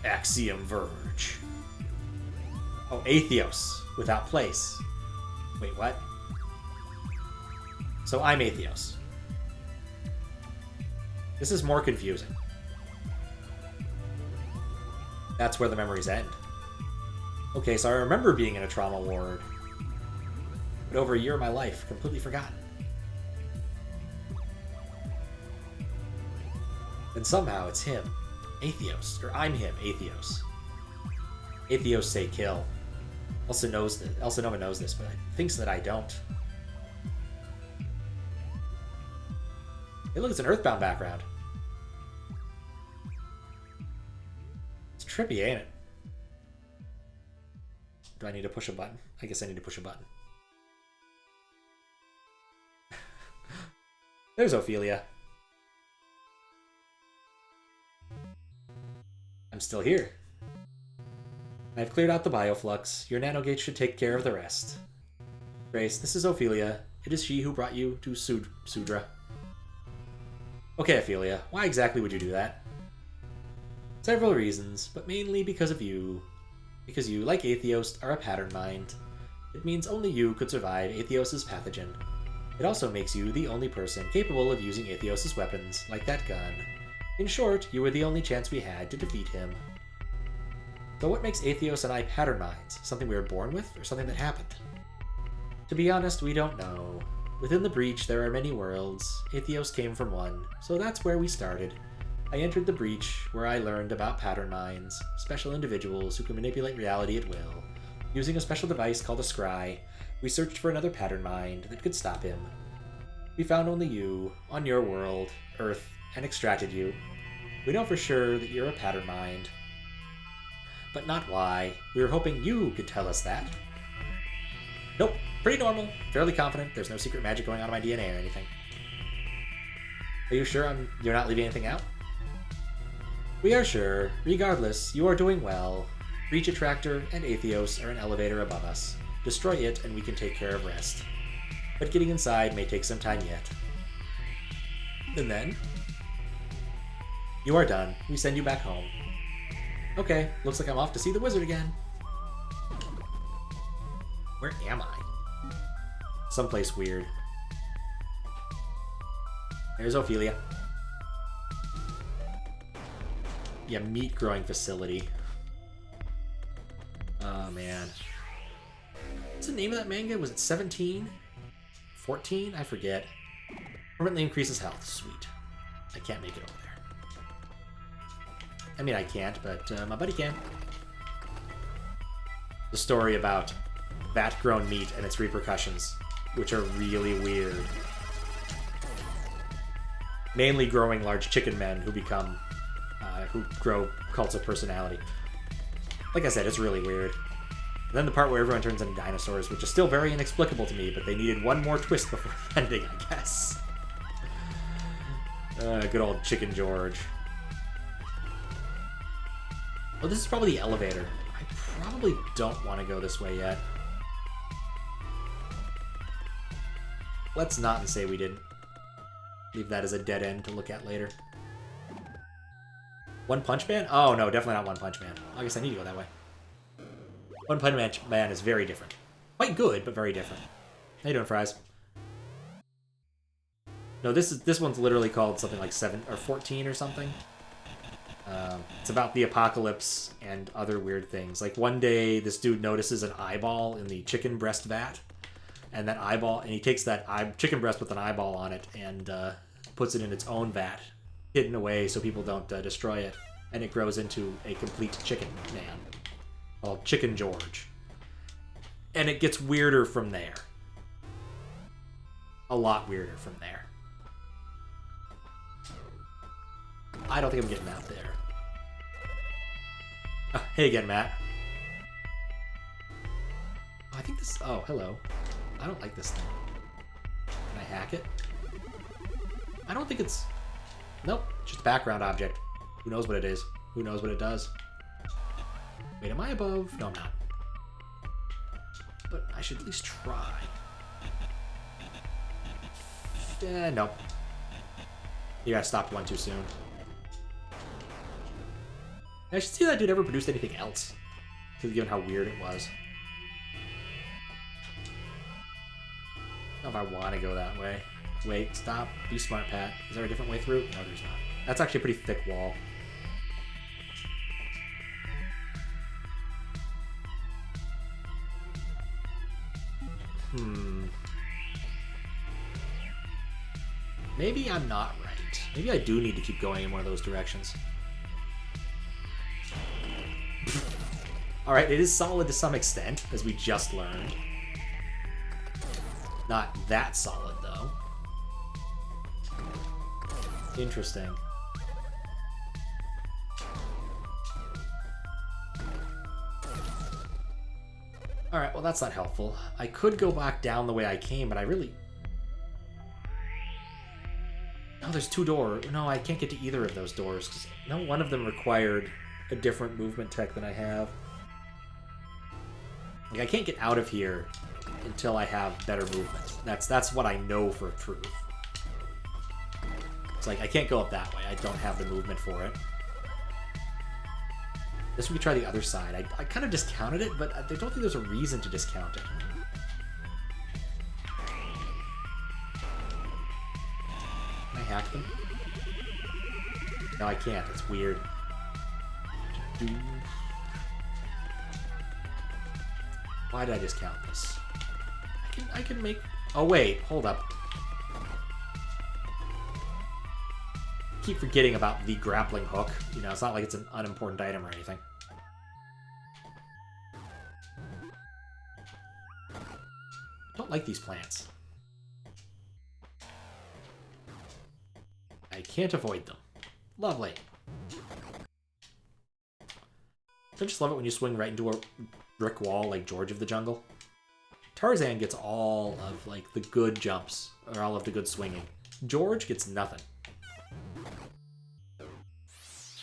Axiom Verge. Oh, Atheos, without place. Wait, what? So I'm Atheos. This is more confusing. That's where the memories end. Okay, so I remember being in a trauma ward, but over a year of my life, completely forgotten. And somehow it's him, Atheos, or I'm him, Atheos. Atheos say kill. Elsinova knows this, but thinks that I don't. Hey, look, it's an Earthbound background. It's trippy, ain't it? Do I need to push a button? I guess I need to push a button. There's Ophelia. I'm still here. I've cleared out the bioflux. Your nanogate should take care of the rest. Grace, this is Ophelia. It is she who brought you to Sudra. Okay, Ophelia, why exactly would you do that? Several reasons, but mainly because of you. Because you, like Atheos, are a pattern mind. It means only you could survive Atheos' pathogen. It also makes you the only person capable of using Atheos' weapons, like that gun. In short, you were the only chance we had to defeat him. So what makes Atheos and I pattern minds? Something we were born with, or something that happened? To be honest, we don't know. Within the breach, there are many worlds. Atheos came from one, so that's where we started. I entered the breach, where I learned about pattern minds, special individuals who can manipulate reality at will. Using a special device called a scry, we searched for another pattern mind that could stop him. We found only you, on your world, Earth, and extracted you. We know for sure that you're a pattern mind. But not why. We were hoping you could tell us that. Nope, pretty normal. Fairly confident. There's no secret magic going on in my DNA or anything. Are you sure you're not leaving anything out? We are sure. Regardless, you are doing well. Breach Attractor and Atheos are an elevator above us. Destroy it and we can take care of rest. But getting inside may take some time yet. And then? You are done. We send you back home. Okay, looks like I'm off to see the wizard again. Where am I? Someplace weird. There's Ophelia. Yeah, meat growing facility. Oh man. What's the name of that manga? Was it 17? 14? I forget. Permanently increases health. Sweet. I can't make it over there. I mean, I can't, but my buddy can. The story about vat-grown meat and its repercussions, which are really weird. Mainly growing large chicken men who become, who grow cults of personality. Like I said, it's really weird. And then the part where everyone turns into dinosaurs, which is still very inexplicable to me, but they needed one more twist before the ending, I guess. Good old Chicken George. Oh, this is probably the elevator. I probably don't want to go this way yet. Let's not and say we didn't. Leave that as a dead end to look at later. One Punch Man? Oh, no, definitely not One Punch Man. I guess I need to go that way. One Punch Man is very different. Quite good, but very different. How you doing, Fries? No, this one's literally called something like 7 or 14 or something. It's about the apocalypse and other weird things. Like one day, this dude notices an eyeball in the chicken breast vat, and that eyeball, and he takes that chicken breast with an eyeball on it and puts it in its own vat, hidden away so people don't destroy it, and it grows into a complete chicken man called Chicken George. And it gets weirder from there. A lot weirder from there. I don't think I'm getting out there. Oh, hey again, Matt. Oh, I think this... Oh, hello. I don't like this thing. Can I hack it? I don't think it's... Nope. Just a background object. Who knows what it is? Who knows what it does? Wait, am I above? No, I'm not. But I should at least try. Nope. You guys stopped one too soon. I should see if that dude ever produced anything else, given how weird it was. I don't know if I want to go that way. Wait, stop. Be smart, Pat. Is there a different way through? No, there's not. That's actually a pretty thick wall. Maybe I'm not right. Maybe I do need to keep going in one of those directions. Alright, it is solid to some extent, as we just learned. Not that solid, though. Interesting. Alright, well that's not helpful. I could go back down the way I came, but I really... No, there's two doors. No, I can't get to either of those doors, because no one of them required a different movement tech than I have. Like, I can't get out of here until I have better movement. That's what I know for truth. It's like, I can't go up that way. I don't have the movement for it. This we try the other side. I kind of discounted it, but I don't think there's a reason to discount it. Can I hack them? No, I can't. It's weird. Why did I discount this? I can make... Oh, wait. Hold up. Keep forgetting about the grappling hook. You know, it's not like it's an unimportant item or anything. I don't like these plants. I can't avoid them. Lovely. I just love it when you swing right into a brick wall like George of the Jungle. Tarzan gets all of, like, the good jumps, or all of the good swinging. George gets nothing.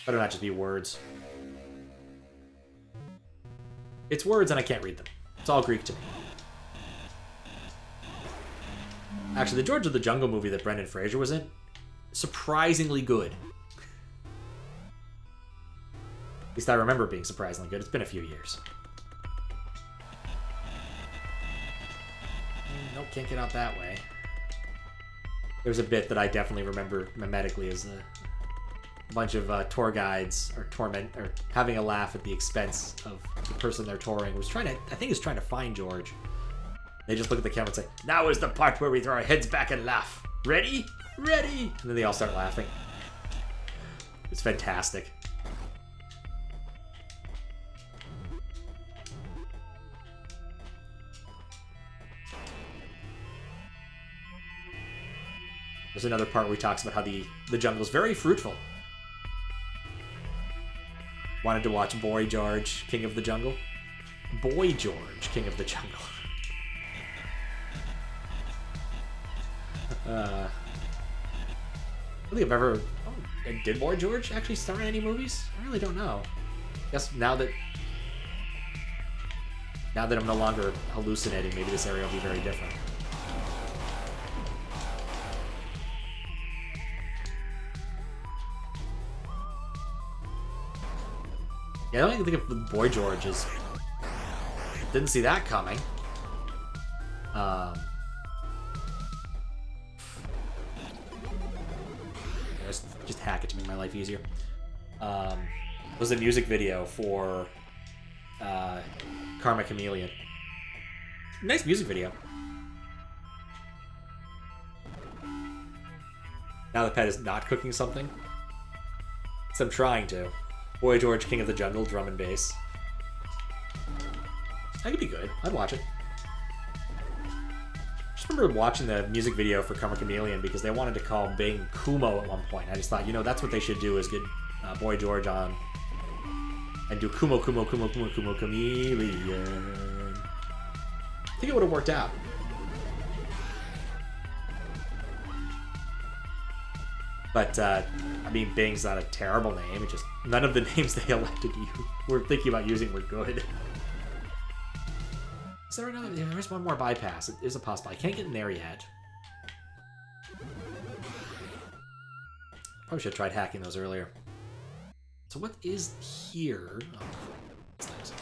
Better not just be words. It's words and I can't read them. It's all Greek to me. Actually, the George of the Jungle movie that Brendan Fraser was in, surprisingly good. At least I remember it being surprisingly good. It's been a few years. Nope, can't get out that way. There's a bit that I definitely remember mimetically as a bunch of tour guides or having a laugh at the expense of the person they're touring. Was trying to, I think, is trying to find George. They just look at the camera and say, "Now is the part where we throw our heads back and laugh. Ready? Ready!" And then they all start laughing. It's fantastic. There's another part where he talks about how the jungle's very fruitful. Wanted to watch Boy George, King of the Jungle? Boy George, King of the Jungle. I don't think I've ever... Oh, did Boy George actually star in any movies? I really don't know. I guess now that I'm no longer hallucinating, maybe this area will be very different. Yeah, I don't even think of the Boy George as... Didn't see that coming. Just hack it to make my life easier. Was a music video for Karma Chameleon. Nice music video. Now the pet is not cooking something. So I'm trying to. Boy George, King of the Jungle, drum and bass. That could be good. I'd watch it. Just remember watching the music video for Karma Chameleon because they wanted to call Bing Kumo at one point. I just thought, you know, that's what they should do is get Boy George on and do Kumo Chameleon. I think it would have worked out. But, I mean, Bing's not a terrible name. It just, none of the names they elected you were thinking about using were good. Is there another? Yeah, there's one more bypass. It is a possible. I can't get in there yet. Probably should have tried hacking those earlier. So what is here? Oh, that's nice.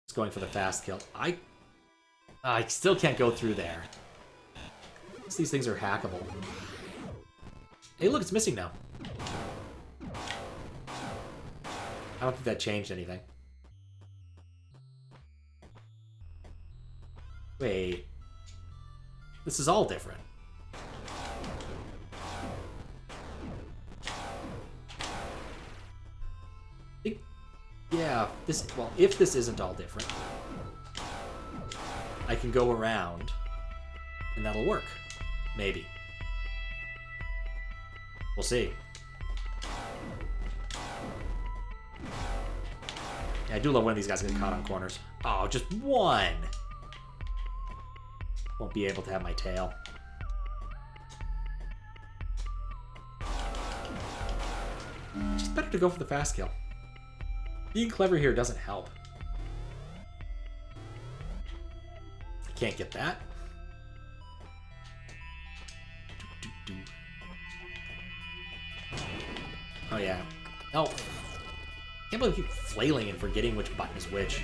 It's going for the fast kill. I still can't go through there. These things are hackable. Hey, look, it's missing now. I don't think that changed anything. Wait. This is all different. Yeah, well, if this isn't all different, I can go around, and that'll work. Maybe. We'll see. Yeah, I do love when these guys get caught on corners. Oh, just one! Won't be able to have my tail. Just better to go for the fast kill. Being clever here doesn't help. I can't get that. Oh, yeah. Oh. Can't believe I keep flailing and forgetting which button is which.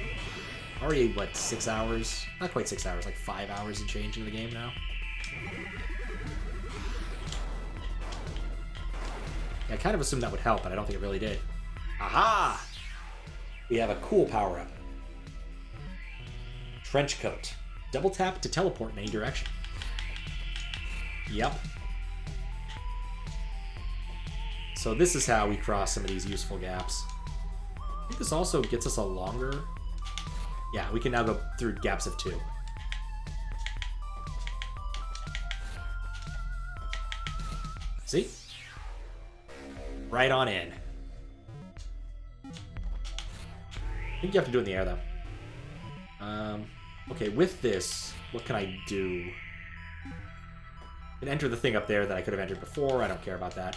Already, what, 6 hours? Not quite 6 hours, like 5 hours and change in the game now. Yeah, I kind of assumed that would help, but I don't think it really did. Aha! We have a cool power-up. Trench Coat. Double tap to teleport in any direction. Yep. So this is how we cross some of these useful gaps. I think this also gets us a longer... Yeah, we can now go through gaps of 2. See? Right on in. I think you have to do it in the air, though. Okay, with this, what can I do? I can enter the thing up there that I could have entered before. I don't care about that.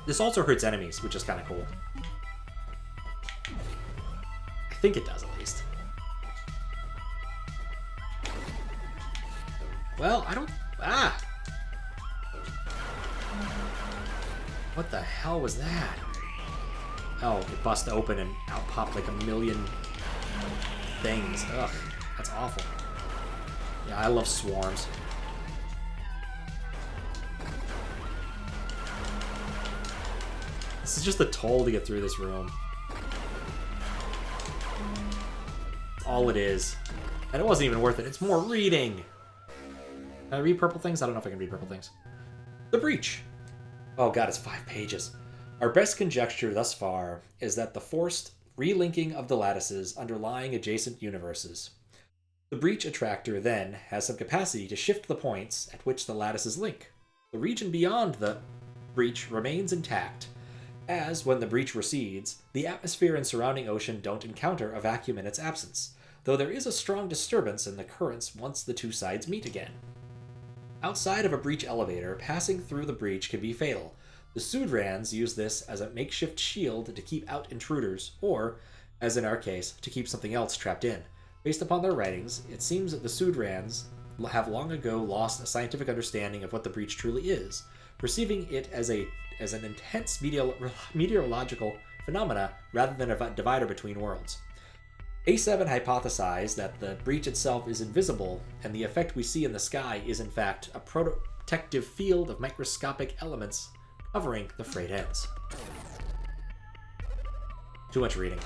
This also hurts enemies, which is kind of cool. I think it does, at least. Well, I don't... Ah! What the hell was that? Oh, it busted open and out popped like a million things. Ugh, that's awful. Yeah, I love swarms. This is just a toll to get through this room. That's all it is. And it wasn't even worth it. It's more reading. Can I read purple things? I don't know if I can read purple things. The Breach. Oh god, it's 5 pages. Our best conjecture thus far is that the forced relinking of the lattices underlying adjacent universes. The Breach Attractor then has some capacity to shift the points at which the lattices link. The region beyond the breach remains intact, as, when the breach recedes, the atmosphere and surrounding ocean don't encounter a vacuum in its absence, though there is a strong disturbance in the currents once the two sides meet again. Outside of a breach elevator, passing through the breach can be fatal. The Sudrans use this as a makeshift shield to keep out intruders, or, as in our case, to keep something else trapped in. Based upon their writings, it seems that the Sudrans have long ago lost a scientific understanding of what the breach truly is, perceiving it as an intense meteorological phenomena rather than a divider between worlds. A7 hypothesized that the breach itself is invisible, and the effect we see in the sky is in fact a protective field of microscopic elements covering the frayed ends. Too much reading.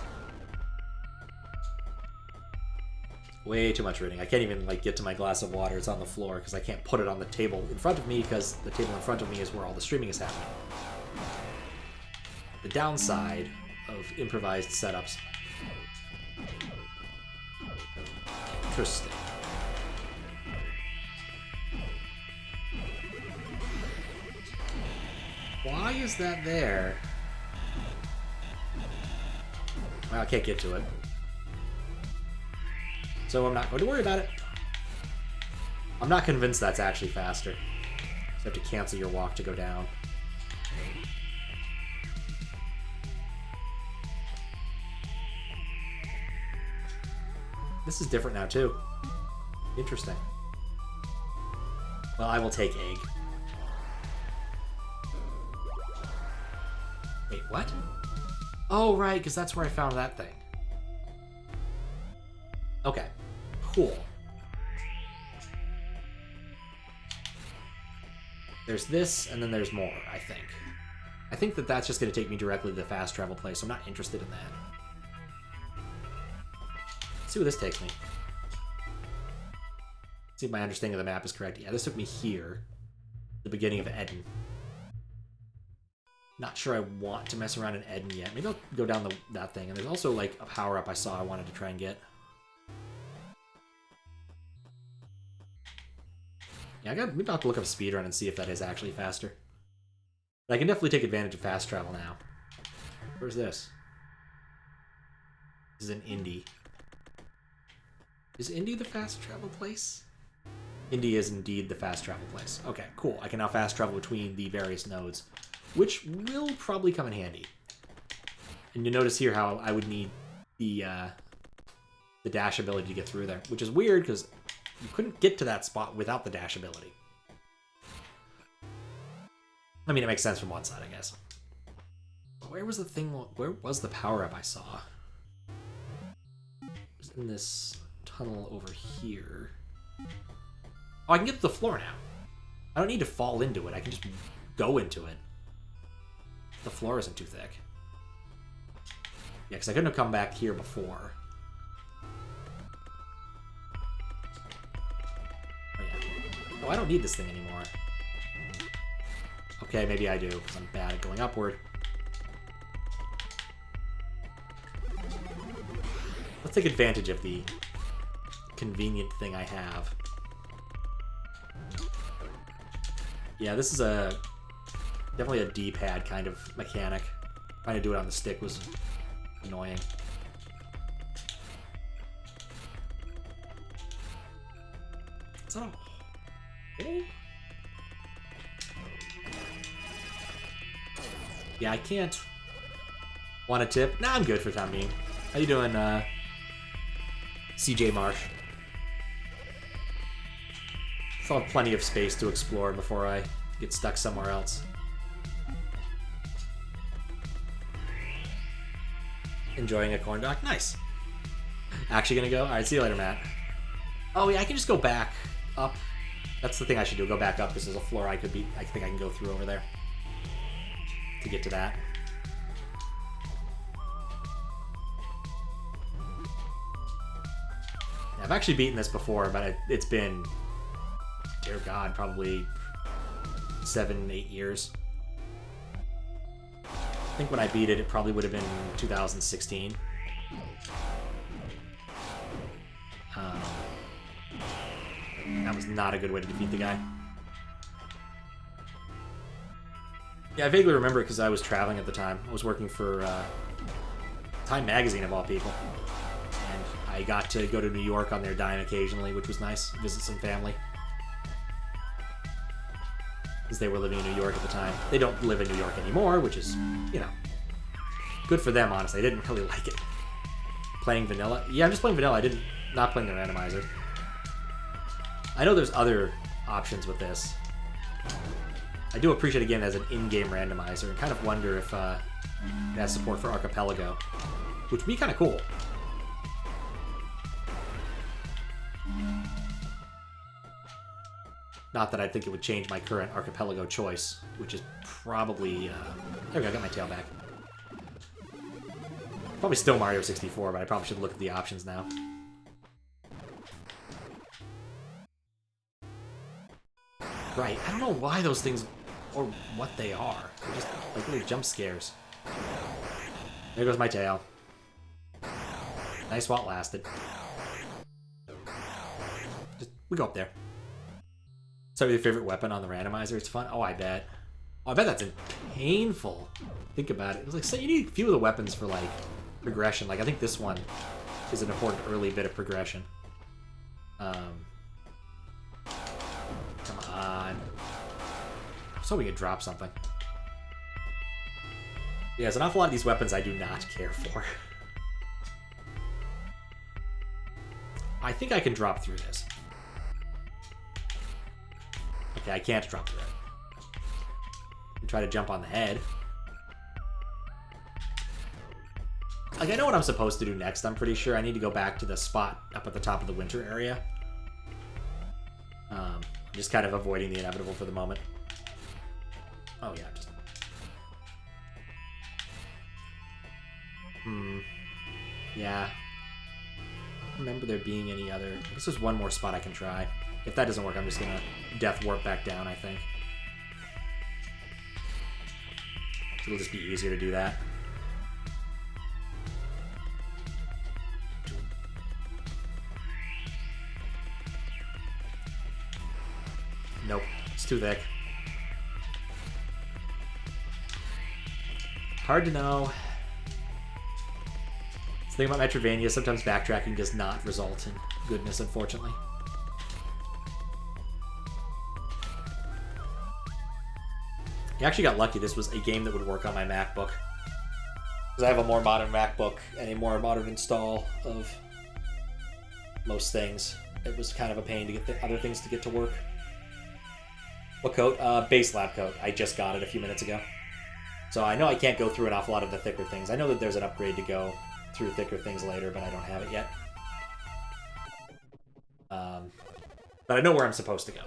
Way too much reading. I can't even get to my glass of water. It's on the floor because I can't put it on the table in front of me because the table in front of me is where all the streaming is happening. The downside of improvised setups. Interesting. Why is that there? Well, I can't get to it. So I'm not going to worry about it. I'm not convinced that's actually faster. You have to cancel your walk to go down. This is different now, too. Interesting. Well, I will take egg. Wait, what? Oh, right, because that's where I found that thing. Okay, cool. There's this, and then there's more, I think. I think that that's just going to take me directly to the fast travel place, so I'm not interested in that. Let's see where this takes me. See if my understanding of the map is correct. Yeah, this took me here. The beginning of Edin. Not sure I want to mess around in Edin yet. Maybe I'll go down that thing. And there's also a power-up I saw I wanted to try and get. Yeah, maybe I'll have to look up a speedrun and see if that is actually faster. But I can definitely take advantage of fast travel now. Where's this? This is an Indi. Is Indi the fast travel place? Indi is indeed the fast travel place. Okay, cool. I can now fast travel between the various nodes, which will probably come in handy. And you notice here how I would need the dash ability to get through there, which is weird because you couldn't get to that spot without the dash ability. I mean, it makes sense from one side, I guess. Where was the thing? Where was the power-up I saw? It was in this tunnel over here. Oh, I can get to the floor now. I don't need to fall into it. I can just go into it. The floor isn't too thick. Yeah, because I couldn't have come back here before. Oh, yeah. Oh, I don't need this thing anymore. Okay, maybe I do, because I'm bad at going upward. Let's take advantage of the convenient thing I have. Yeah, this is definitely a D-pad kind of mechanic. Trying to do it on the stick was annoying. Is that a hole? Yeah, I can't. Want a tip? Nah, I'm good for time being. How you doing, CJ Marsh? Still have plenty of space to explore before I get stuck somewhere else. Enjoying a corn dog? Nice. Actually gonna go? Alright, see you later, Matt. Oh yeah, I can just go back up. That's the thing I should do, go back up, because there's a floor I think I can go through over there. To get to that. Yeah, I've actually beaten this before, but it's been, dear God, probably 7-8 years. I think when I beat it, it probably would have been 2016. That was not a good way to defeat the guy. Yeah, I vaguely remember it because I was traveling at the time. I was working for Time Magazine, of all people. And I got to go to New York on their dime occasionally, which was nice. Visit some family. Because they were living in New York at the time. They don't live in New York anymore, which is, you know, good for them, honestly. I didn't really like it. Playing vanilla? Yeah, I'm just playing vanilla. Not playing the randomizer. I know there's other options with this. I do appreciate, again, as an in-game randomizer, and kind of wonder if it has support for Archipelago, which would be kind of cool. Not that I think it would change my current Archipelago choice, which is probably... there we go, I got my tail back. Probably still Mario 64, but I probably should look at the options now. Right, I don't know why those things, or what they are. They're just like little jump scares. There goes my tail. Nice while it lasted. We go up there. So your favorite weapon on the randomizer? It's fun. Oh, I bet. Oh, I bet that's painful. Think about it. It was like, so you need a few of the weapons for like progression. Like I think this one is an important early bit of progression. Come on. So we could drop something. Yeah, there's an awful lot of these weapons I do not care for. I think I can drop through this. Okay, I can't drop through it. And try to jump on the head. Like, I know what I'm supposed to do next, I'm pretty sure. I need to go back to the spot up at the top of the winter area. Just kind of avoiding the inevitable for the moment. Oh, yeah, just... Yeah. I don't remember there being any other... I guess there's one more spot I can try. If that doesn't work, I'm just gonna death warp back down, I think. So it'll just be easier to do that. Nope, it's too thick. Hard to know. The thing about Metroidvania, sometimes backtracking does not result in goodness, unfortunately. You actually got lucky. This was a game that would work on my MacBook. Because I have a more modern MacBook and a more modern install of most things. It was kind of a pain to get the other things to get to work. What coat? Base lab coat. I just got it a few minutes ago. So I know I can't go through an awful lot of the thicker things. I know that there's an upgrade to go through thicker things later, but I don't have it yet. But I know where I'm supposed to go.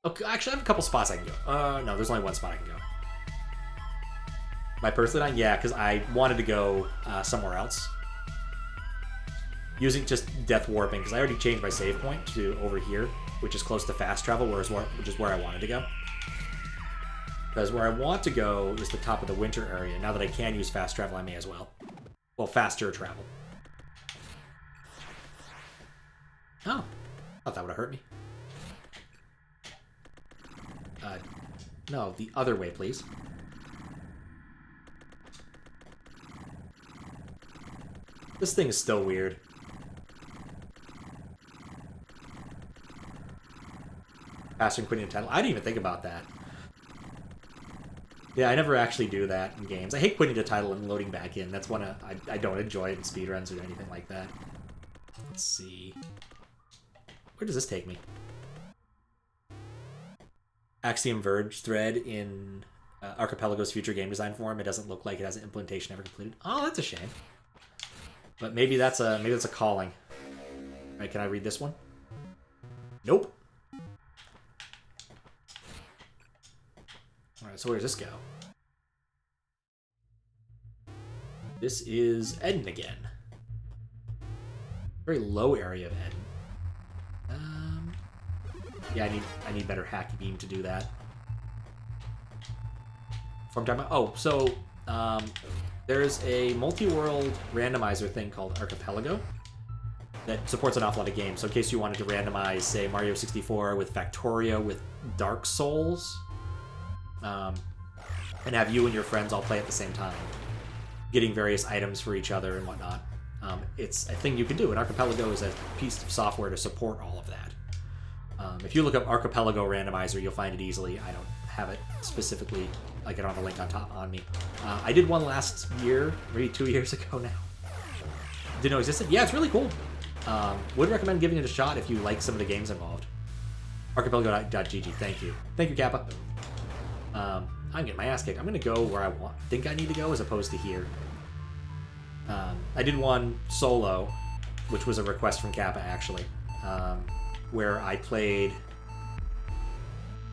Okay, actually, I have a couple spots I can go. No, there's only one spot I can go. My personally line? Yeah, because I wanted to go somewhere else. Using just death warping, because I already changed my save point to over here, which is close to fast travel, which is where I wanted to go. Because where I want to go is the top of the winter area. Now that I can use fast travel, I may as well. Well, faster travel. Oh. Thought that would have hurt me. No, the other way, please. This thing is still weird. Faster than quitting a title. I didn't even think about that. Yeah, I never actually do that in games. I hate quitting a title and loading back in. That's one I don't enjoy it in speedruns or anything like that. Let's see. Where does this take me? Axiom Verge thread in Archipelago's future game design forum. It doesn't look like it has an implementation ever completed. Oh, that's a shame. But maybe that's a calling. All right, can I read this one? Nope. All right, so where does this go? This is Edin again. Very low area of Edin. Yeah, I need better hacky beam to do that. Oh, so there's a multi-world randomizer thing called Archipelago that supports an awful lot of games. So in case you wanted to randomize, say, Mario 64 with Factorio with Dark Souls, and have you and your friends all play at the same time, getting various items for each other and whatnot. It's a thing you can do, and Archipelago is a piece of software to support all of that. If you look up Archipelago Randomizer, you'll find it easily. I don't have it specifically, like I don't have a link on me. I did one last year, maybe 2 years ago now. Didn't know it existed. Yeah, it's really cool. Would recommend giving it a shot if you like some of the games involved. Archipelago.gg, thank you. Thank you, Kappa. I'm getting my ass kicked. I'm going to go where I think I need to go as opposed to here. I did one solo, which was a request from Kappa, actually. Where I played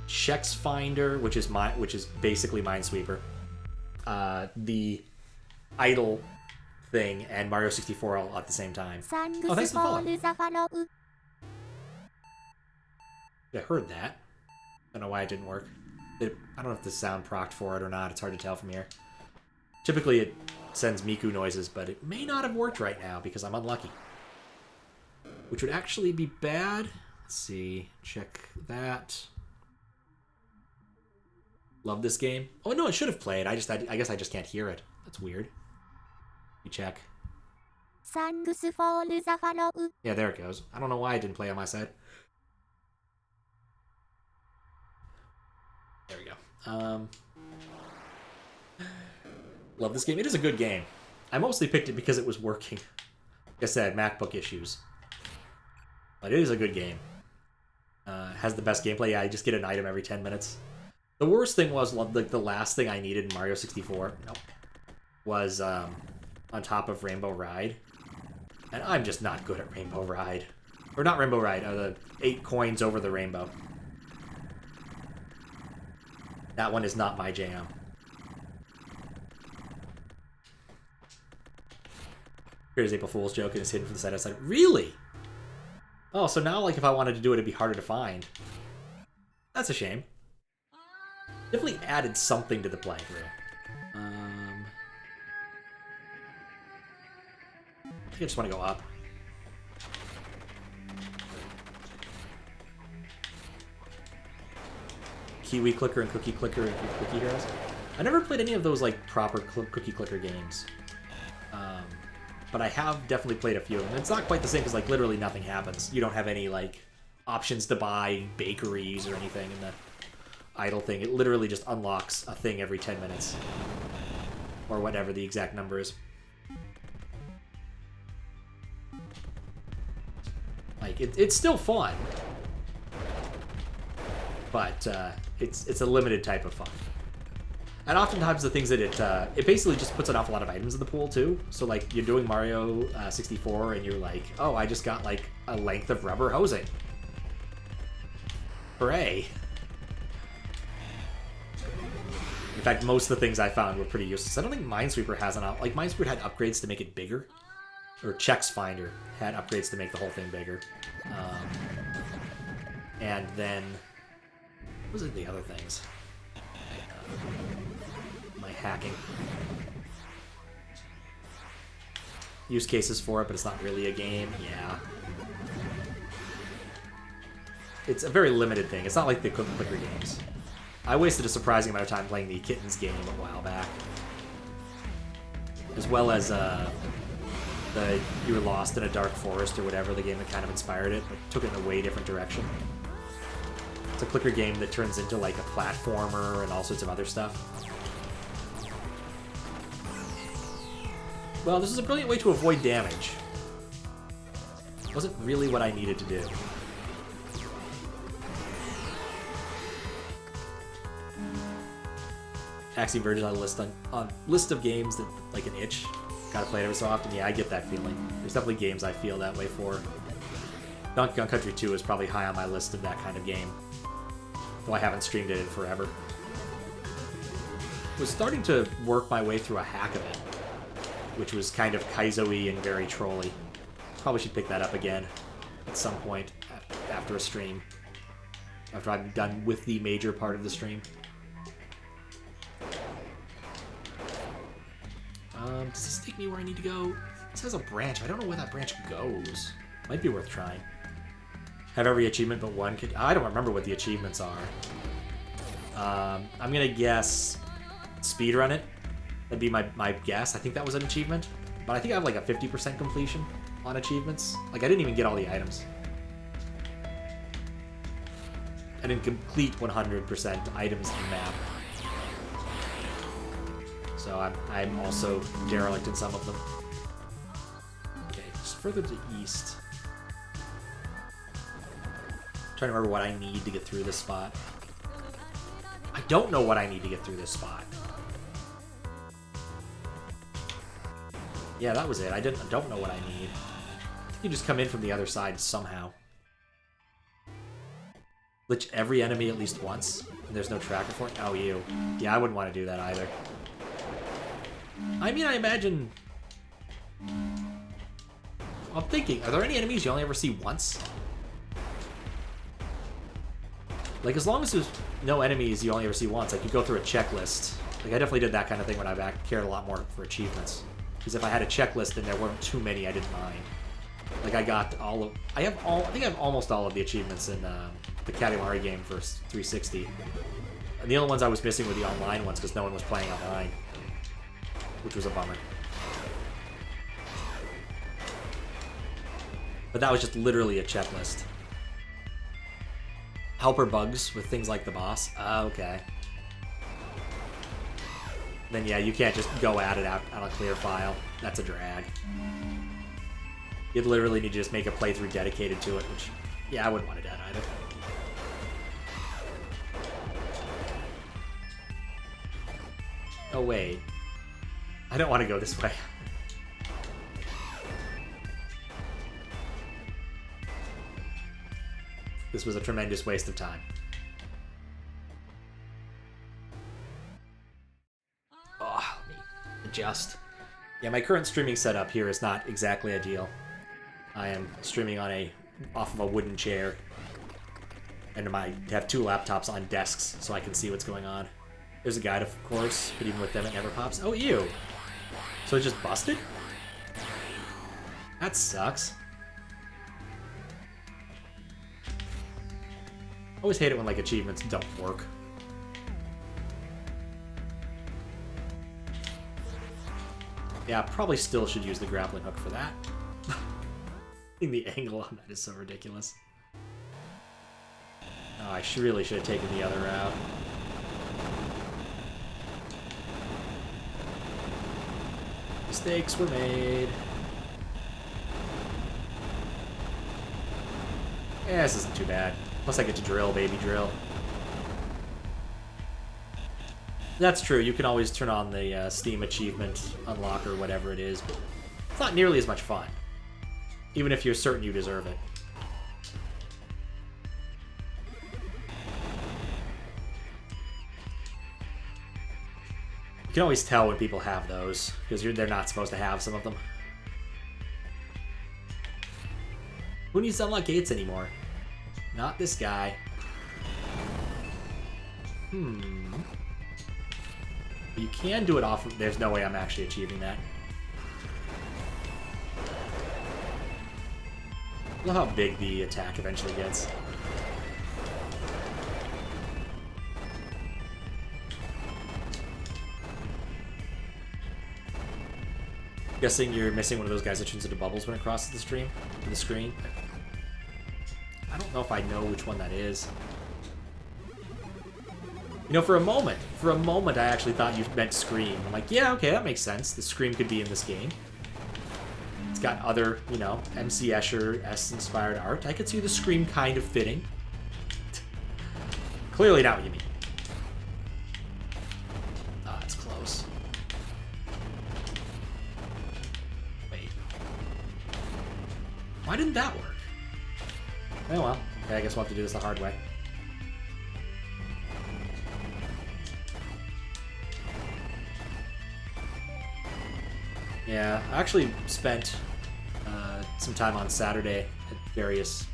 Chex Finder, which is basically Minesweeper, the Idle thing, and Mario 64 all at the same time. Oh, thanks for the follow. I heard that. I don't know why it didn't work. I don't know if the sound procced for it or not. It's hard to tell from here. Typically it sends Miku noises, but it may not have worked right now because I'm unlucky. Which would actually be bad. Let's see. Check that. Love this game. Oh, no, it should have played. I guess I just can't hear it. That's weird. You check. Yeah, there it goes. I don't know why it didn't play on my side. There we go. Love this game. It is a good game. I mostly picked it because it was working. Like I said, MacBook issues. But it is a good game. Has the best gameplay. Yeah, I just get an item every 10 minutes. The worst thing was, like, the last thing I needed in Mario 64 was on top of Rainbow Ride. And I'm just not good at Rainbow Ride. Or not Rainbow Ride, the 8 coins over the rainbow. That one is not my jam. Here's April Fool's joke and it's hidden from the side outside. Really? Oh, so now, like, if I wanted to do it, it'd be harder to find. That's a shame. Definitely added something to the playthrough. I think I just want to go up. Kiwi Clicker and Cookie Clicker and Cookie Heroes. I never played any of those, like, proper Cookie Clicker games. But I have definitely played a few of them. It's not quite the same because, like, literally nothing happens. You don't have any, like, options to buy bakeries or anything in the idle thing. It literally just unlocks a thing every 10 minutes. Or whatever the exact number is. Like, it's still fun. But it's a limited type of fun. And oftentimes the things that it basically just puts an awful lot of items in the pool too. So like you're doing Mario 64 and you're like, oh, I just got like a length of rubber hosing. Hooray. In fact, most of the things I found were pretty useless. I don't think Minesweeper has like Minesweeper had upgrades to make it bigger. Or Chex Finder had upgrades to make the whole thing bigger. And then, what was the other things? My hacking. Use cases for it, but it's not really a game. Yeah. It's a very limited thing. It's not like the clicker games. I wasted a surprising amount of time playing the Kittens game a while back. As well as the You Were Lost in a Dark Forest or whatever, the game that kind of inspired it, but took it in a way different direction. It's a clicker game that turns into like a platformer and all sorts of other stuff. Well, this is a brilliant way to avoid damage. Wasn't really what I needed to do. Axiom Verge is on a list of games that like an itch. Gotta play it every so often. Yeah, I get that feeling. There's definitely games I feel that way for. Donkey Kong Country 2 is probably high on my list of that kind of game. Though I haven't streamed it in forever. Was starting to work my way through a hack of it, which was kind of Kaizo-y and very trolly. Probably should pick that up again at some point after a stream. After I'm done with the major part of the stream. Does this take me where I need to go? This has a branch. I don't know where that branch goes. Might be worth trying. Have every achievement but one. I don't remember what the achievements are. I'm gonna guess speedrun it. That'd be my guess. I think that was an achievement. But I think I have like a 50% completion on achievements. Like, I didn't even get all the items. I didn't complete 100% items in map. So I'm also derelict in some of them. Okay, just further to the east. I'm trying to remember what I need to get through this spot. I don't know what I need to get through this spot. Yeah, that was it. I don't know what I need. I think you just come in from the other side somehow. Glitch every enemy at least once, and there's no tracker for it. Oh, you. Yeah, I wouldn't want to do that either. I mean, I imagine... I'm thinking, are there any enemies you only ever see once? Like, as long as there's no enemies you only ever see once, like, you go through a checklist. Like, I definitely did that kind of thing when I cared a lot more for achievements. Because if I had a checklist and there weren't too many, I didn't mind. Like, I got all of... I think I have almost all of the achievements in the Katamari game for 360. And the only ones I was missing were the online ones, because no one was playing online. Which was a bummer. But that was just literally a checklist. Helper bugs with things like the boss. Okay. Then yeah, you can't just go at it out on a clear file. That's a drag. You'd literally need to just make a playthrough dedicated to it, which, yeah, I wouldn't want to do that either. Oh wait. I don't want to go this way. This was a tremendous waste of time. Oh, let me adjust. Yeah, my current streaming setup here is not exactly ideal. I am streaming on off of a wooden chair. And I have two laptops on desks so I can see what's going on. There's a guide, of course, but even with them it never pops. Oh, ew! So it just busted? That sucks. I always hate it when, like, achievements don't work. Yeah, probably still should use the grappling hook for that. I think the angle on that is so ridiculous. Oh, I really should have taken the other route. Mistakes were made. Yeah, this isn't too bad. Plus I get to drill, baby, drill. That's true, you can always turn on the Steam achievement unlock or whatever it is, but it's not nearly as much fun. Even if you're certain you deserve it. You can always tell when people have those, because they're not supposed to have some of them. Who needs to unlock gates anymore? Not this guy. You can do it off of... There's no way I'm actually achieving that. Look how big the attack eventually gets. Guessing you're missing one of those guys that turns into bubbles when it crosses the screen. I don't know if I know which one that is. You know, for a moment I actually thought you meant Scream. I'm like, yeah, okay, that makes sense. The Scream could be in this game. It's got other, you know, MC Escher S-inspired art. I could see the Scream kind of fitting. Clearly not what you mean. Ah, it's close. Wait. Why didn't that work? Oh well. Okay, I guess we'll have to do this the hard way. Yeah, I actually spent some time on Saturday at various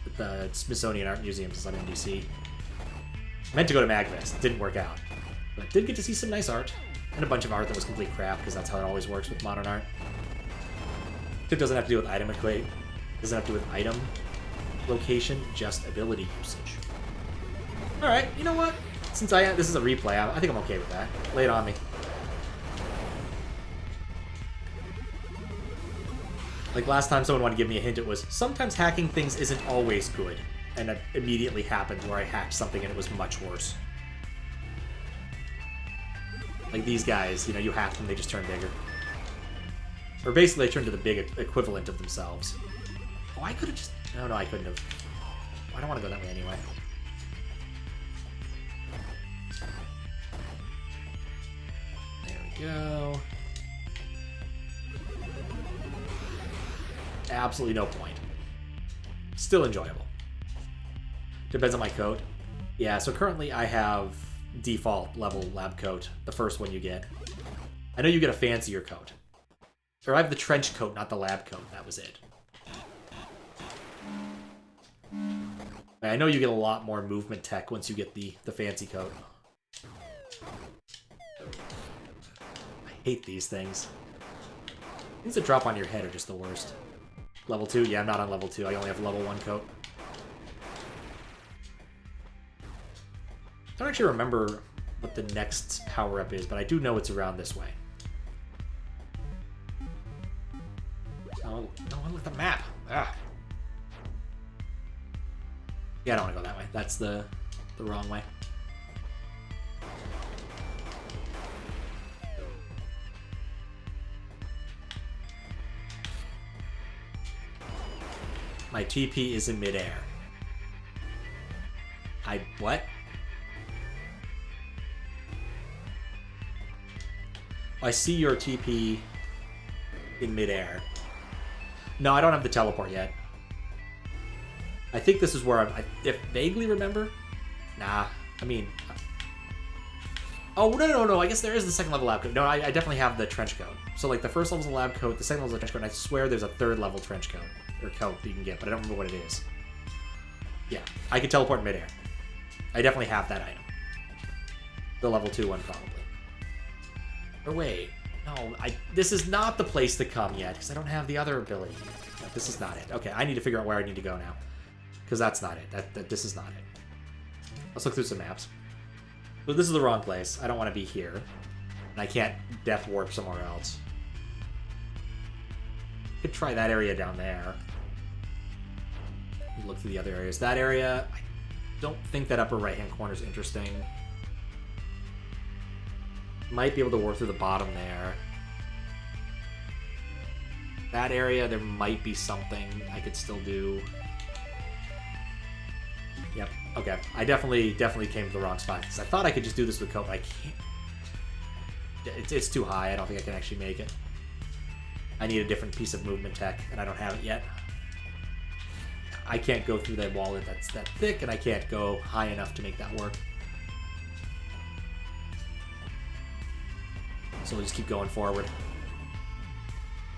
Smithsonian art museums as I'm in DC. Meant to go to MagFest, didn't work out. But did get to see some nice art, and a bunch of art that was complete crap, because that's how it always works with modern art. It doesn't have to do with item equate, doesn't have to do with item location, just ability usage. Alright, you know what? Since this is a replay, I think I'm okay with that. Lay it on me. Like last time someone wanted to give me a hint, it was, sometimes hacking things isn't always good. And it immediately happened where I hacked something and it was much worse. Like these guys, you know, you hack them, they just turn bigger. Or basically they turn to the big equivalent of themselves. Oh, I could have just... No, I couldn't have. I don't want to go that way anyway. There we go. Absolutely no point. Still enjoyable. Depends on my coat. Yeah, so currently I have default level lab coat, the first one you get. I know you get a fancier coat. Or I have the trench coat, not the lab coat. That was it. I know you get a lot more movement tech once you get the fancy coat. I hate these things. Things that drop on your head are just the worst. Level 2? Yeah, I'm not on level 2. I only have level 1 coat. I don't actually remember what the next power-up is, but I do know it's around this way. Oh, look at the map! Ah. Yeah, I don't want to go that way. That's the wrong way. My TP is in midair. What? I see your TP in midair. No, I don't have the teleport yet. I think this is where if vaguely remember? Nah, I mean... Oh, no, I guess there is the second level lab coat. No, I definitely have the trench coat. So, like, the first level's a lab coat, the second level's a trench coat, and I swear there's a third level trench coat. Or coat that you can get, but I don't remember what it is. Yeah, I can teleport in midair. I definitely have that item. The level 2 one, probably. Or wait, no, this is not the place to come yet, because I don't have the other ability. No, this is not it. Okay, I need to figure out where I need to go now. Because that's not it. This is not it. Let's look through some maps. So this is the wrong place. I don't want to be here. And I can't death warp somewhere else. Could try that area down there. Look through the other areas. That area, I don't think that upper right-hand corner is interesting. Might be able to work through the bottom there. That area, there might be something I could still do. Yep, okay. I definitely came to the wrong spot, because I thought I could just do this with Cope, but I can't. It's too high. I don't think I can actually make it. I need a different piece of movement tech, and I don't have it yet. I can't go through that wall that's that thick, and I can't go high enough to make that work. So we'll just keep going forward.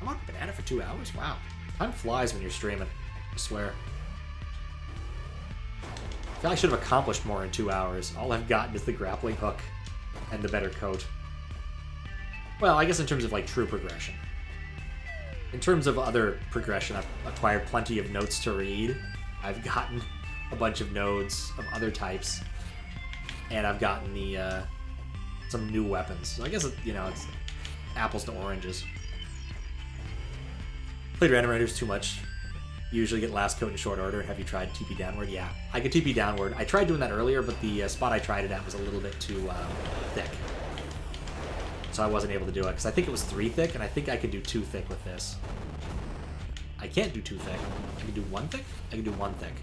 I'm on banana for 2 hours? Wow. Time flies when you're streaming. I swear. I feel like I should have accomplished more in 2 hours. All I've gotten is the grappling hook and the better coat. Well, I guess in terms of, like, true progression. In terms of other progression, I've acquired plenty of notes to read. I've gotten a bunch of nodes of other types. And I've gotten the, some new weapons. So I guess, it's apples to oranges. Played Random Raiders too much. Usually get last coat in short order. Have you tried TP downward? Yeah, I could TP downward. I tried doing that earlier, but the spot I tried it at was a little bit too thick. So I wasn't able to do it, because I think it was 3 thick, and I think I could do 2 thick with this. I can't do 2 thick. I can do 1 thick? I can do 1 thick.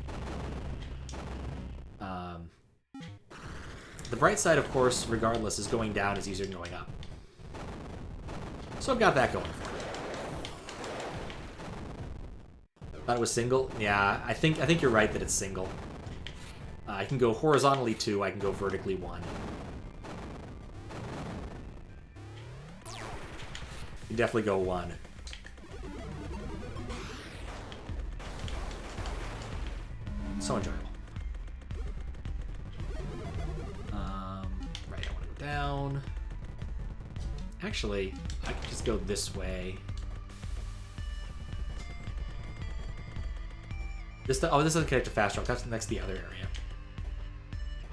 The bright side, of course, regardless, is going down is easier than going up. So I've got that going for me. Thought it was single? Yeah, I think you're right that it's single. I can go horizontally 2, I can go vertically 1. You definitely go 1. So enjoyable. Right, I want to go down. Actually, I could just go this way. This doesn't connect to fast jump. That's next to the other area,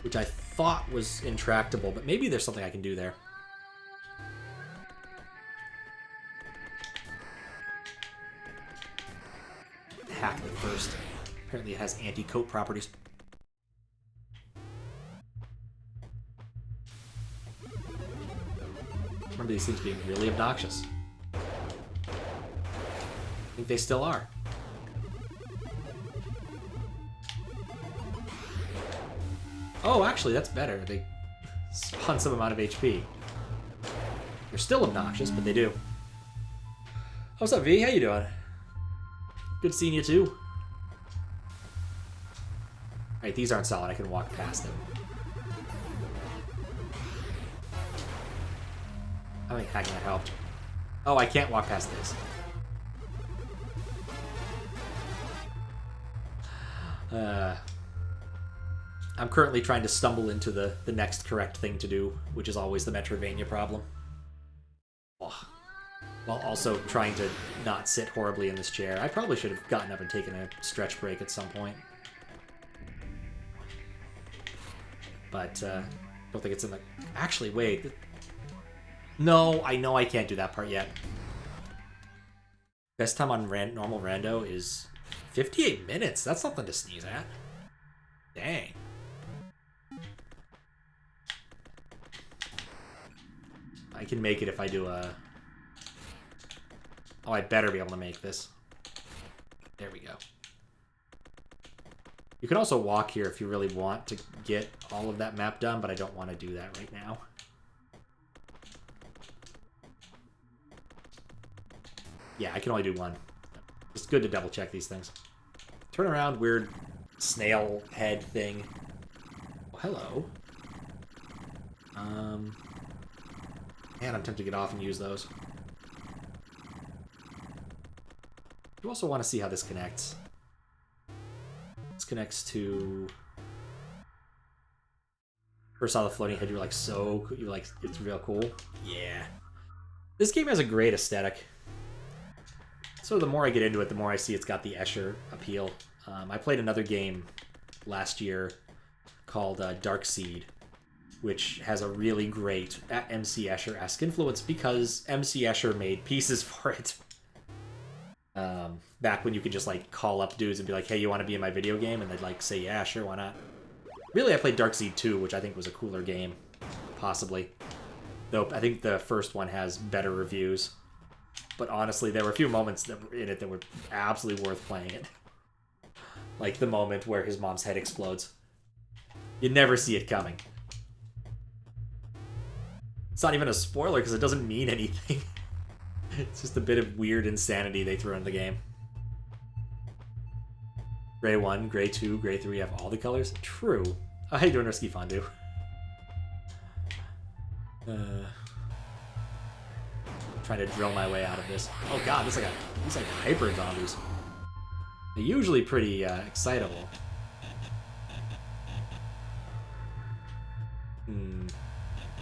which I thought was intractable, but maybe there's something I can do there. Hack it first. Apparently it has anti-coat properties. Remember these things being really obnoxious. I think they still are. Oh, actually, that's better. They spawn some amount of HP. They're still obnoxious, but they do. What's up, V? How you doing? Good seeing you, too. Alright, these aren't solid. I can walk past them. I think hacking that helped. Oh, I can't walk past this. I'm currently trying to stumble into the next correct thing to do, which is always the Metroidvania problem. Oh. While also trying to not sit horribly in this chair. I probably should have gotten up and taken a stretch break at some point. But, don't think it's in the... Actually, wait. No, I know I can't do that part yet. Best time on normal rando is 58 minutes. That's something to sneeze at. Dang. I can make it if I do a... Oh, I better be able to make this. There we go. You can also walk here if you really want to get all of that map done, but I don't want to do that right now. Yeah, I can only do 1. It's good to double check these things. Turn around, weird snail head thing. Oh, hello. Man, I'm tempted to get off and use those. You also want to see how this connects. This connects to... First saw the floating head, you were like, it's real cool. Yeah. This game has a great aesthetic. So the more I get into it, the more I see it's got the Escher appeal. I played another game last year called Dark Seed, which has a really great MC Escher-esque influence because MC Escher made pieces for it. Back when you could just like call up dudes and be like, hey, you want to be in my video game? And they'd like say, yeah, sure, why not? Really, I played Dark Seed 2, which I think was a cooler game, possibly. Though I think the first one has better reviews. But honestly, there were a few moments that were in it that were absolutely worth playing it. Like the moment where his mom's head explodes. You never see it coming. It's not even a spoiler because it doesn't mean anything. It's just a bit of weird insanity they threw in the game. Gray 1, Gray 2, Gray 3 have all the colors? True. Oh, how you doing, Risky Fondue? Trying to drill my way out of this. Oh god, these like hyper zombies. They're usually pretty excitable.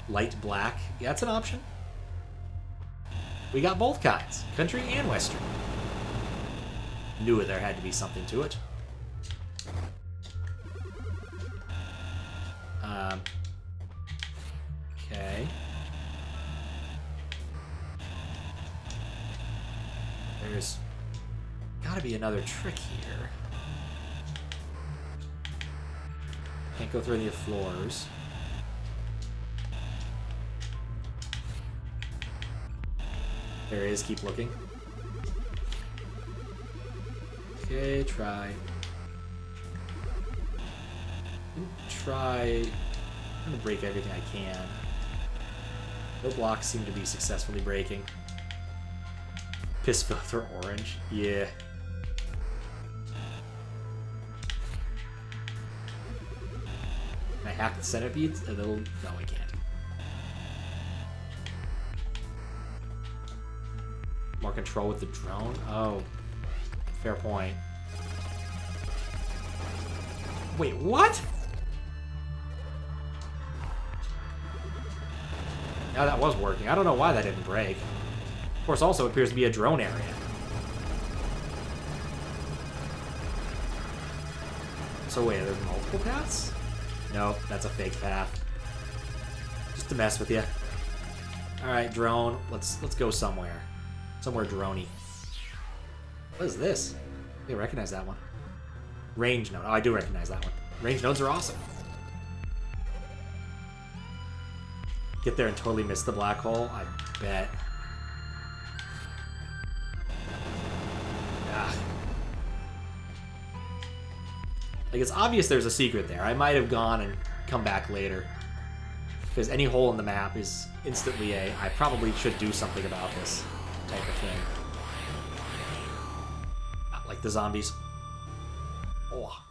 Light black. Yeah, that's an option. We got both kinds. Country and Western. Knew there had to be something to it. Okay. There's gotta be another trick here. Can't go through any of the floors. There is, keep looking. Okay, try. I'm gonna break everything I can. No blocks seem to be successfully breaking. Piss filter orange. Yeah. Can I hack the centipedes? No, I can't. More control with the drone? Oh. Fair point. Wait, what? Now that was working. I don't know why that didn't break. Of course, also appears to be a drone area. So wait, are there multiple paths? No, that's a fake path. Just to mess with you. Alright, drone. Let's go somewhere. Somewhere droney. What is this? I recognize that one. Range node. Oh, I do recognize that one. Range nodes are awesome. Get there and totally miss the black hole? I bet. Ah. Like, it's obvious there's a secret there. I might have gone and come back later. Because any hole in the map is instantly a, I probably should do something about this type of thing. Not like the zombies. Oh.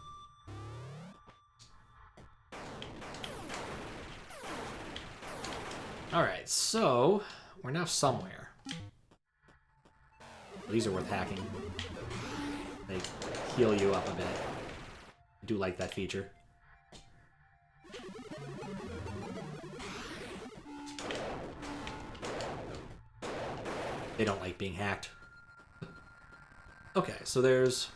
Alright, so we're now somewhere. These are worth hacking. They heal you up a bit. I do like that feature. They don't like being hacked. Okay, so there's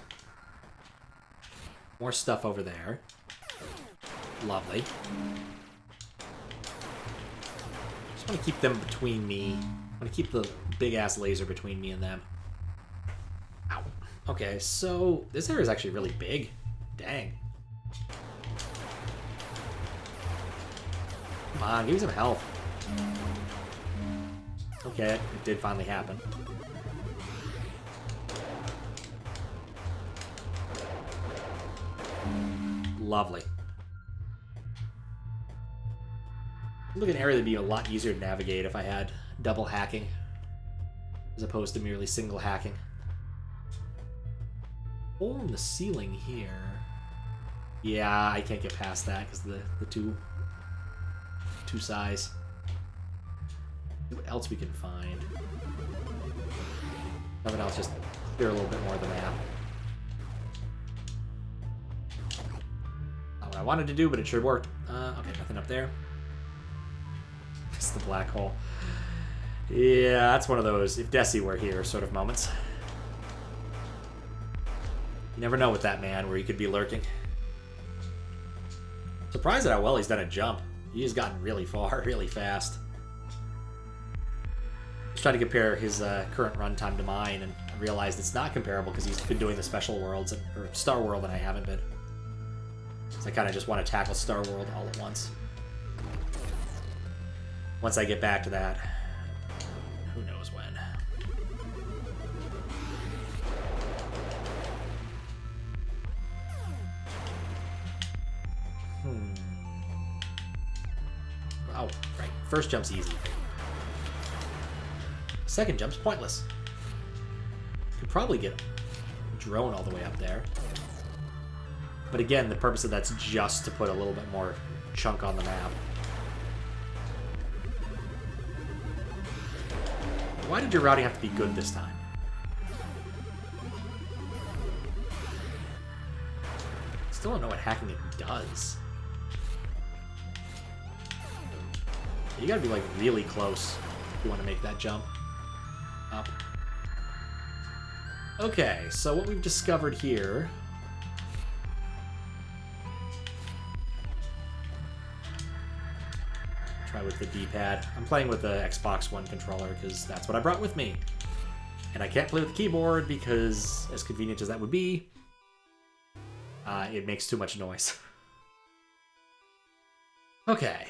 more stuff over there. Lovely. Just want to keep them between me. I want to keep the big-ass laser between me and them. Ow. Okay, so this area is actually really big. Dang. Come on, give me some health. Okay, it did finally happen. Lovely. Look at an area that'd be a lot easier to navigate if I had double hacking, as opposed to merely single hacking. Hole in the ceiling here. Yeah, I can't get past that because the two size. What else we can find? Nothing else, just clear a little bit more of the map. Not what I wanted to do, but it sure worked. Okay, nothing up there. It's the black hole. Yeah, that's one of those if Desi were here sort of moments. You never know with that man where he could be lurking. Surprised at how well he's done a jump. He's gotten really far, really fast. I was trying to compare his current runtime to mine, and I realized it's not comparable because he's been doing the special worlds, or Star World, and I haven't been. So I kind of just want to tackle Star World all at once. Once I get back to that, who knows when. Oh, right. First jump's easy. Second jump's pointless. Could probably get drone all the way up there. But again, the purpose of that's just to put a little bit more chunk on the map. Why did your routing have to be good this time? Still don't know what hacking it does. You gotta be like really close if you want to make that jump up. Okay, so what we've discovered here. Try with the D-pad. I'm playing with the Xbox One controller because that's what I brought with me. And I can't play with the keyboard because, as convenient as that would be, it makes too much noise. Okay.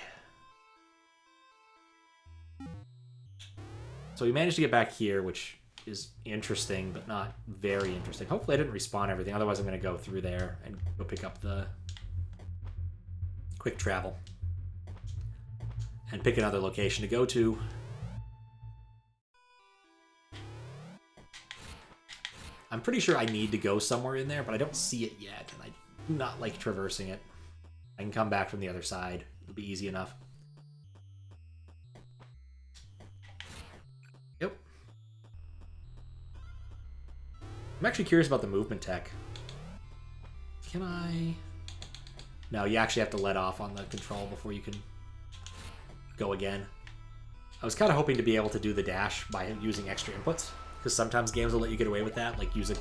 So we managed to get back here, which is interesting, but not very interesting. Hopefully I didn't respawn everything, otherwise I'm going to go through there and go pick up the quick travel. And pick another location to go to. I'm pretty sure I need to go somewhere in there, but I don't see it yet, and I do not like traversing it. I can come back from the other side. It'll be easy enough. Yep. I'm actually curious about the movement tech. Can I... No, you actually have to let off on the control before you can go again. I was kind of hoping to be able to do the dash by using extra inputs, because sometimes games will let you get away with that, like use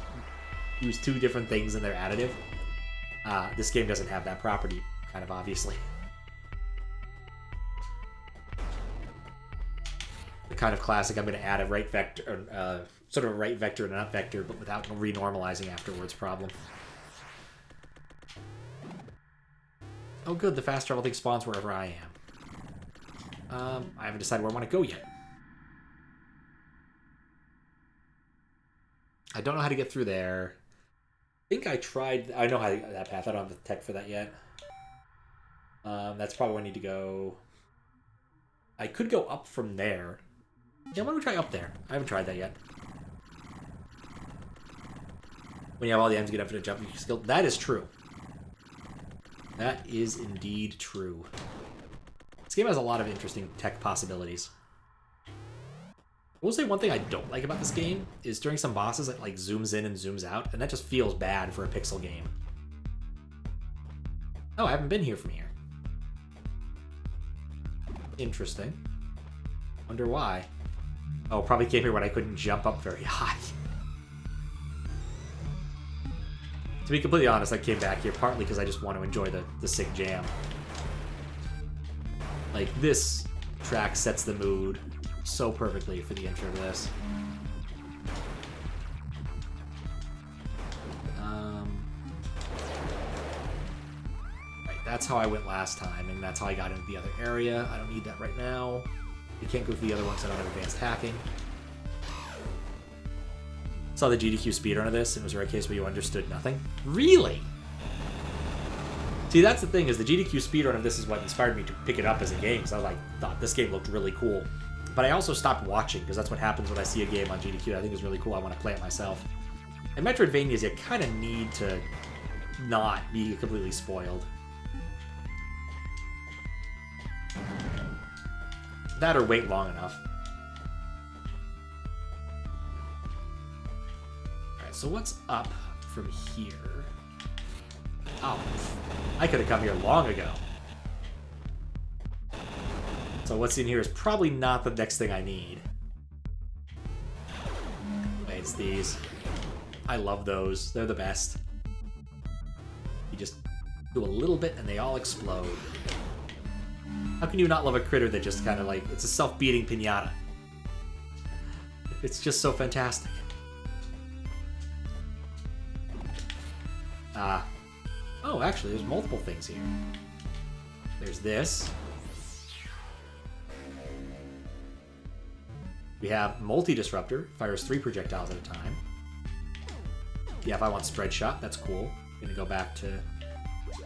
two different things and they're additive. This game doesn't have that property, kind of obviously. The kind of classic, I'm going to add a right vector, sort of a right vector and an up vector, but without renormalizing afterwards problem. Oh good, the fast travel thing spawns wherever I am. I haven't decided where I want to go yet. I don't know how to get through there. I think I tried... I know how to get that path. I don't have the tech for that yet. That's probably where I need to go. I could go up from there. Yeah, why don't we try up there? I haven't tried that yet. When you have all the ends, you get up to the jump skill. That is true. That is indeed true. This game has a lot of interesting tech possibilities. I will say one thing I don't like about this game is during some bosses it like zooms in and zooms out, and that just feels bad for a pixel game. Oh, I haven't been here from here. Interesting. Wonder why. Oh, probably came here when I couldn't jump up very high. To be completely honest, I came back here partly because I just want to enjoy the sick jam. Like, this track sets the mood so perfectly for the intro to this. Right, that's how I went last time, and that's how I got into the other area. I don't need that right now. You can't go through the other ones because I don't have advanced hacking. Saw the GDQ speedrun of this, and it was a rare case where you understood nothing. Really? See, that's the thing, is the GDQ speedrun of this is what inspired me to pick it up as a game, because I thought this game looked really cool. But I also stopped watching, because that's what happens when I see a game on GDQ that I think is really cool. I want to play it myself. And Metroidvanias, you kind of need to not be completely spoiled. That or wait long enough. Alright, so what's up from here? Oh, I could have come here long ago. So what's in here is probably not the next thing I need. Wait, it's these. I love those. They're the best. You just do a little bit and they all explode. How can you not love a critter that just kind of like... It's a self-beating piñata. It's just so fantastic. Oh, actually, there's multiple things here. There's this. We have multi-disruptor, fires 3 projectiles at a time. Yeah, if I want spread shot, that's cool. I'm gonna go back to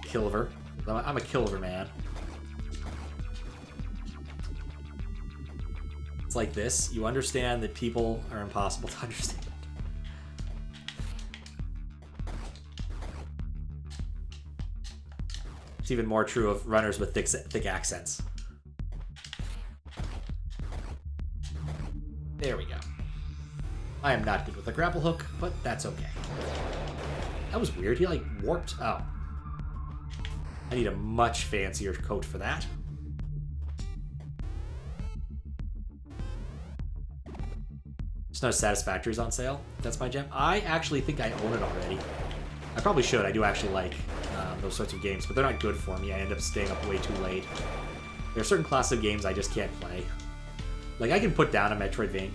Kilver. I'm a Kilver man. It's like this. You understand that people are impossible to understand. It's even more true of runners with thick accents. There we go. I am not good with a grapple hook, but that's okay. That was weird. He, like, warped. Oh. I need a much fancier coat for that. Just not Satisfactory's on sale. That's my gem. I actually think I own it already. I probably should. I do actually like those sorts of games, but they're not good for me. I end up staying up way too late. There are certain classes of games I just can't play. Like, I can put down a Metroidvania.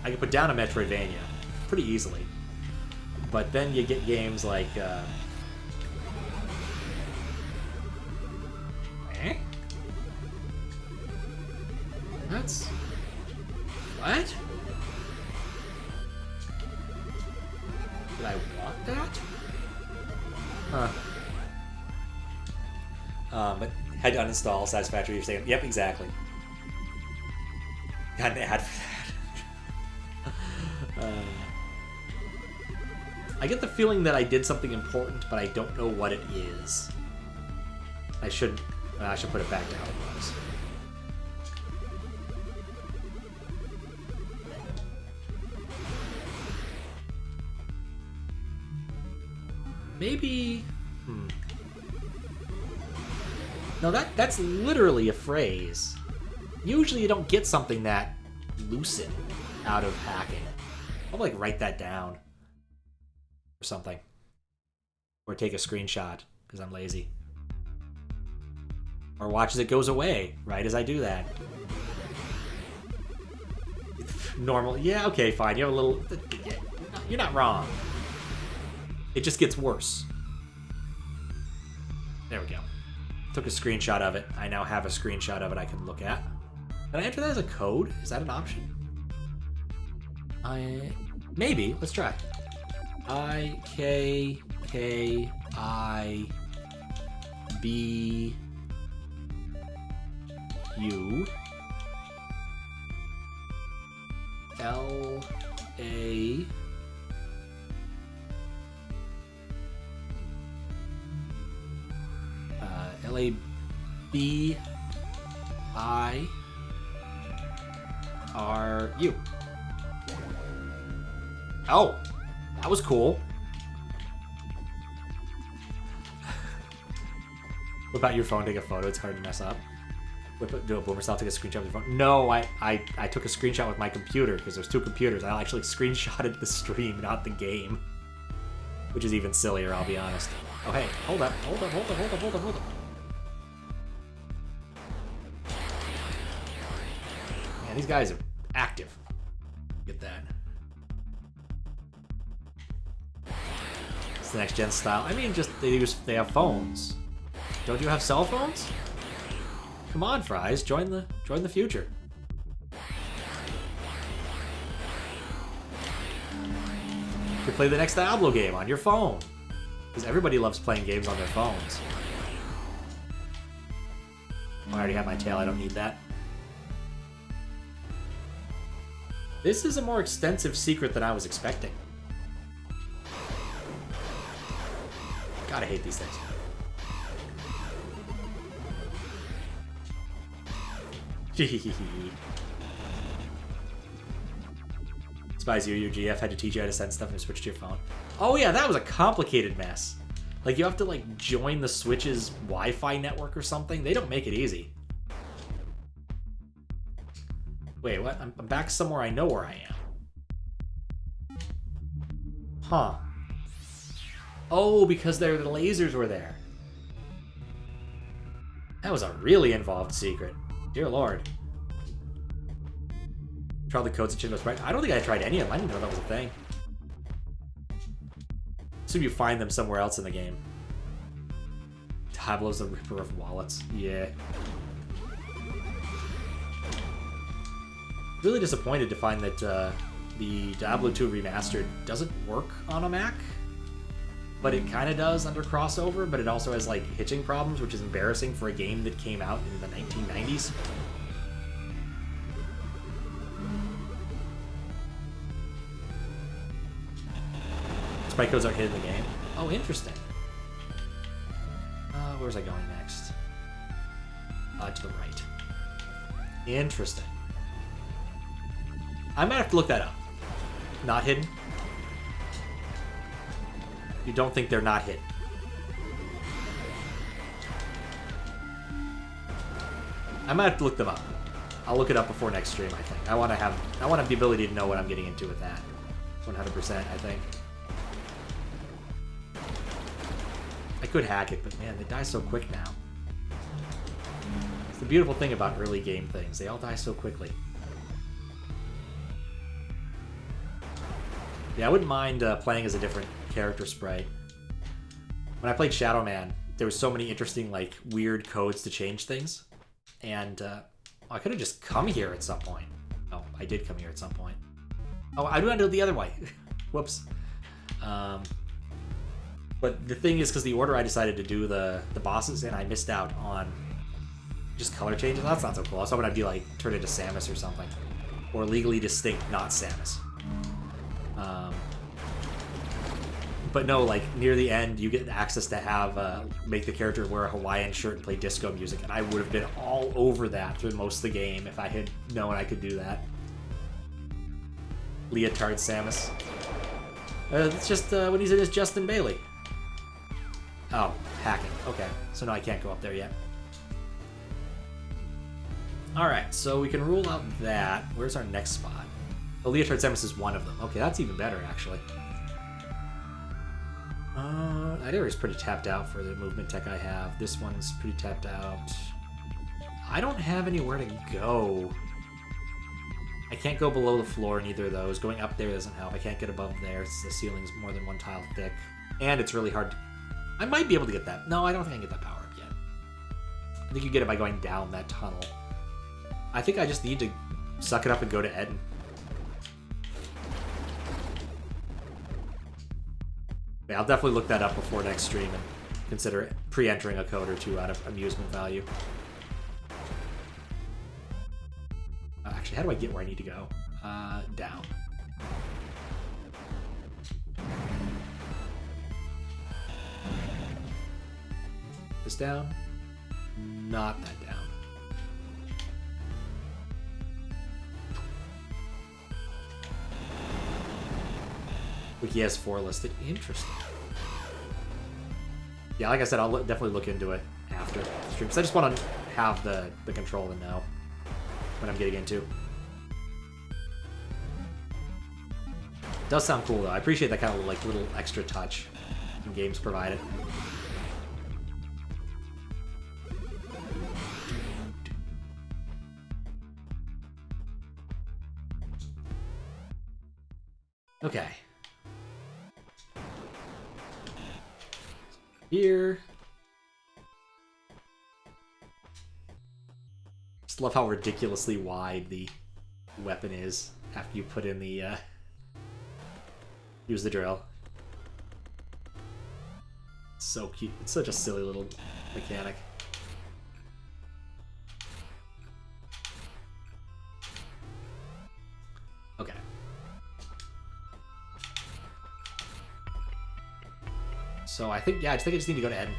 I can put down a Metroidvania pretty easily. But then you get games like... That's... What? Did I want that? Huh. But had to uninstall Satisfactory. You're saying, yep, exactly. Got an ad for that. I get the feeling that I did something important, but I don't know what it is. I should put it back to how it was. Maybe... No, that's literally a phrase. Usually you don't get something that lucid out of hacking. I'll, like, write that down. Or something. Or take a screenshot, because I'm lazy. Or watch as it goes away, right as I do that. Normal. Yeah, okay, fine. You have a little... You're not wrong. It just gets worse. There we go. Took a screenshot of it. I now have a screenshot of it I can look at. Can I enter that as a code? Is that an option? Maybe. Let's try. IKKIBU LA LABIRU. Oh, that was cool. What about your phone? Take a photo. It's hard to mess up. Do a boomer style. Take a screenshot with your phone. No, I took a screenshot with my computer because there's two computers. I actually screenshotted the stream, not the game, which is even sillier. I'll be honest. Oh hey, hold up. Man, these guys are active. Get that. It's the next gen style. I mean, just they have phones. Don't you have cell phones? Come on, Fries, join the future. You could play the next Diablo game on your phone. Because everybody loves playing games on their phones. I already have my tail, I don't need that. This is a more extensive secret than I was expecting. God, I hate these things. Spies you, GF had to teach you how to send stuff and switch to your phone. Oh yeah, that was a complicated mess. Like, you have to, like, join the Switch's Wi-Fi network or something. They don't make it easy. Wait, what? I'm back somewhere I know where I am. Huh. Oh, because the lasers were there. That was a really involved secret. Dear Lord. Try all the codes and shit was right. I don't think I tried any of them. I didn't know that was a thing. Assume you find them somewhere else in the game. Diablo's the ripper of wallets. Yeah. Really disappointed to find that the Diablo 2 Remastered doesn't work on a Mac. But it kind of does under crossover, but it also has, like, hitching problems, which is embarrassing for a game that came out in the 1990s. Sprite codes are hidden in the game. Oh, interesting. Where's I going next? To the right. Interesting. I might have to look that up. Not hidden? You don't think they're not hidden? I might have to look them up. I'll look it up before next stream, I think. I want to have the ability to know what I'm getting into with that. 100%, I think. I could hack it, but man, they die so quick now. It's the beautiful thing about early game things. They all die so quickly. Yeah, I wouldn't mind playing as a different character sprite. When I played Shadow Man, there was so many interesting, like, weird codes to change things. And I could have just come here at some point. Oh, I did come here at some point. Oh, I do want to do it the other way. Whoops. But the thing is, because the order I decided to do the bosses, and I missed out on just color changes. That's not so cool. I was hoping I'd be like, turn into Samus or something. Or Legally Distinct, not Samus. But no, like, near the end, you get access to have, make the character wear a Hawaiian shirt and play disco music, and I would have been all over that through most of the game if I had known I could do that. Leotard Samus. It's just when he's in his Justin Bailey. Oh, hacking. Okay, so no, I can't go up there yet. Alright, so we can rule out that. Where's our next spot? Oh, Leotard Samus is one of them. Okay, that's even better, actually. That area's pretty tapped out for the movement tech I have. This one's pretty tapped out. I don't have anywhere to go. I can't go below the floor in either of those. Going up there doesn't help. I can't get above there. The ceiling's more than one tile thick. And it's really hard to... I might be able to get that. No, I don't think I can get that power up yet. I think you get it by going down that tunnel. I think I just need to suck it up and go to Edin. Yeah, I'll definitely look that up before next stream and consider pre-entering a code or two out of amusement value. Actually, how do I get where I need to go? Down. This down? Not that down. Wiki has 4 listed. Interesting. Yeah, like I said, I'll definitely look into it after the stream. Because I just want to have the control to know what I'm getting into. It does sound cool, though. I appreciate that kind of like little extra touch when games provide it. Okay. Here. Just love how ridiculously wide the weapon is after you put in the, use the drill. So cute. It's such a silly little mechanic. Okay. So I think, yeah, I just need to go to Edin.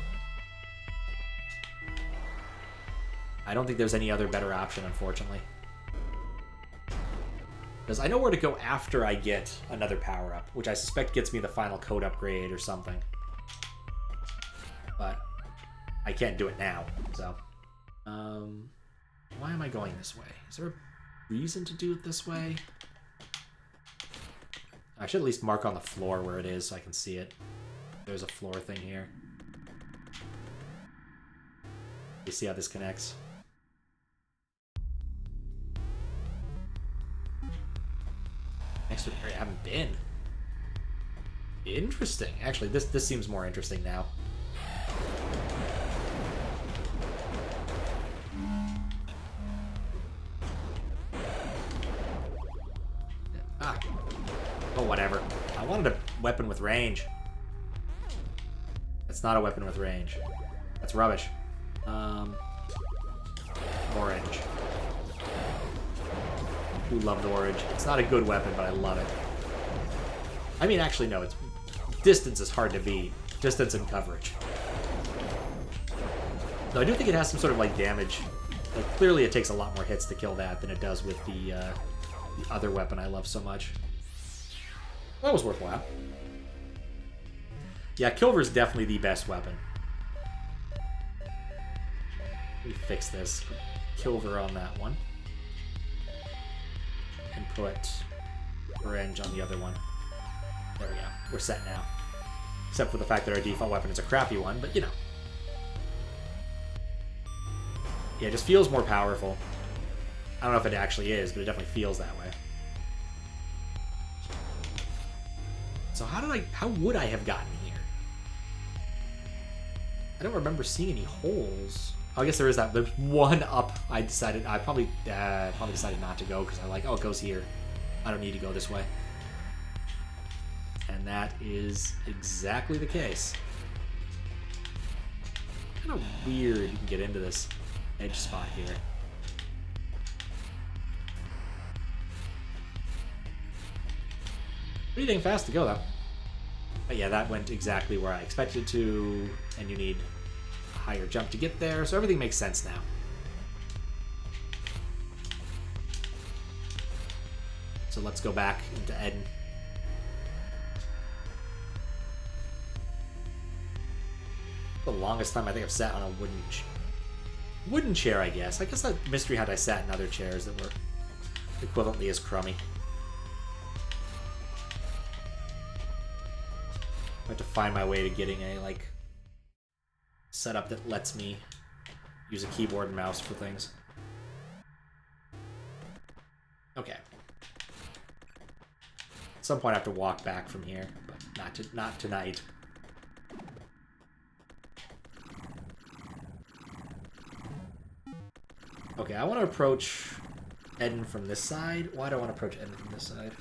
I don't think there's any other better option, unfortunately. Because I know where to go after I get another power-up, which I suspect gets me the final code upgrade or something. But I can't do it now, so... why am I going this way? Is there a reason to do it this way? I should at least mark on the floor where it is so I can see it. There's a floor thing here. You see how this connects? Next to an area I haven't been. Interesting. Actually, this seems more interesting now. Ah. Oh, whatever. I wanted a weapon with range. It's not a weapon with range. That's rubbish. Orange. Who loved orange? It's not a good weapon, but I love it. I mean, actually, no, it's distance is hard to beat. Distance and coverage. So I do think it has some sort of like damage. Like, clearly it takes a lot more hits to kill that than it does with the other weapon I love so much. That was worthwhile. Yeah, Kilver's definitely the best weapon. Let me fix this. Put Kilver on that one. And put Verge on the other one. There we go. We're set now. Except for the fact that our default weapon is a crappy one, but you know. Yeah, it just feels more powerful. I don't know if it actually is, but it definitely feels that way. So how would I have gotten here? I don't remember seeing any holes. Oh, I guess there is that. There's one up. I probably decided not to go because I'm like, oh, it goes here. I don't need to go this way. And that is exactly the case. Kind of weird you can get into this edge spot here. Pretty dang fast to go, though. But yeah, that went exactly where I expected it to, and you need a higher jump to get there, so everything makes sense now. So let's go back into Edin. The longest time I think I've sat on a wooden chair, I guess. I guess that mystery had I sat in other chairs that were equivalently as crummy. I have to find my way to getting a, like, setup that lets me use a keyboard and mouse for things. Okay. At some point I have to walk back from here, but not tonight. Okay, I want to approach Edin from this side. Why do I want to approach Edin from this side?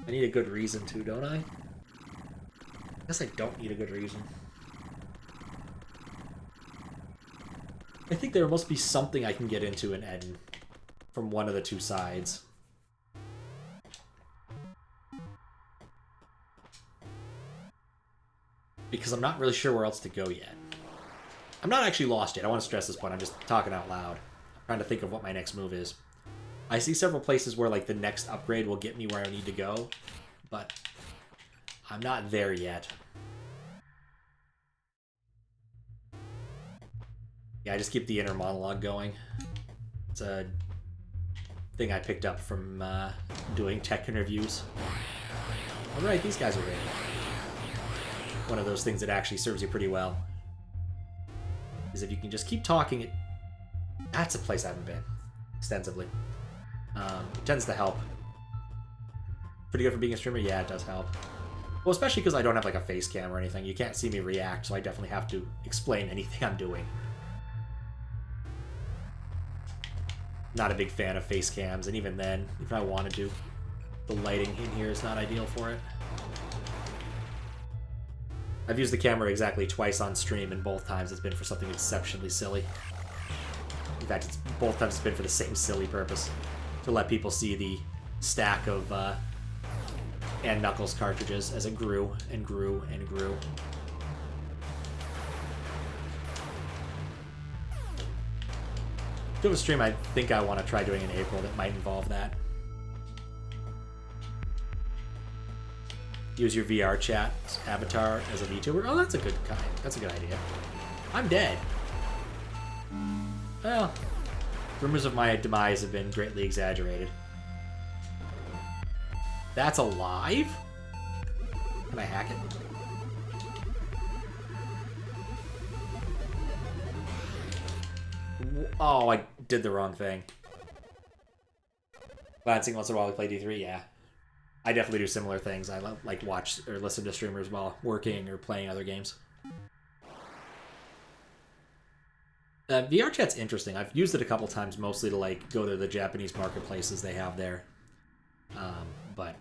I need a good reason to, don't I? I guess I don't need a good reason. I think there must be something I can get into in Edin from one of the two sides. Because I'm not really sure where else to go yet. I'm not actually lost yet. I want to stress this point. I'm just talking out loud. I'm trying to think of what my next move is. I see several places where like the next upgrade will get me where I need to go, but I'm not there yet. Yeah, I just keep the inner monologue going. It's a thing I picked up from doing tech interviews. Alright, these guys are ready. One of those things that actually serves you pretty well is if you can just keep talking. That's a place I haven't been extensively. It tends to help. Pretty good for being a streamer? Yeah, it does help. Well, especially because I don't have like a face cam or anything. You can't see me react, so I definitely have to explain anything I'm doing. Not a big fan of face cams, and even then, if I wanted to, the lighting in here is not ideal for it. I've used the camera exactly twice on stream, and both times it's been for something exceptionally silly. In fact, both times it's been for the same silly purpose. To let people see the stack of and Knuckles cartridges as it grew and grew and grew. Do a stream I think I want to try doing in April that might involve that. Use your VR chat avatar as a VTuber. Oh, that's a good kind. That's a good idea. I'm dead. Well, rumors of my demise have been greatly exaggerated. That's alive? Can I hack it? Oh, I did the wrong thing. Glancing once in a while we play D3, yeah. I definitely do similar things. I like watch or listen to streamers while working or playing other games. VR chat's interesting. I've used it a couple times, mostly to like go to the Japanese marketplaces they have there. But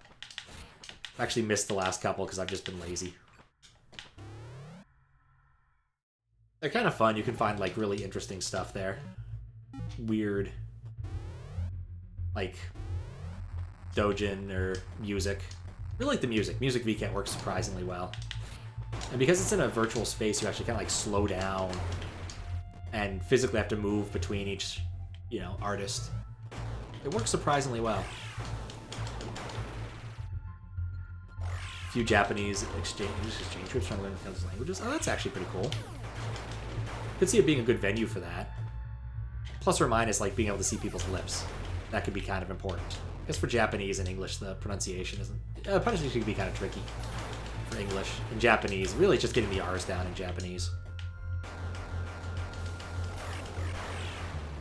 I've actually missed the last couple because I've just been lazy. They're kind of fun. You can find like really interesting stuff there. Weird, like doujin or music really like the music. Music VCAT works surprisingly well. And because it's in a virtual space, you actually kind of like slow down and physically have to move between each, you know, artist. It works surprisingly well. A few Japanese exchange trips trying to learn those languages. Oh, that's actually pretty cool. Could see it being a good venue for that. Plus or minus, like being able to see people's lips. That could be kind of important. I guess for Japanese and English, the pronunciation isn't. Pronunciation can be kind of tricky for English. In Japanese, really just getting the R's down in Japanese.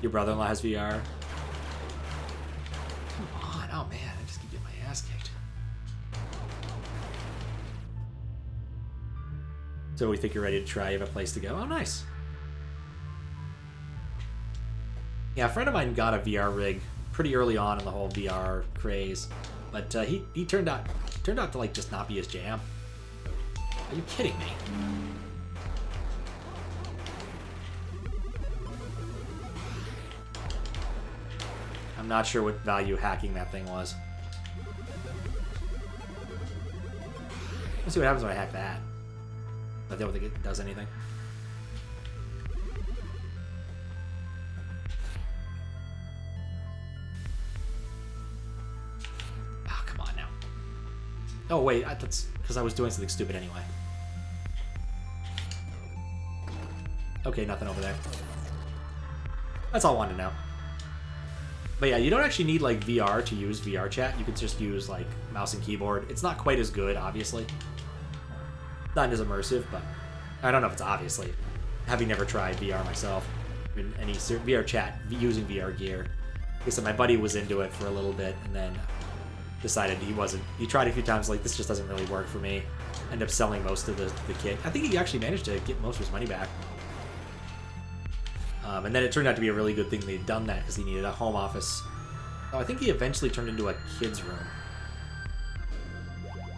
Your brother-in-law has VR. Come on, oh man, I just keep getting my ass kicked. So we think you're ready to try. You have a place to go. Oh, nice. Yeah, a friend of mine got a VR rig pretty early on in the whole VR craze, but he turned out to like just not be his jam. Are you kidding me? I'm not sure what value hacking that thing was. Let's see what happens when I hack that. I don't think it does anything. Oh, come on now. Oh, wait, that's because I was doing something stupid anyway. Okay, nothing over there. That's all I wanted to know. But yeah, you don't actually need, like, VR to use VR chat. You could just use, like, mouse and keyboard. It's not quite as good, obviously. Not as immersive, but I don't know if it's obviously. Having never tried VR myself, in any VR chat using VR gear. Like I said, my buddy was into it for a little bit and then decided he wasn't. He tried a few times, like, this just doesn't really work for me. Ended up selling most of the kit. I think he actually managed to get most of his money back. And then it turned out to be a really good thing they'd done that because he needed a home office. So I think he eventually turned into a kid's room.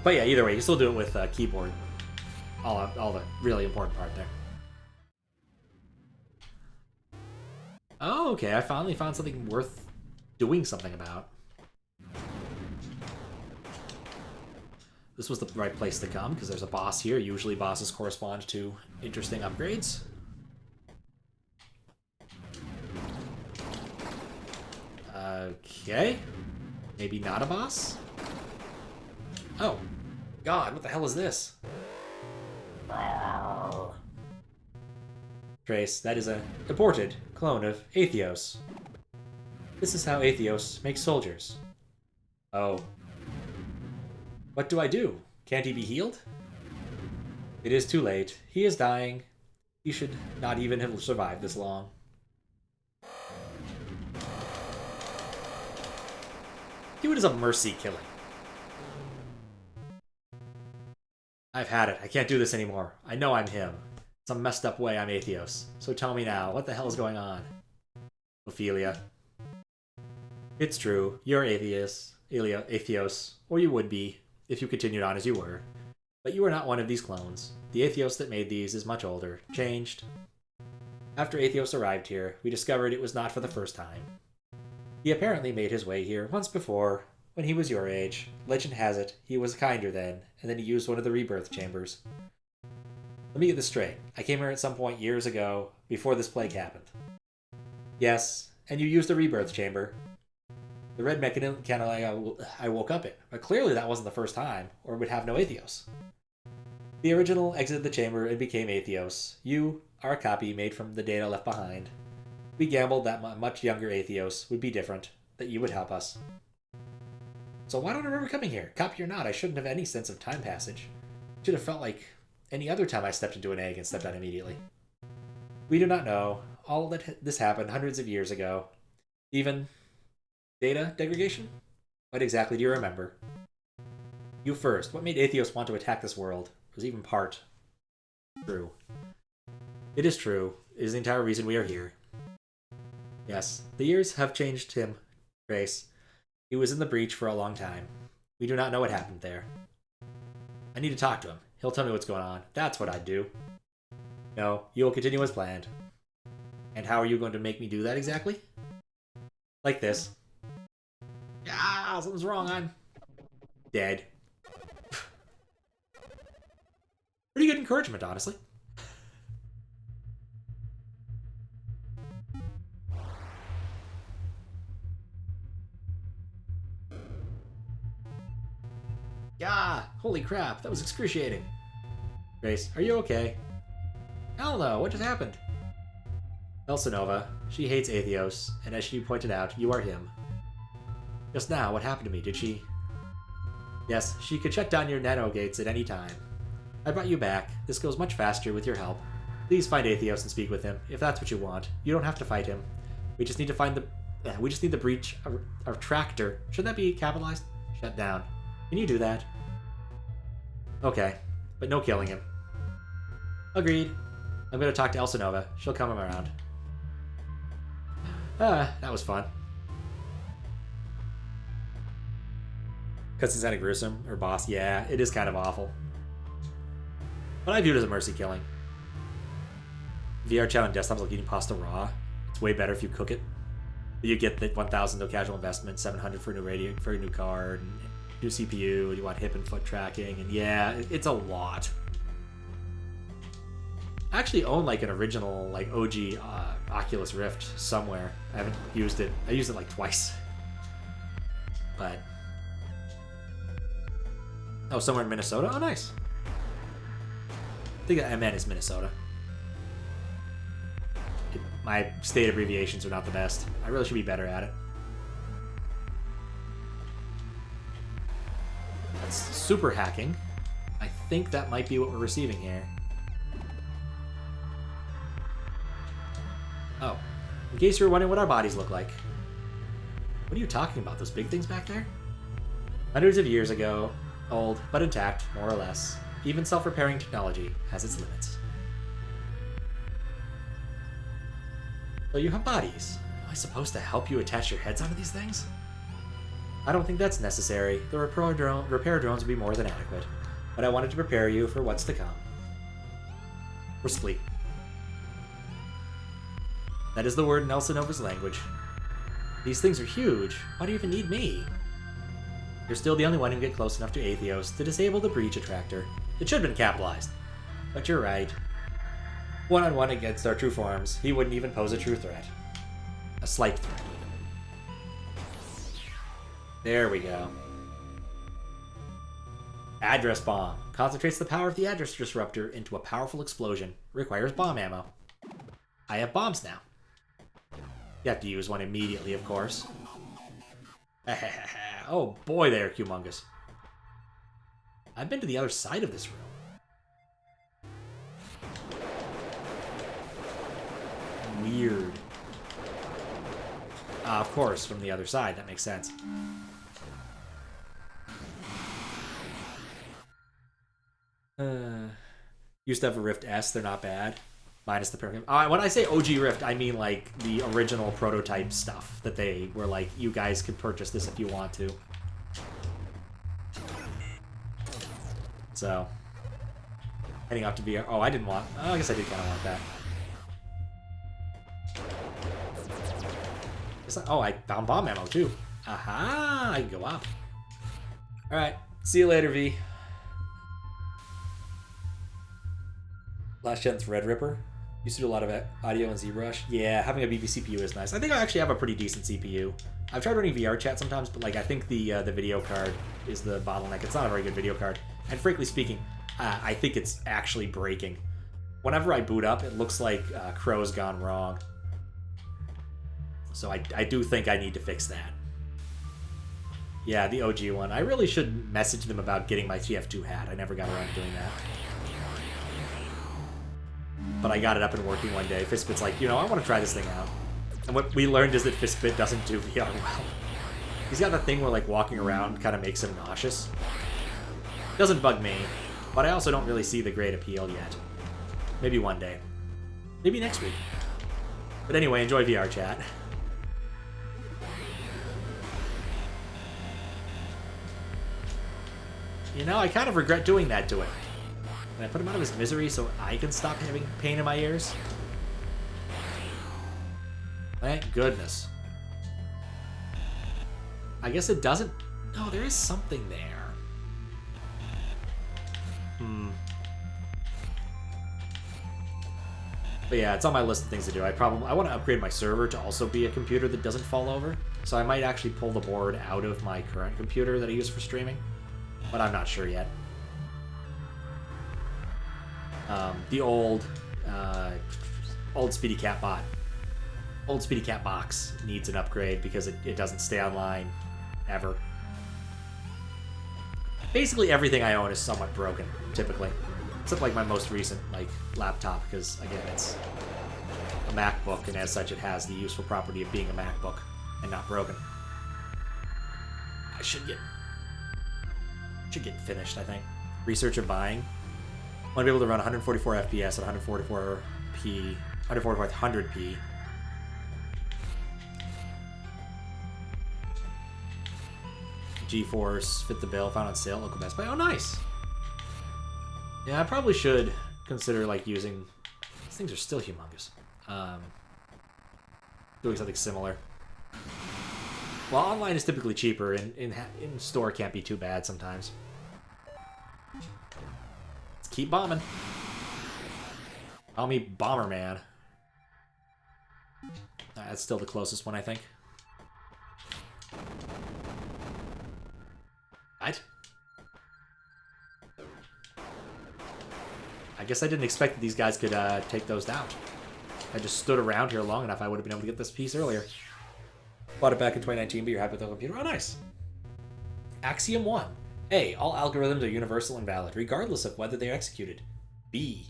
But yeah, either way, you still do it with keyboard. All the really important part there. Oh, okay. I finally found something worth doing something about. This was the right place to come because there's a boss here. Usually bosses correspond to interesting upgrades. Okay. Maybe not a boss? Oh. God, what the hell is this? Trace, that is a aborted clone of Atheos. This is how Atheos makes soldiers. Oh. What do I do? Can't he be healed? It is too late. He is dying. He should not even have survived this long. Do it as a mercy killing. I've had it. I can't do this anymore. I know I'm him. Some messed up way I'm Atheos. So tell me now, what the hell is going on? Ophelia. It's true. You're Atheos, or you would be, if you continued on as you were. But you are not one of these clones. The Atheos that made these is much older, changed. After Atheos arrived here, we discovered it was not for the first time. He apparently made his way here once before, when he was your age. Legend has it, he was kinder then, and then he used one of the rebirth chambers. Let me get this straight. I came here at some point years ago, before this plague happened. Yes, and you used a rebirth chamber. The red mechanism kind of like I woke up in, but clearly that wasn't the first time, or it would have no Atheos. The original exited the chamber and became Atheos. You are a copy made from the data left behind. We gambled that a much younger Atheos would be different, that you would help us. So why don't I remember coming here? Copy or not, I shouldn't have any sense of time passage. It should have felt like any other time I stepped into an egg and stepped out immediately. We do not know. All that this happened hundreds of years ago. Even data degradation? What exactly do you remember? You first. What made Atheos want to attack this world? Was even part true. It is true. It is the entire reason we are here. Yes, the years have changed him, Grace. He was in the breach for a long time. We do not know what happened there. I need to talk to him. He'll tell me what's going on. That's what I'd do. No, you will continue as planned. And how are you going to make me do that exactly? Like this. Ah, something's wrong. I'm dead. encouragement, honestly. Yeah, holy crap, that was excruciating. Grace, are you okay? Hell no, what just happened? Elsinova, she hates Atheos, and as she pointed out, you are him. Just now, what happened to me, did she? Yes, she could shut down your nanogates at any time. I brought you back. This goes much faster with your help. Please find Atheos and speak with him, if that's what you want. You don't have to fight him. We just need to find the... we just need the breach of tractor. Should that be capitalized? Shut down. Can you do that? Okay, but no killing him. Agreed. I'm gonna talk to Elsinova. She'll come around. That was fun. Cutscene's kind of gruesome. Or boss, yeah, it is kind of awful. But I view it as a mercy killing. VR chat on desktops like eating pasta raw. It's way better if you cook it. You get the 1,000 no casual investment, 700 for a new radio, for a new card, and new CPU, and you want hip and foot tracking, and yeah, it's a lot. I actually own like an original, like OG Oculus Rift somewhere. I haven't used it. I used it like twice. But oh, somewhere in Minnesota? Oh, nice. I think that MN is Minnesota. My state abbreviations are not the best. I really should be better at it. That's super hacking. I think that might be what we're receiving here. Oh, in case you were wondering what our bodies look like. What are you talking about? Those big things back there? Hundreds of years ago, old, but intact, more or less. Even self-repairing technology has its limits. So you have bodies. Am I supposed to help you attach your heads onto these things? I don't think that's necessary. The repair drones would be more than adequate. But I wanted to prepare you for what's to come. For sleep. That is the word in Elsinova's language. These things are huge. Why do you even need me? You're still the only one who can get close enough to Atheos to disable the breach attractor. It should have been capitalized. But you're right. One-on-one against our true forms, he wouldn't even pose a true threat. A slight threat, even. There we go. Address bomb. Concentrates the power of the address disruptor into a powerful explosion. Requires bomb ammo. I have bombs now. You have to use one immediately, of course. Oh boy, they are humongous. I've been to the other side of this room. Weird. Of course, from the other side. That makes sense. Used to have a Rift S. They're not bad. Minus the program. When I say OG Rift, I mean like the original prototype stuff that they were like, you guys can purchase this if you want to. So, heading off to VR. Oh, I didn't want. Oh, I guess I did kind of want that. Oh, I found bomb ammo too. Aha! I can go up. All right. See you later, V. Last gen's Red Ripper. Used to do a lot of audio in ZBrush. Yeah, having a BB CPU is nice. I think I actually have a pretty decent CPU. I've tried running VR chat sometimes, but like I think the video card is the bottleneck. It's not a very good video card, and frankly speaking, I think it's actually breaking. Whenever I boot up, it looks like Crow's gone wrong. So I do think I need to fix that. Yeah, the OG one. I really should message them about getting my TF2 hat. I never got around to doing that. But I got it up and working one day. Fistbit's like, I want to try this thing out. And what we learned is that Fistbit doesn't do VR well. He's got that thing where like walking around kind of makes him nauseous. Doesn't bug me, but I also don't really see the great appeal yet. Maybe one day. Maybe next week. But anyway, enjoy VR chat. I kind of regret doing that to him. Can I put him out of his misery so I can stop having pain in my ears? Thank goodness. I guess it doesn't... No, there is something there. But yeah, it's on my list of things to do. I want to upgrade my server to also be a computer that doesn't fall over. So I might actually pull the board out of my current computer that I use for streaming. But I'm not sure yet. The old Speedy Cat bot. Old Speedy Cat box needs an upgrade because it doesn't stay online ever. Basically everything I own is somewhat broken, typically. Except like my most recent laptop, because again it's a MacBook, and as such it has the useful property of being a MacBook and not broken. I should get finished, I think. Research of buying. I want to be able to run 144 FPS at 144p, 14400p. GeForce, fit the bill, found on sale, local Best Buy. Oh, nice! Yeah, I probably should consider using... These things are still humongous. Doing something similar. Well, online is typically cheaper, and in store can't be too bad sometimes. Let's keep bombing. Call me Bomberman. That's still the closest one, I think. What? I guess I didn't expect that these guys could take those down. I just stood around here long enough, I would have been able to get this piece earlier. Bought it back in 2019, but you're happy with the computer? Oh, nice. Axiom 1. A. All algorithms are universal and valid, regardless of whether they are executed. B.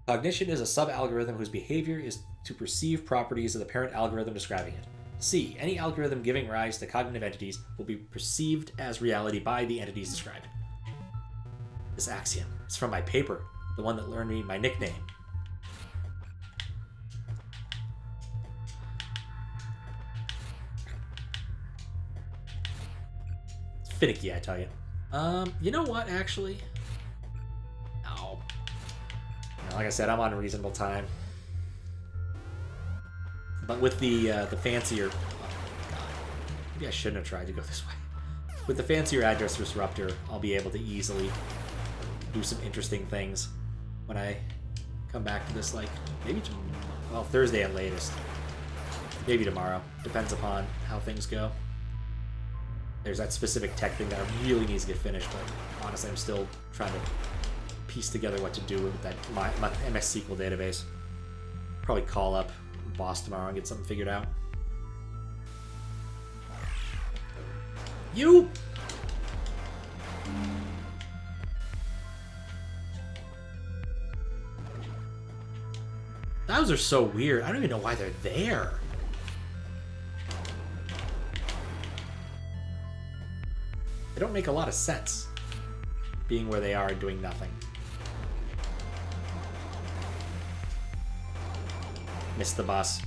Cognition is a sub-algorithm whose behavior is to perceive properties of the parent algorithm describing it. C. Any algorithm giving rise to cognitive entities will be perceived as reality by the entities described. This axiom is from my paper, the one that learned me my nickname. It's finicky, I tell you. You know what, actually? No. Like I said, I'm on reasonable time. But with the fancier... Oh, God. Maybe I shouldn't have tried to go this way. With the fancier address disruptor, I'll be able to easily do some interesting things when I come back to this, maybe Thursday at latest. Maybe tomorrow. Depends upon how things go. There's that specific tech thing that really needs to get finished, but honestly, I'm still trying to piece together what to do with that my MS SQL database. Probably call up boss tomorrow and get something figured out. You! Those are so weird. I don't even know why they're there. They don't make a lot of sense, being where they are and doing nothing. Missed the bus.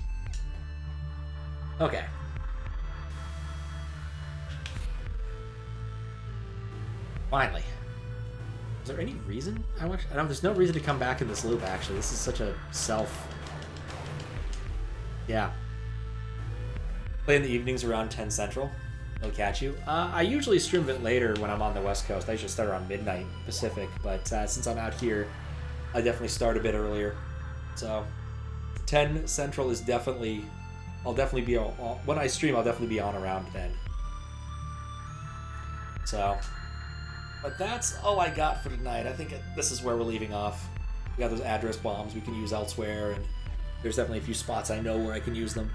Okay. Finally. Is there any reason? There's no reason to come back in this loop, actually. This is such a self... Yeah. Play in the evenings around 10 Central. It'll catch you. I usually stream a bit later when I'm on the West Coast. I usually start around midnight Pacific, but since I'm out here, I definitely start a bit earlier. So, 10 Central is definitely... I'll definitely be on... When I stream, I'll definitely be on around then. So... But that's all I got for tonight. I think this is where we're leaving off. We got those address bombs we can use elsewhere, and there's definitely a few spots I know where I can use them.